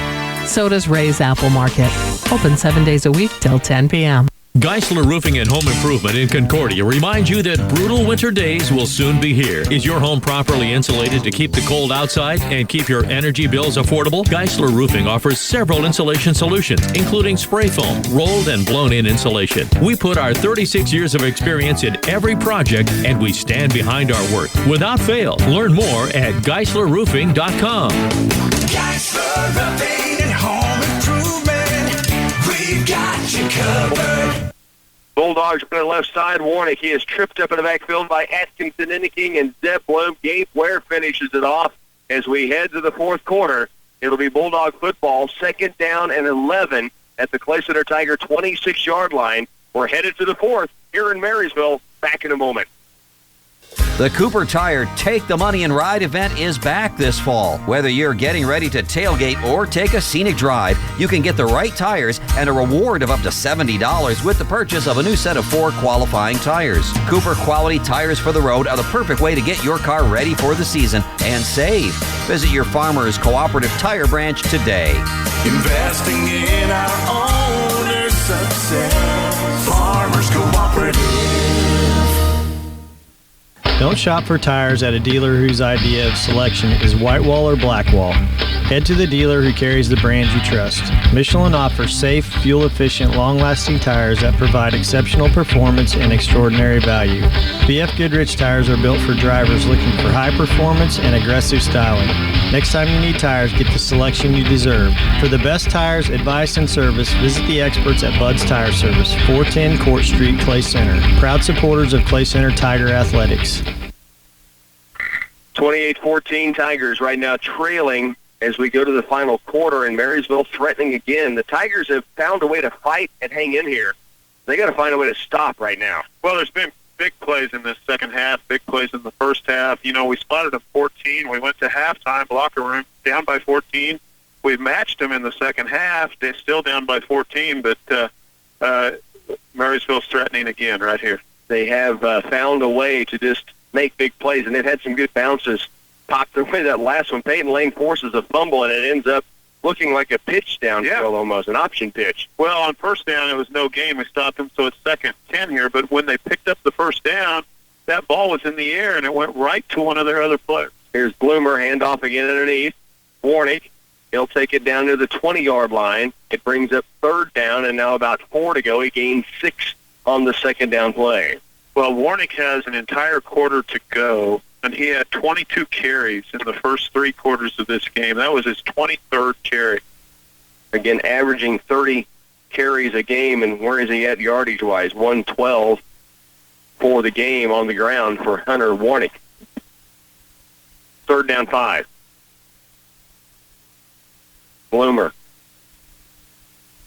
So does Ray's Apple Market. Open 7 days a week till 10 p.m. Geisler Roofing and Home Improvement in Concordia reminds you that brutal winter days will soon be here. Is your home properly insulated to keep the cold outside and keep your energy bills affordable? Geisler Roofing offers several insulation solutions, including spray foam, rolled and blown-in insulation. We put our 36 years of experience in every project, and we stand behind our work without fail. Learn more at GeislerRoofing.com. Geisler Roofing and Home Improvement, we've got you covered. Bulldogs on the left side. Warnick, he is tripped up in the backfield by Atkinson Inniking, and Zeb Bloom. Gabe Ware finishes it off as we head to the fourth quarter. It'll be Bulldog football, 2nd down and 11 at the Clay Center Tiger 26-yard line. We're headed to the fourth here in Marysville. Back in a moment. The Cooper Tire Take the Money and Ride event is back this fall. Whether you're getting ready to tailgate or take a scenic drive, you can get the right tires and a reward of up to $70 with the purchase of a new set of 4 qualifying tires. Cooper quality tires for the road are the perfect way to get your car ready for the season and save. Visit your Farmers Cooperative Tire branch today. Investing in our owner's success. Farmers Cooperative. Don't shop for tires at a dealer whose idea of selection is whitewall or blackwall. Head to the dealer who carries the brands you trust. Michelin offers safe, fuel-efficient, long-lasting tires that provide exceptional performance and extraordinary value. BF Goodrich tires are built for drivers looking for high performance and aggressive styling. Next time you need tires, get the selection you deserve. For the best tires, advice, and service, visit the experts at Bud's Tire Service, 410 Court Street, Clay Center. Proud supporters of Clay Center Tiger Athletics. 28-14 Tigers right now trailing as we go to the final quarter, and Marysville threatening again. The Tigers have found a way to fight and hang in here. They got to find a way to stop right now. Well, there's been big plays in this second half, big plays in the first half. You know, we spotted them 14. We went to halftime, locker room, down by 14. We matched them in the second half. They're still down by 14, but Marysville's threatening again right here. They have found a way to just make big plays, and they've had some good bounces. Popped away that last one. Peyton Lane forces a fumble, and it ends up looking like a pitch downfield almost, an option pitch. Well, on first down, it was no gain. We stopped them, so it's 2nd 10 here. But when they picked up the first down, that ball was in the air, and it went right to one of their other players. Here's Bloomer, handoff again underneath. Warnick, he'll take it down to the 20-yard line. It brings up 3rd down, and now about 4 to go. He gained 6 on the second down play. Well, Warnick has an entire quarter to go, and he had 22 carries in the first 3 quarters of this game. That was his 23rd carry. Again, averaging 30 carries a game, and where is he at yardage-wise? 112 for the game on the ground for Hunter Warnick. 3rd down 5. Bloomer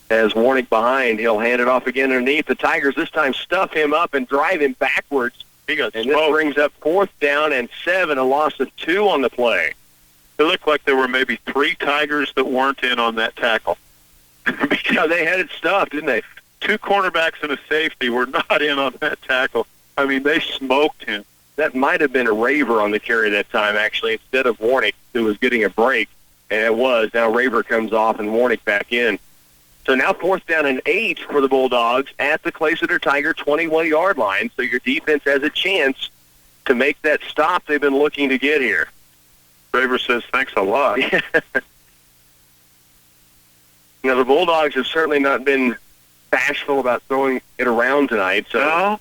has Warnick behind. He'll hand it off again underneath. The Tigers this time stuff him up and drive him backwards. And this brings up 4th down and 7, a loss of 2 on the play. It looked like there were maybe 3 Tigers that weren't in on that tackle. Because they had it stuffed, didn't they? 2 cornerbacks and a safety were not in on that tackle. I mean, they smoked him. That might have been a Raver on the carry that time, actually, instead of Warnick, who was getting a break. And it was. Now Raver comes off and Warnick back in. So now 4th down and 8 for the Bulldogs at the Clay Center Tiger 21-yard line. So your defense has a chance to make that stop they've been looking to get here. Raver says, thanks a lot. Now, the Bulldogs have certainly not been bashful about throwing it around tonight. So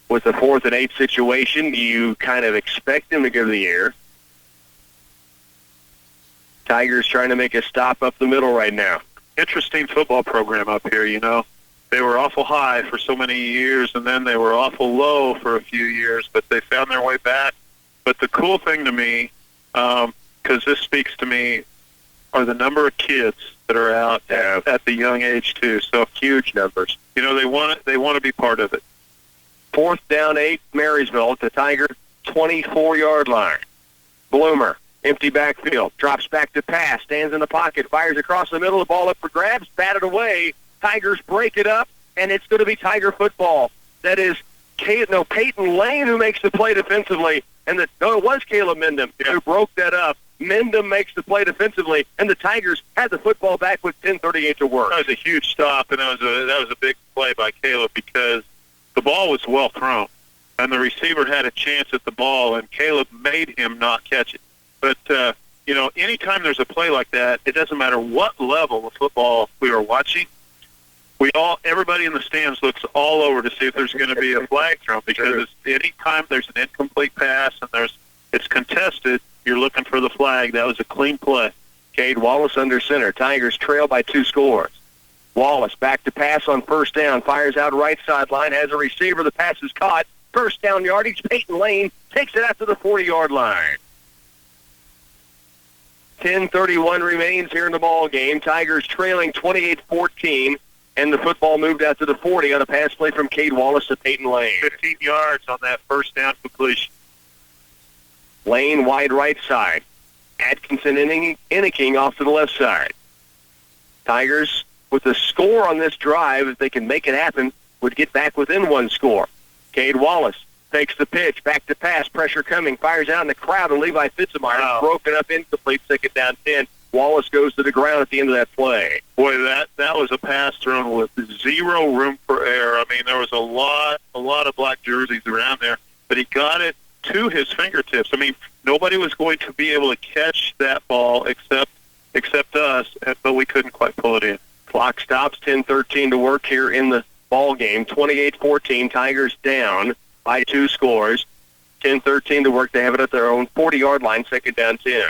with the 4th and 8 situation, you kind of expect them to go to the air. Tigers trying to make a stop up the middle right now. Interesting football program up here, you know. They were awful high for so many years, and then they were awful low for a few years, but they found their way back. But the cool thing to me, because this speaks to me, are the number of kids that are out at the young age, too. So huge numbers. You know, they want to be part of it. 4th down 8, Marysville at the Tiger 24-yard line. Bloomer. Empty backfield, drops back to pass, stands in the pocket, fires across the middle, the ball up for grabs, batted away. Tigers break it up, and it's going to be Tiger football. That is Peyton Lane who makes the play defensively, and it was Caleb Mendham who broke that up. Mendham makes the play defensively, and the Tigers had the football back with 10:38 to work. That was a huge stop, and that was a big play by Caleb because the ball was well thrown, and the receiver had a chance at the ball, and Caleb made him not catch it. But, you know, anytime there's a play like that, it doesn't matter what level of football we are watching. Everybody in the stands looks all over to see if there's going to be a flag thrown because anytime there's an incomplete pass and it's contested, you're looking for the flag. That was a clean play. Cade Wallace under center. Tigers trail by 2 scores. Wallace back to pass on 1st down. Fires out right sideline. Has a receiver. The pass is caught. 1st down yardage. Peyton Lane takes it out to the 40-yard line. 10:31 remains here in the ball game. Tigers trailing 28-14, and the football moved out to the 40 on a pass play from Cade Wallace to Peyton Lane. 15 yards on that 1st down completion. Lane wide right side. Atkinson Inniking off to the left side. Tigers, with the score on this drive, if they can make it happen, would get back within one score. Cade Wallace takes the pitch, back to pass, pressure coming, fires out in the crowd, and Levi Fitzmeyer broken up, incomplete, second down 10. Wallace goes to the ground at the end of that play. Boy, that was a pass thrown with zero room for error. I mean, there was a lot of black jerseys around there, but he got it to his fingertips. I mean, nobody was going to be able to catch that ball except us, but we couldn't quite pull it in. Clock stops, 10:13 to work here in the ball game. 28-14, Tigers down by 2 scores. 10:13 to work. They have it at their own 40-yard line, second down 10.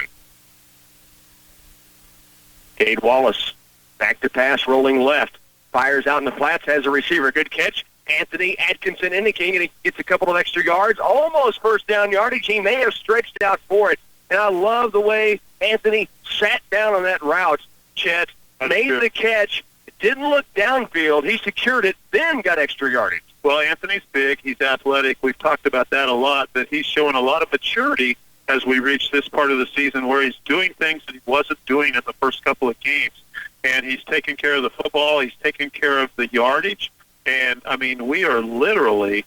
Cade Wallace, back to pass, rolling left. Fires out in the flats, has a receiver. Good catch. Anthony Atkinson Inniking, and he gets a couple of extra yards. Almost first down yardage. He may have stretched out for it. And I love the way Anthony sat down on that route. Chet made the catch. It didn't look downfield. He secured it, then got extra yardage. Well, Anthony's big. He's athletic. We've talked about that a lot, but he's showing a lot of maturity as we reach this part of the season where he's doing things that he wasn't doing in the first couple of games. And he's taking care of the football. He's taking care of the yardage. And, I mean, we are literally...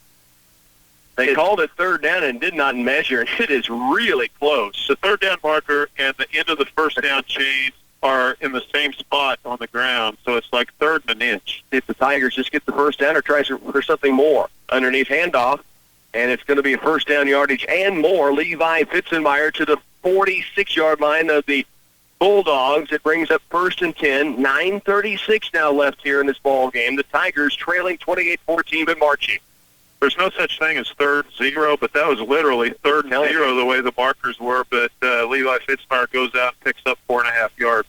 They called it third down and did not measure, and it is really close. The third down marker and the end of the first down chain are in the same spot on the ground, so it's like third and an inch. If the Tigers just get the first down or tries for something more. Underneath handoff, and it's going to be a first down yardage and more. Levi Fitzmeyer to the 46-yard line of the Bulldogs. It brings up first and 10. 9:36 now left here in this ball game. The Tigers trailing 28-14 but marching. There's no such thing as 3rd-0, but that was literally 3rd-0 the way the markers were. But Levi Fitzmeyer goes out and picks up 4.5 yards.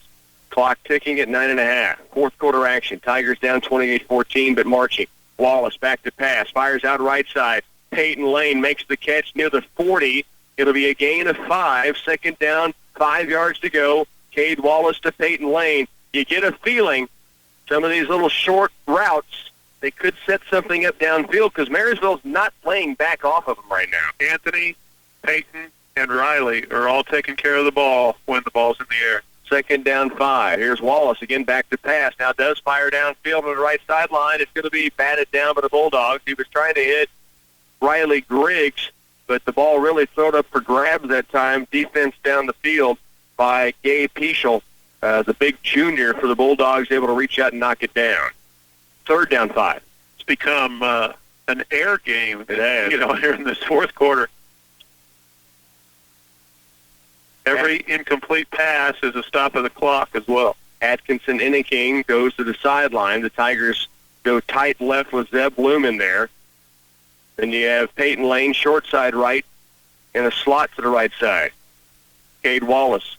Clock ticking at 9.5. Fourth quarter action. Tigers down 28-14 but marching. Wallace back to pass. Fires out right side. Peyton Lane makes the catch near the 40. It'll be a gain of 5. Second down, 5 yards to go. Cade Wallace to Peyton Lane. You get a feeling some of these little short routes, they could set something up downfield because Marysville's not playing back off of them right now. Anthony, Peyton, and Riley are all taking care of the ball when the ball's in the air. Second down 5. Here's Wallace again back to pass. Now does fire downfield on the right sideline. It's going to be batted down by the Bulldogs. He was trying to hit Riley Griggs, but the ball really thrown up for grabs that time. Defense down the field by Gabe Peschel, the big junior for the Bulldogs, able to reach out and knock it down. Third down 5. It's become an air game, here in this fourth quarter. Every incomplete pass is a stop of the clock as well. Atkinson Inniking goes to the sideline. The Tigers go tight left with Zeb Bloom in there. Then you have Peyton Lane, short side right, and a slot to the right side. Cade Wallace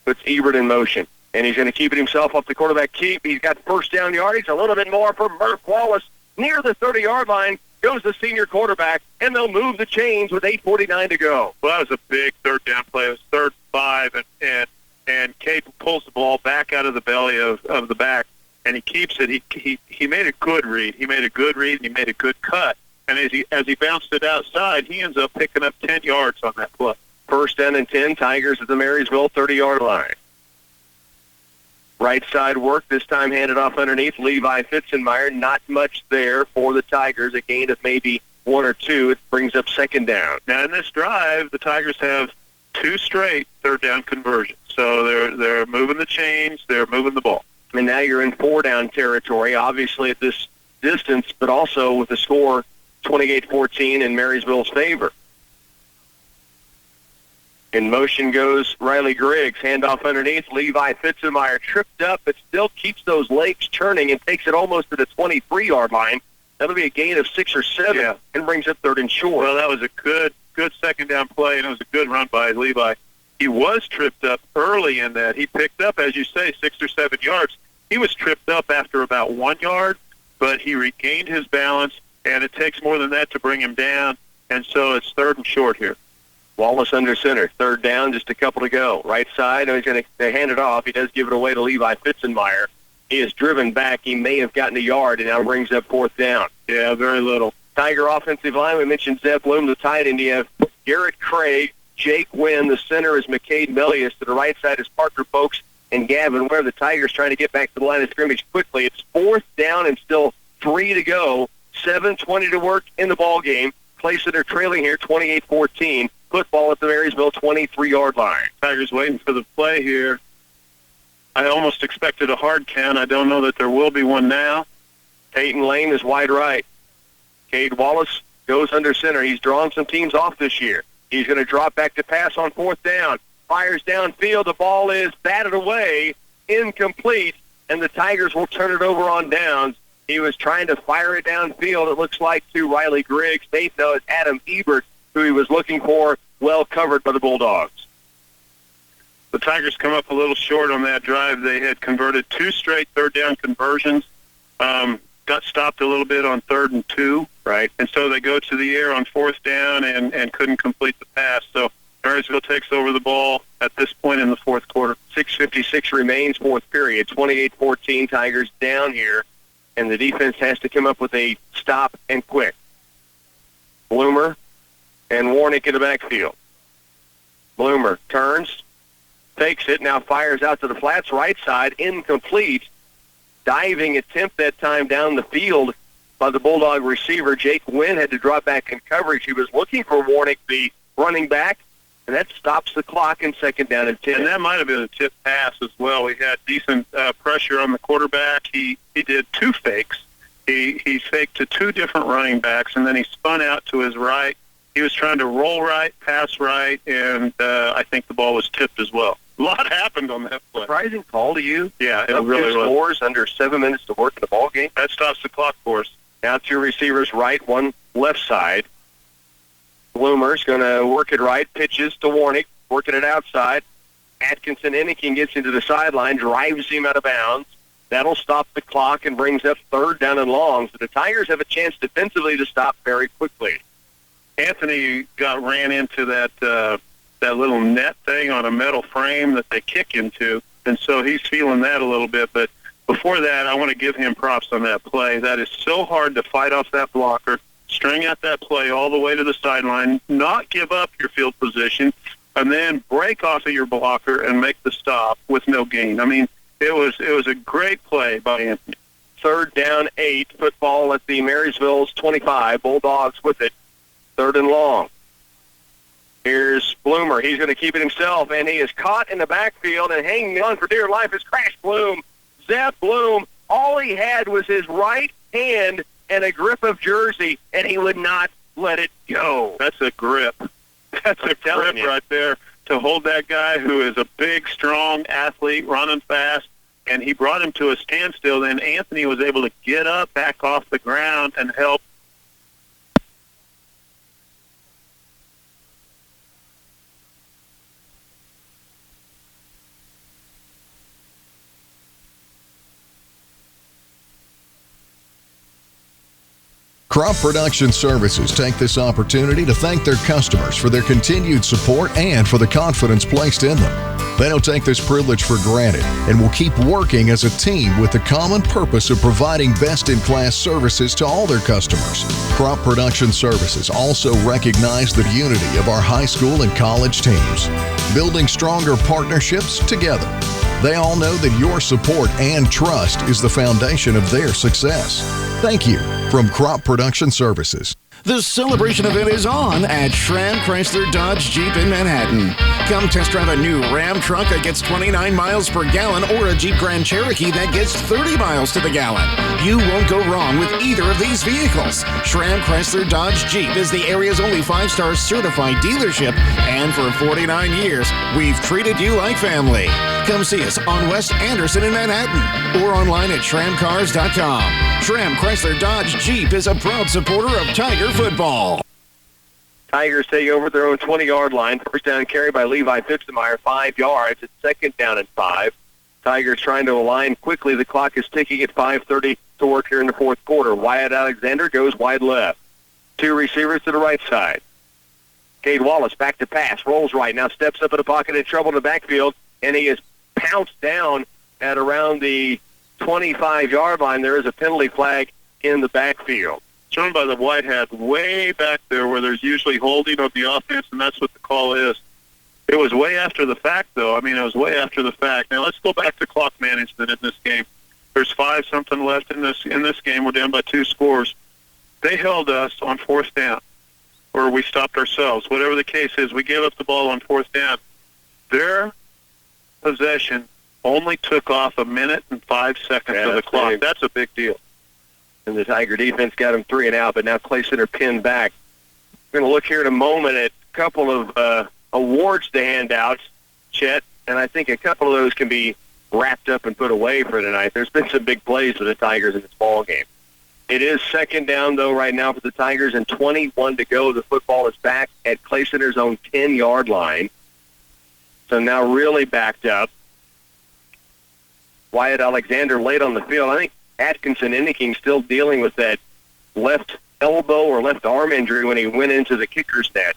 puts Ebert in motion, and he's going to keep it himself off the quarterback keep. He's got first down yardage, a little bit more for Murph Wallace. Near the 30-yard line goes the senior quarterback, and they'll move the chains with 8:49 to go. Well, that was a big third down play. It was 3rd and 5, and Cade pulls the ball back out of the belly of the back, and he keeps it. He made a good read. He made a good read, and he made a good cut. And as he bounced it outside, he ends up picking up 10 yards on that play. First down and 10, Tigers at the Marysville 30-yard line. Right side work, this time handed off underneath. Levi Fitzmeyer, not much there for the Tigers. A gain of maybe 1 or 2. It brings up second down. Now, in this drive, the Tigers have 2 straight third down conversions. So they're moving the chains, they're moving the ball. And now you're in 4-down territory, obviously at this distance, but also with the score 28-14 in Marysville's favor. In motion goes Riley Griggs. Handoff underneath. Levi Fitzmeyer tripped up, but still keeps those legs churning and takes it almost to the 23-yard line. That'll be a gain of 6 or 7 and brings it 3rd and short. Well, that was a good second down play, and it was a good run by Levi. He was tripped up early in that. He picked up, as you say, 6 or 7 yards. He was tripped up after about 1 yard, but he regained his balance, and it takes more than that to bring him down, and so it's 3rd and short here. Wallace under center. Third down, just a couple to go. Right side, and he's going to hand it off. He does give it away to Levi Fitzmeyer. He is driven back. He may have gotten a yard, and now brings up 4th down. Yeah, very little. Tiger offensive line, we mentioned Zeb Bloom, the tight end. You have Garrett Craig, Jake Wynn. The center is McCade Melius. To the right side is Parker Folks and Gavin Ware. The Tigers trying to get back to the line of scrimmage quickly. It's 4th down and still 3 to go. 7:20 to work in the ball game. Clay Center trailing here 28-14. Football at the Marysville 23-yard line. Tigers waiting for the play here. I almost expected a hard count. I don't know that there will be one now. Peyton Lane is wide right. Cade Wallace goes under center. He's drawn some teams off this year. He's going to drop back to pass on 4th down. Fires downfield. The ball is batted away, incomplete, and the Tigers will turn it over on downs. He was trying to fire it downfield, it looks like, to Riley Griggs. They know it's Adam Ebert, who he was looking for, well covered by the Bulldogs. The Tigers come up a little short on that drive. They had converted 2 straight third-down conversions. Got stopped a little bit on 3rd and 2. Right. And so they go to the air on 4th down and couldn't complete the pass. So Marysville takes over the ball at this point in the 4th quarter. 6:56 remains, 4th period. 28-14, Tigers down here. And the defense has to come up with a stop and quick. Bloomer and Warnick in the backfield. Bloomer turns, takes it, now fires out to the flats, right side, incomplete. Diving attempt that time down the field by the Bulldog receiver. Jake Wynn had to drop back in coverage. He was looking for Warnick, the running back, and that stops the clock in 2nd down and 10. And that might have been a tip pass as well. We had decent pressure on the quarterback. He did 2 fakes. He faked to 2 different running backs, and then he spun out to his right. He was trying to roll right, pass right, and I think the ball was tipped as well. A lot happened on that play. Surprising call to you. Yeah, it really was. Scores under 7 minutes to work in the ball game. That stops the clock for us. Now 2 receivers right, 1 left side. Bloomer's going to work it right, pitches to Warnick, working it outside. Atkinson Enikin gets into the sideline, drives him out of bounds. That'll stop the clock and brings up 3rd down and long. So the Tigers have a chance defensively to stop very quickly. Anthony ran into that little net thing on a metal frame that they kick into, and so he's feeling that a little bit. But before that, I want to give him props on that play. That is so hard to fight off that blocker, string out that play all the way to the sideline, not give up your field position, and then break off of your blocker and make the stop with no gain. I mean, it was a great play by Anthony. 3rd down 8, football at the Marysville's 25. Bulldogs with it. 3rd and long. Here's Bloomer. He's going to keep it himself, and he is caught in the backfield and hanging on for dear life is Crash Bloom. Zeb Bloom, all he had was his right hand and a grip of jersey, and he would not let it go. That's a grip. That's a grip right there to hold that guy who is a big, strong athlete running fast, and he brought him to a standstill. Then Anthony was able to get up, back off the ground, and help. Crop Production Services take this opportunity to thank their customers for their continued support and for the confidence placed in them. They don't take this privilege for granted and will keep working as a team with the common purpose of providing best-in-class services to all their customers. Crop Production Services also recognize the unity of our high school and college teams, building stronger partnerships together. They all know that your support and trust is the foundation of their success. Thank you from Crop Production Services. The celebration event is on at Schramm Chrysler Dodge Jeep in Manhattan. Come test drive a new Ram truck that gets 29 miles per gallon or a Jeep Grand Cherokee that gets 30 miles to the gallon. You won't go wrong with either of these vehicles. Schramm Chrysler Dodge Jeep is the area's only 5-star certified dealership, and for 49 years, we've treated you like family. Come see us on West Anderson in Manhattan or online at SchrammCars.com. Schramm Chrysler Dodge Jeep is a proud supporter of Tiger football. Tigers take over their own 20-yard line. 1st down carry by Levi Fixemeyer, 5 yards. It's 2nd down and 5. Tigers trying to align quickly. The clock is ticking at 5:30 to work here in the 4th quarter. Wyatt Alexander goes wide left. 2 receivers to the right side. Cade Wallace back to pass, rolls right, now steps up in the pocket in trouble in the backfield, and he is pounced down at around the 25-yard line. There is a penalty flag in the backfield. Shown by the white hat way back there where there's usually holding of the offense, and that's what the call is. It was way after the fact, though. I mean, it was way after the fact. Now, let's go back to clock management in this game. There's 5-something left in this game. We're down by 2 scores. They held us on 4th down, or we stopped ourselves. Whatever the case is, we gave up the ball on 4th down. Their possession only took off 1 minute and 5 seconds of the clock. Big. That's a big deal. And the Tiger defense got him 3 and out, but now Clay Center pinned back. We're going to look here in a moment at a couple of awards to hand out, Chet, and I think a couple of those can be wrapped up and put away for tonight. There's been some big plays for the Tigers in this ball game. It is 2nd down, though, right now for the Tigers, and 21 to go. The football is back at Clay Center's own 10-yard line. So now really backed up. Wyatt Alexander late on the field. I think Atkinson Inniking still dealing with that left elbow or left arm injury when he went into the kicker's net.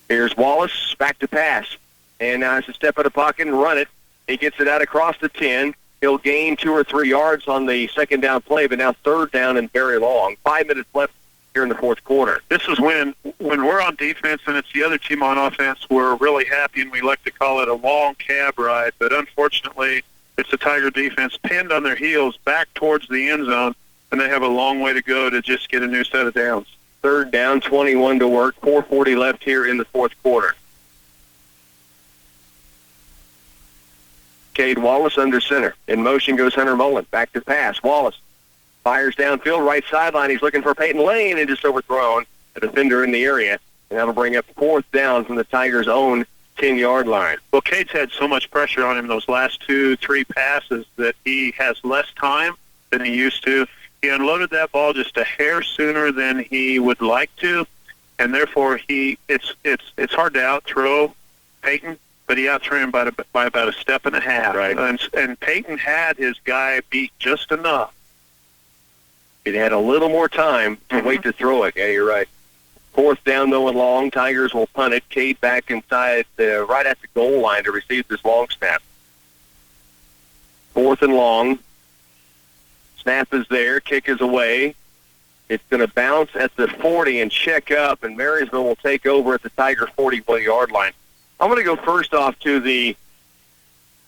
Here's Wallace, back to pass. And now has to step out of the pocket and run it. He gets it out across the 10. He'll gain 2 or 3 yards on the 2nd down play, but now 3rd down and very long. 5 minutes left here in the 4th quarter. This is when we're on defense and it's the other team on offense, we're really happy, and we like to call it a long cab ride. But unfortunately, it's the Tiger defense pinned on their heels back towards the end zone, and they have a long way to go to just get a new set of downs. 3rd down, 21 to work, 4:40 left here in the 4th quarter. Cade Wallace under center. In motion goes Hunter Mullen. Back to pass. Wallace fires downfield, right sideline. He's looking for Peyton Lane and just overthrown. A defender in the area. And that'll bring up 4th down from the Tigers' own 10-yard line. Well, Cade's had so much pressure on him those last 2-3 passes that he has less time than he used to. He unloaded that ball just a hair sooner than he would like to, and therefore it's hard to out-throw Peyton, but he out-threw him by about a step and a half. Right. And Peyton had his guy beat just enough. He had a little more time to wait to throw it. Yeah, you're right. 4th down, though, and long. Tigers will punt it. Cade back inside right at the goal line to receive this long snap. 4th and long. Snap is there. Kick is away. It's going to bounce at the 40 and check up, and Marysville will take over at the Tiger 41-yard line. I'm going to go first off to the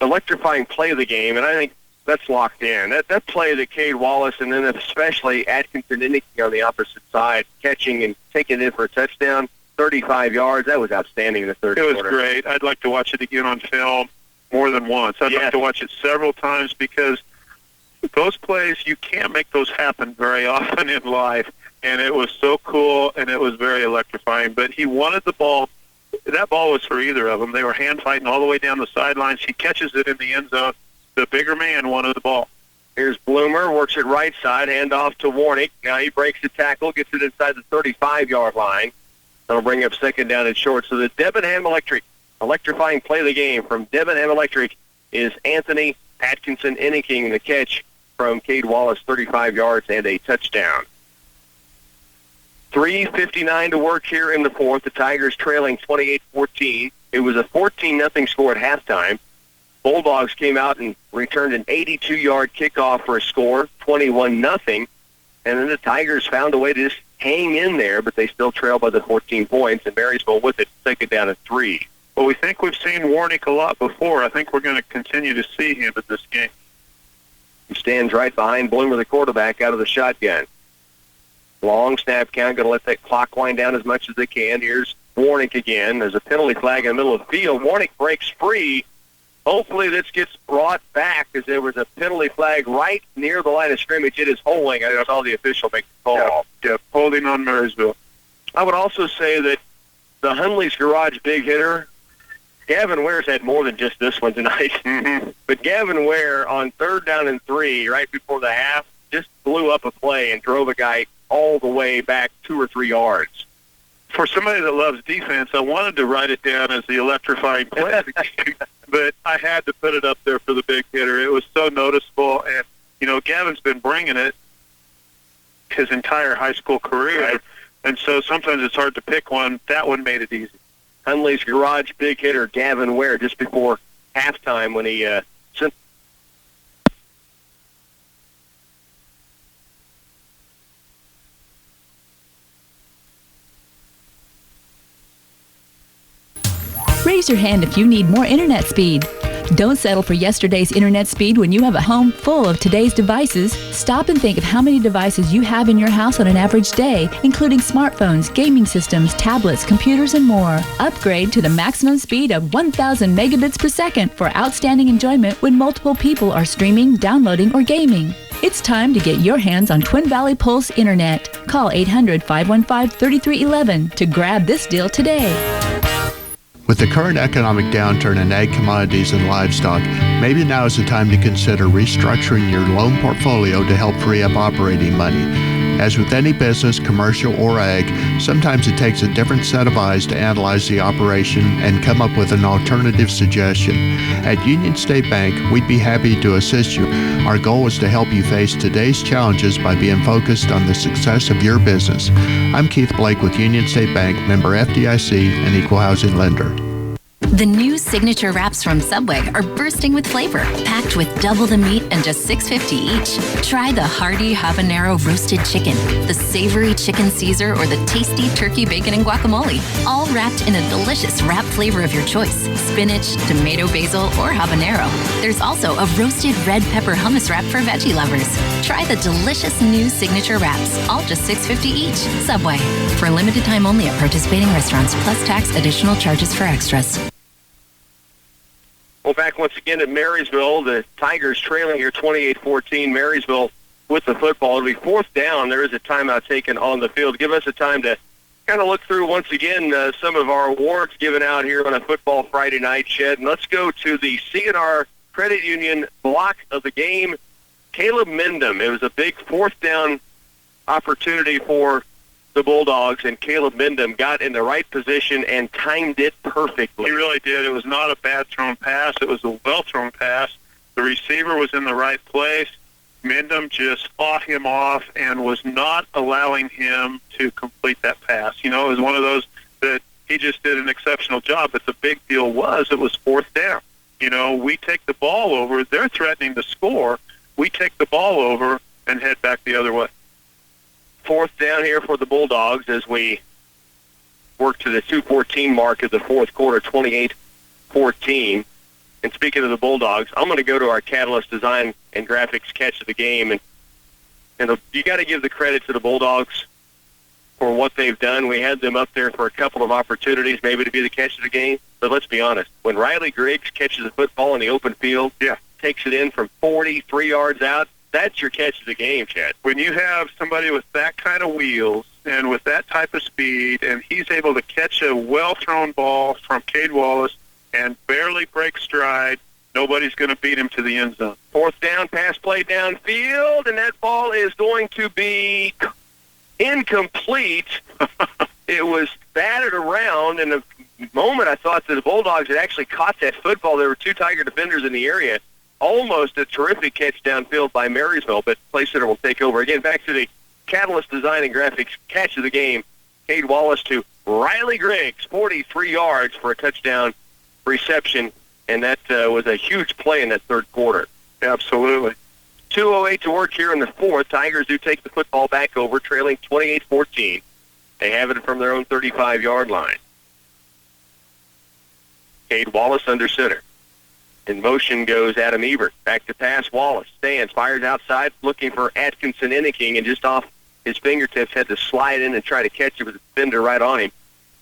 electrifying play of the game, and I think that's locked in. That play that Cade Wallace and then especially Atkinson Inniking on the opposite side, catching and taking it in for a touchdown, 35 yards, that was outstanding in the third quarter. It was great. I'd like to watch it again on film more than once. I'd like to watch it several times because those plays, you can't make those happen very often in life, and it was so cool, and it was very electrifying. But he wanted the ball. That ball was for either of them. They were hand-fighting all the way down the sidelines. He catches it in the end zone. The bigger man wanted the ball. Here's Bloomer, works it right side, hand off to Warnick. Now he breaks the tackle, gets it inside the 35-yard line. That'll bring up 2nd down and short. So the Debenham electrifying play of the game from Debenham Electric is Anthony Atkinson Inniking, the catch from Cade Wallace, 35 yards and a touchdown. 3:59 to work here in the 4th. The Tigers trailing 28-14. It was a 14-0 score at halftime. Bulldogs came out and returned an 82-yard kickoff for a score, 21-0. And then the Tigers found a way to just hang in there, but they still trail by the 14 points, and Marysville with it, take it down at 3. Well, we think we've seen Warnick a lot before. I think we're going to continue to see him at this game. He stands right behind Bloomer, the quarterback, out of the shotgun. Long snap count, going to let that clock wind down as much as they can. Here's Warnick again. There's a penalty flag in the middle of the field. Warnick breaks free. Hopefully this gets brought back because there was a penalty flag right near the line of scrimmage. It is holding. I saw the official make the call. Yeah, holding on Marysville. I would also say that the Hunley's Garage big hitter, Gavin Ware's had more than just this one tonight. Mm-hmm. But Gavin Ware on 3rd down and 3, right before the half, just blew up a play and drove a guy all the way back 2 or 3 yards. For somebody that loves defense, I wanted to write it down as the electrifying play of the game, but I had to put it up there for the big hitter. It was so noticeable, and, you know, Gavin's been bringing it his entire high school career, right. And so sometimes it's hard to pick one. That one made it easy. Hunley's Garage big hitter, Gavin Ware, just before halftime when he sent. Raise your hand if you need more internet speed. Don't settle for yesterday's internet speed when you have a home full of today's devices. Stop and think of how many devices you have in your house on an average day, including smartphones, gaming systems, tablets, computers, and more. Upgrade to the maximum speed of 1,000 megabits per second for outstanding enjoyment when multiple people are streaming, downloading, or gaming. It's time to get your hands on Twin Valley Pulse Internet. Call 800-515-3311 to grab this deal today. With the current economic downturn in ag commodities and livestock, maybe now is the time to consider restructuring your loan portfolio to help free up operating money. As with any business, commercial or ag, sometimes it takes a different set of eyes to analyze the operation and come up with an alternative suggestion. At Union State Bank, we'd be happy to assist you. Our goal is to help you face today's challenges by being focused on the success of your business. I'm Keith Blake with Union State Bank, member FDIC, and equal housing lender. The new signature wraps from Subway are bursting with flavor, packed with double the meat and just $6.50 each. Try the hearty habanero roasted chicken, the savory chicken Caesar, or the tasty turkey bacon and guacamole, all wrapped in a delicious wrap flavor of your choice: spinach, tomato basil, or habanero. There's also a roasted red pepper hummus wrap for veggie lovers. Try the delicious new signature wraps, all just $6.50 each. Subway. For a limited time only at participating restaurants, plus tax, additional charges for extras. Well, back once again at Marysville, the Tigers trailing here 28-14. Marysville with the football. It'll be fourth down. There is a timeout taken on the field. Give us a time to kind of look through once again some of our awards given out here on a Football Friday night, Chet. And let's go to the C&R Credit Union block of the game. Caleb Mendham. It was a big fourth down opportunity for the Bulldogs, and Caleb Mendham got in the right position and timed it perfectly. He really did. It was not a bad thrown pass. It was a well-thrown pass. The receiver was in the right place. Mendham just fought him off and was not allowing him to complete that pass. You know, it was one of those that he just did an exceptional job, but the big deal was it was fourth down. You know, we take the ball over. They're threatening to score. We take the ball over and head back the other way. Fourth down here for the Bulldogs as we work to the 2:14 mark of the fourth quarter, 28-14. And speaking of the Bulldogs, I'm going to go to our Catalyst Design and Graphics catch of the game. And you got to give the credit to the Bulldogs for what they've done. We had them up there for a couple of opportunities maybe to be the catch of the game. But let's be honest, when Riley Griggs catches a football in the open field, takes it in from 43 yards out, that's your catch of the game, Chad. When you have somebody with that kind of wheels and with that type of speed, and he's able to catch a well-thrown ball from Cade Wallace and barely break stride, nobody's going to beat him to the end zone. Fourth down, pass play downfield, and that ball is going to be incomplete. It was batted around. In a moment, I thought that the Bulldogs had actually caught that football. There were two Tiger defenders in the area. Almost a terrific catch downfield by Marysville, but Play Center will take over. Again, back to the Catalyst Design and Graphics catch of the game. Cade Wallace to Riley Griggs, 43 yards for a touchdown reception, and that was a huge play in that third quarter. Absolutely. 2:08 to work here in the fourth. Tigers do take the football back over, trailing 28-14. They have it from their own 35-yard line. Cade Wallace under center. In motion goes Adam Ebert. Back to pass. Wallace stands, fires outside, looking for Atkinson Inniking, and just off his fingertips had to slide in and try to catch it with the defender right on him.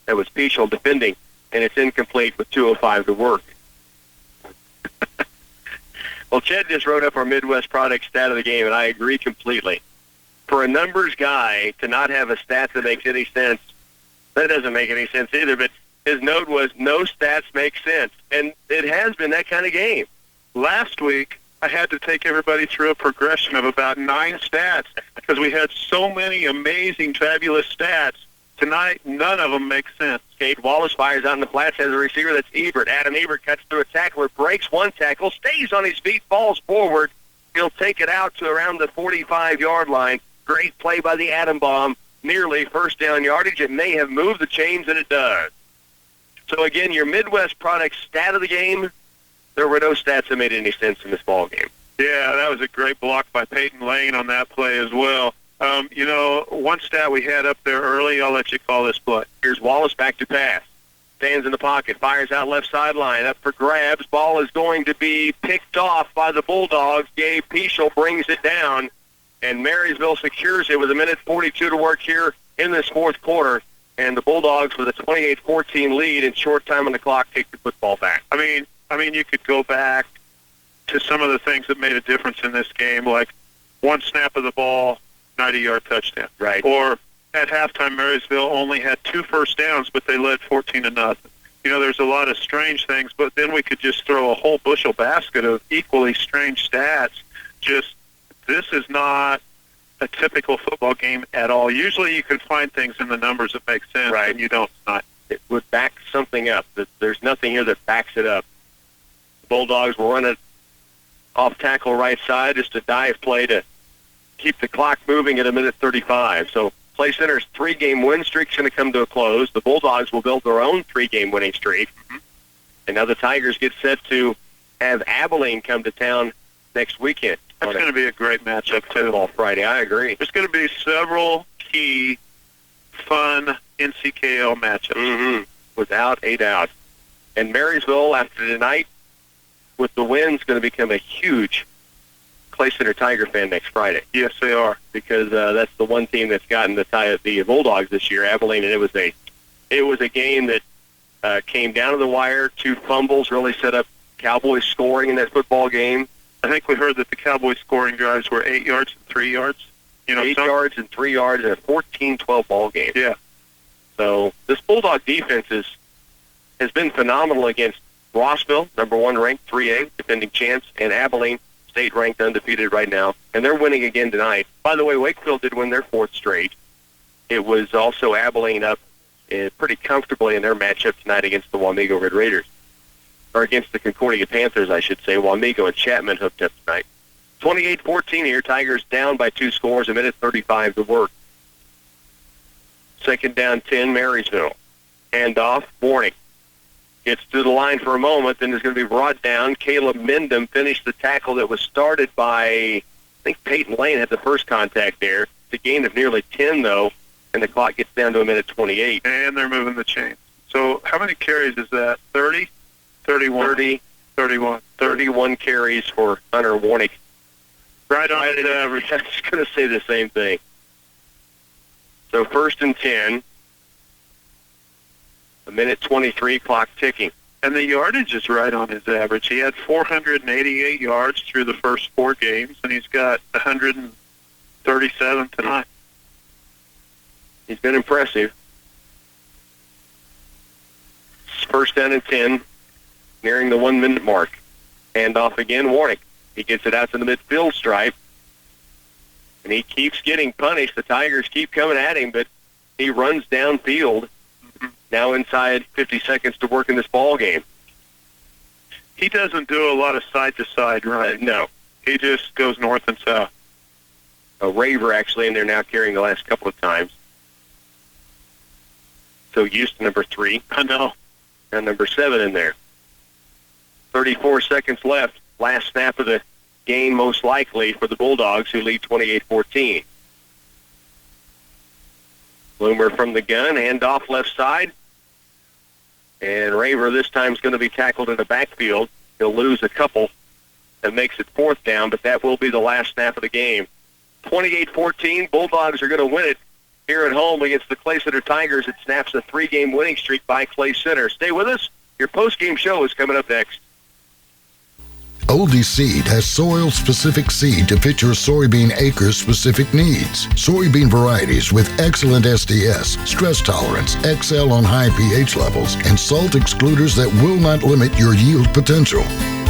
That was Peschel defending, and it's incomplete with 2:05 to work. Well, Chet just wrote up our Midwest Product stat of the game, and I agree completely. For a numbers guy to not have a stat that makes any sense, that doesn't make any sense either, but his note was, no stats make sense. And it has been that kind of game. Last week, I had to take everybody through a progression of about 9 stats because we had so many amazing, fabulous stats. Tonight, none of them make sense. Cade Wallace fires out in the flats, has a receiver. That's Ebert. Adam Ebert cuts through a tackler, breaks one tackle, stays on his feet, falls forward. He'll take it out to around the 45-yard line. Great play by the Atom Bomb. Nearly first down yardage. It may have moved the chains, and it does. So, again, your Midwest Product stat of the game, there were no stats that made any sense in this ball game. Yeah, that was a great block by Peyton Lane on that play as well. One stat we had up there early, I'll let you call this play. Here's Wallace back to pass. Stands in the pocket, fires out left sideline, up for grabs. Ball is going to be picked off by the Bulldogs. Gabe Peschel brings it down, and Marysville secures it with 1:42 to work here in this fourth quarter. And the Bulldogs, with a 28-14 lead and short time on the clock, take the football back. I mean, you could go back to some of the things that made a difference in this game, like one snap of the ball, 90-yard touchdown. Right. Or at halftime, Marysville only had 2 first downs, but they led 14-0. You know, there's a lot of strange things, but then we could just throw a whole bushel basket of equally strange stats. Just, this is not a typical football game at all. Usually you can find things in the numbers that make sense, right, and you don't. It would back something up. There's nothing here that backs it up. The Bulldogs will run it off tackle right side, just a dive play to keep the clock moving at 1:35. So Clay Center's 3-game win streak is going to come to a close. The Bulldogs will build their own 3-game winning streak. And now the Tigers get set to have Abilene come to town next weekend. That's going to be a great matchup, too. All Friday, I agree. There's going to be several key, fun NCKL matchups. Without a doubt. And Marysville, after tonight, with the win, is going to become a huge Clay Center Tiger fan next Friday. Yes, they are. Because that's the one team that's gotten the Bulldogs this year, Abilene, and it was a game that came down to the wire. 2 fumbles really set up Cowboys scoring in that football game. I think we heard that the Cowboys scoring drives were 8 yards and 3 yards. 8 yards and 3 yards in a 14-12 ball game. Yeah. So this Bulldog defense has been phenomenal against Rossville, number 1 ranked 3A, defending champs, and Abilene, state ranked undefeated right now. And they're winning again tonight. By the way, Wakefield did win their 4th straight. It was also Abilene up pretty comfortably in their matchup tonight against the Wamego Red Raiders. Or against the Concordia Panthers, I should say. Wamego and Chapman hooked up tonight. 28-14 here. Tigers down by 2 scores, 1:35 to work. Second down 10, Marysville. Handoff, Warnick. Gets to the line for a moment, then is going to be brought down. Caleb Mendham finished the tackle that was started by, I think Peyton Lane had the first contact there. It's a gain of nearly 10, though, and the clock gets down to 1:28. And they're moving the chain. So how many carries is that? 30? 31. 31 carries for Hunter Warnick. Right on his average. I was going to say the same thing. So 1st and 10. 1:23, clock ticking. And the yardage is right on his average. He had 488 yards through the first 4 games, and he's got 137 tonight. He's been impressive. 1st down and 10. Nearing the 1-minute mark. Handoff again, Warnick. He gets it out to the midfield stripe. And he keeps getting punished. The Tigers keep coming at him, but he runs downfield. Now inside 50 seconds to work in this ball game. He doesn't do a lot of side-to-side running. No. He just goes north and south. A Raver actually in there now carrying the last couple of times. So used to number 3. I know. And number 7 in there. 34 seconds left. Last snap of the game, most likely, for the Bulldogs, who lead 28-14. Bloomer from the gun, handoff left side. And Raver this time is going to be tackled in the backfield. He'll lose a couple. That makes it 4th down, but that will be the last snap of the game. 28-14, Bulldogs are going to win it here at home against the Clay Center Tigers. It snaps a 3-game winning streak by Clay Center. Stay with us. Your post-game show is coming up next. Oldie Seed has soil-specific seed to fit your soybean acre-specific needs. Soybean varieties with excellent SDS, stress tolerance, excel on high pH levels, and salt excluders that will not limit your yield potential.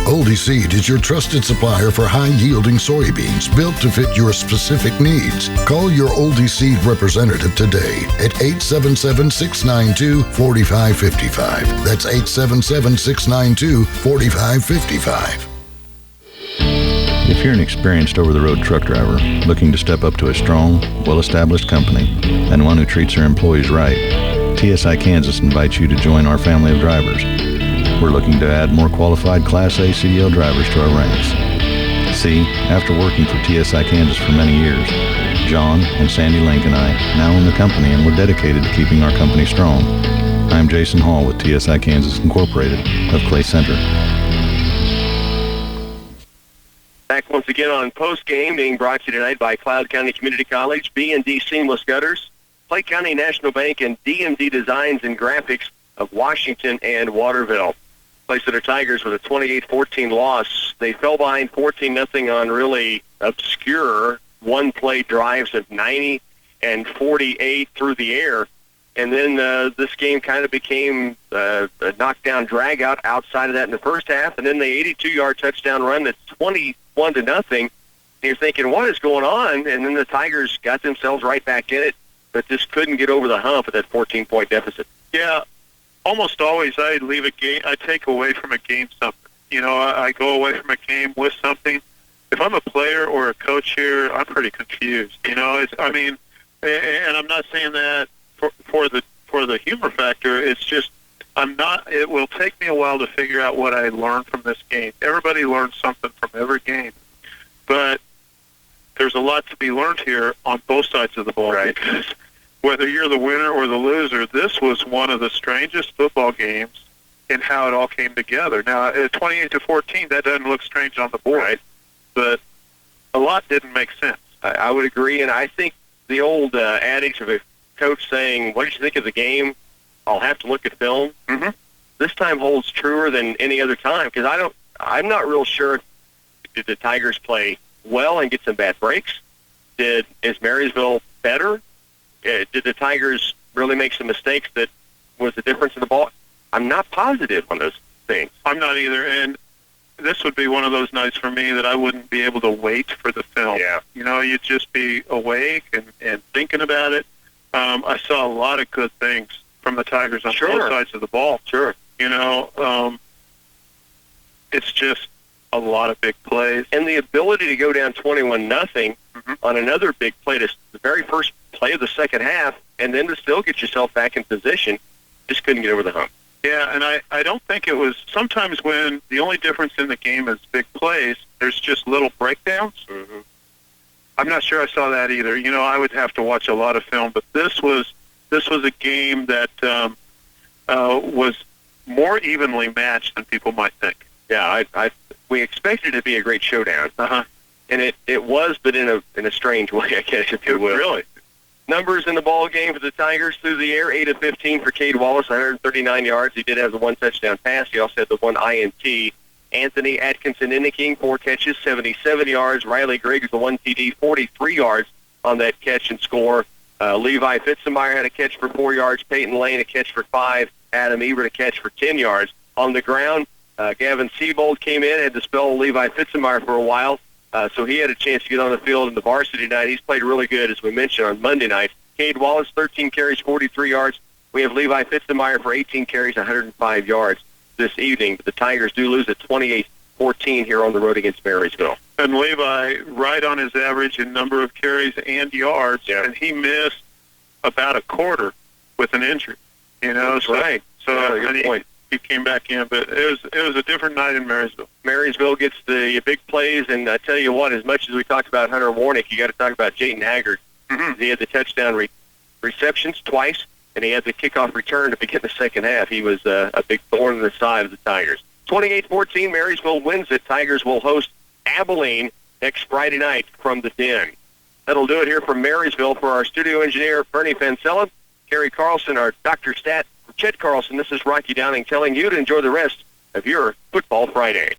Oldie Seed is your trusted supplier for high-yielding soybeans built to fit your specific needs. Call your Oldie Seed representative today at 877-692-4555. That's 877-692-4555. If you're an experienced over-the-road truck driver looking to step up to a strong, well-established company and one who treats their employees right, TSI Kansas invites you to join our family of drivers. We're looking to add more qualified Class A CDL drivers to our ranks. See, after working for TSI Kansas for many years, John and Sandy Link and I now own the company, and we're dedicated to keeping our company strong. I'm Jason Hall with TSI Kansas Incorporated of Clay Center. Back once again on Post Game, being brought to you tonight by Cloud County Community College, B&D Seamless Gutters, Clay County National Bank, and DMD Designs and Graphics of Washington and Waterville. Clay Center Tigers with a 28-14 loss. They fell behind 14-0 on really obscure one-play drives of 90 and 48 through the air. And then this game kind of became a knockdown drag-out outside of that in the first half. And then the 82-yard touchdown run that's 21-0. You're thinking, what is going on? And then the Tigers got themselves right back in it, but just couldn't get over the hump at that 14-point deficit. Yeah, almost always I leave a game. I take away from a game something. You know, I go away from a game with something. If I'm a player or a coach here, I'm pretty confused. You know, and I'm not saying that for the humor factor. It's just it will take me a while to figure out what I learned from this game. Everybody learns something from every game, but there's a lot to be learned here on both sides of the ball. Right. Because whether you're the winner or the loser, this was one of the strangest football games in how it all came together. Now, at 28-14, that doesn't look strange on the board, right? But a lot didn't make sense. I would agree, and I think the old adage of a coach saying, "What did you think of the game? I'll have to look at film." Mm-hmm. This time holds truer than any other time, because I'm not real sure. Did the Tigers play well and get some bad breaks? Is Marysville better? Did the Tigers really make some mistakes that was the difference in the ball? I'm not positive on those things. I'm not either, and this would be one of those nights for me that I wouldn't be able to wait for the film. Yeah. You know, you'd just be awake and thinking about it. I saw a lot of good things from the Tigers on both sides of the ball. Sure. You know, it's just a lot of big plays. And the ability to go down 21-0 on another big play, the very first play of the second half, and then to still get yourself back in position, just couldn't get over the hump. Yeah, and I don't think it was – sometimes when the only difference in the game is big plays, there's just little breakdowns. Mm-hmm. I'm not sure I saw that either. You know, I would have to watch a lot of film, but this was a game that was more evenly matched than people might think. Yeah, we expected it to be a great showdown. Uh-huh. And it was, but in a strange way, I guess, if you will. Really? Numbers in the ball game for the Tigers through the air: 8 of 15 for Cade Wallace, 139 yards. He did have the one touchdown pass. He also had the one INT. Anthony Atkinson-Inniking, 4 catches, 77 yards. Riley Griggs, the 1 TD, 43 yards on that catch and score. Levi Fitzenmeyer had a catch for 4 yards. Peyton Lane a catch for 5. Adam Ebert a catch for 10 yards. On the ground, Gavin Siebold came in, had to spell Levi Fitzenmeyer for a while. So he had a chance to get on the field in the varsity night. He's played really good, as we mentioned, on Monday night. Cade Wallace, 13 carries, 43 yards. We have Levi Fitzenmeyer for 18 carries, 105 yards this evening. But the Tigers do lose at 28-14 here on the road against Marysville. And Levi, right on his average in number of carries and yards, and he missed about a quarter with an injury. You know, that's right. So good point. He came back in, but it was a different night in Marysville. Marysville gets the big plays, and I tell you what, as much as we talked about Hunter Warnick, you got to talk about Jayton Haggard. Mm-hmm. He had the touchdown receptions twice, and he had the kickoff return to begin the second half. He was a big thorn in the side of the Tigers. 28-14, Marysville wins it. Tigers will host Abilene next Friday night from the Den. That'll do it here from Marysville. For our studio engineer, Bernie Fancella, Kerry Carlson, our Dr. Stat, Chet Carlson, this is Rocky Downing telling you to enjoy the rest of your Football Friday.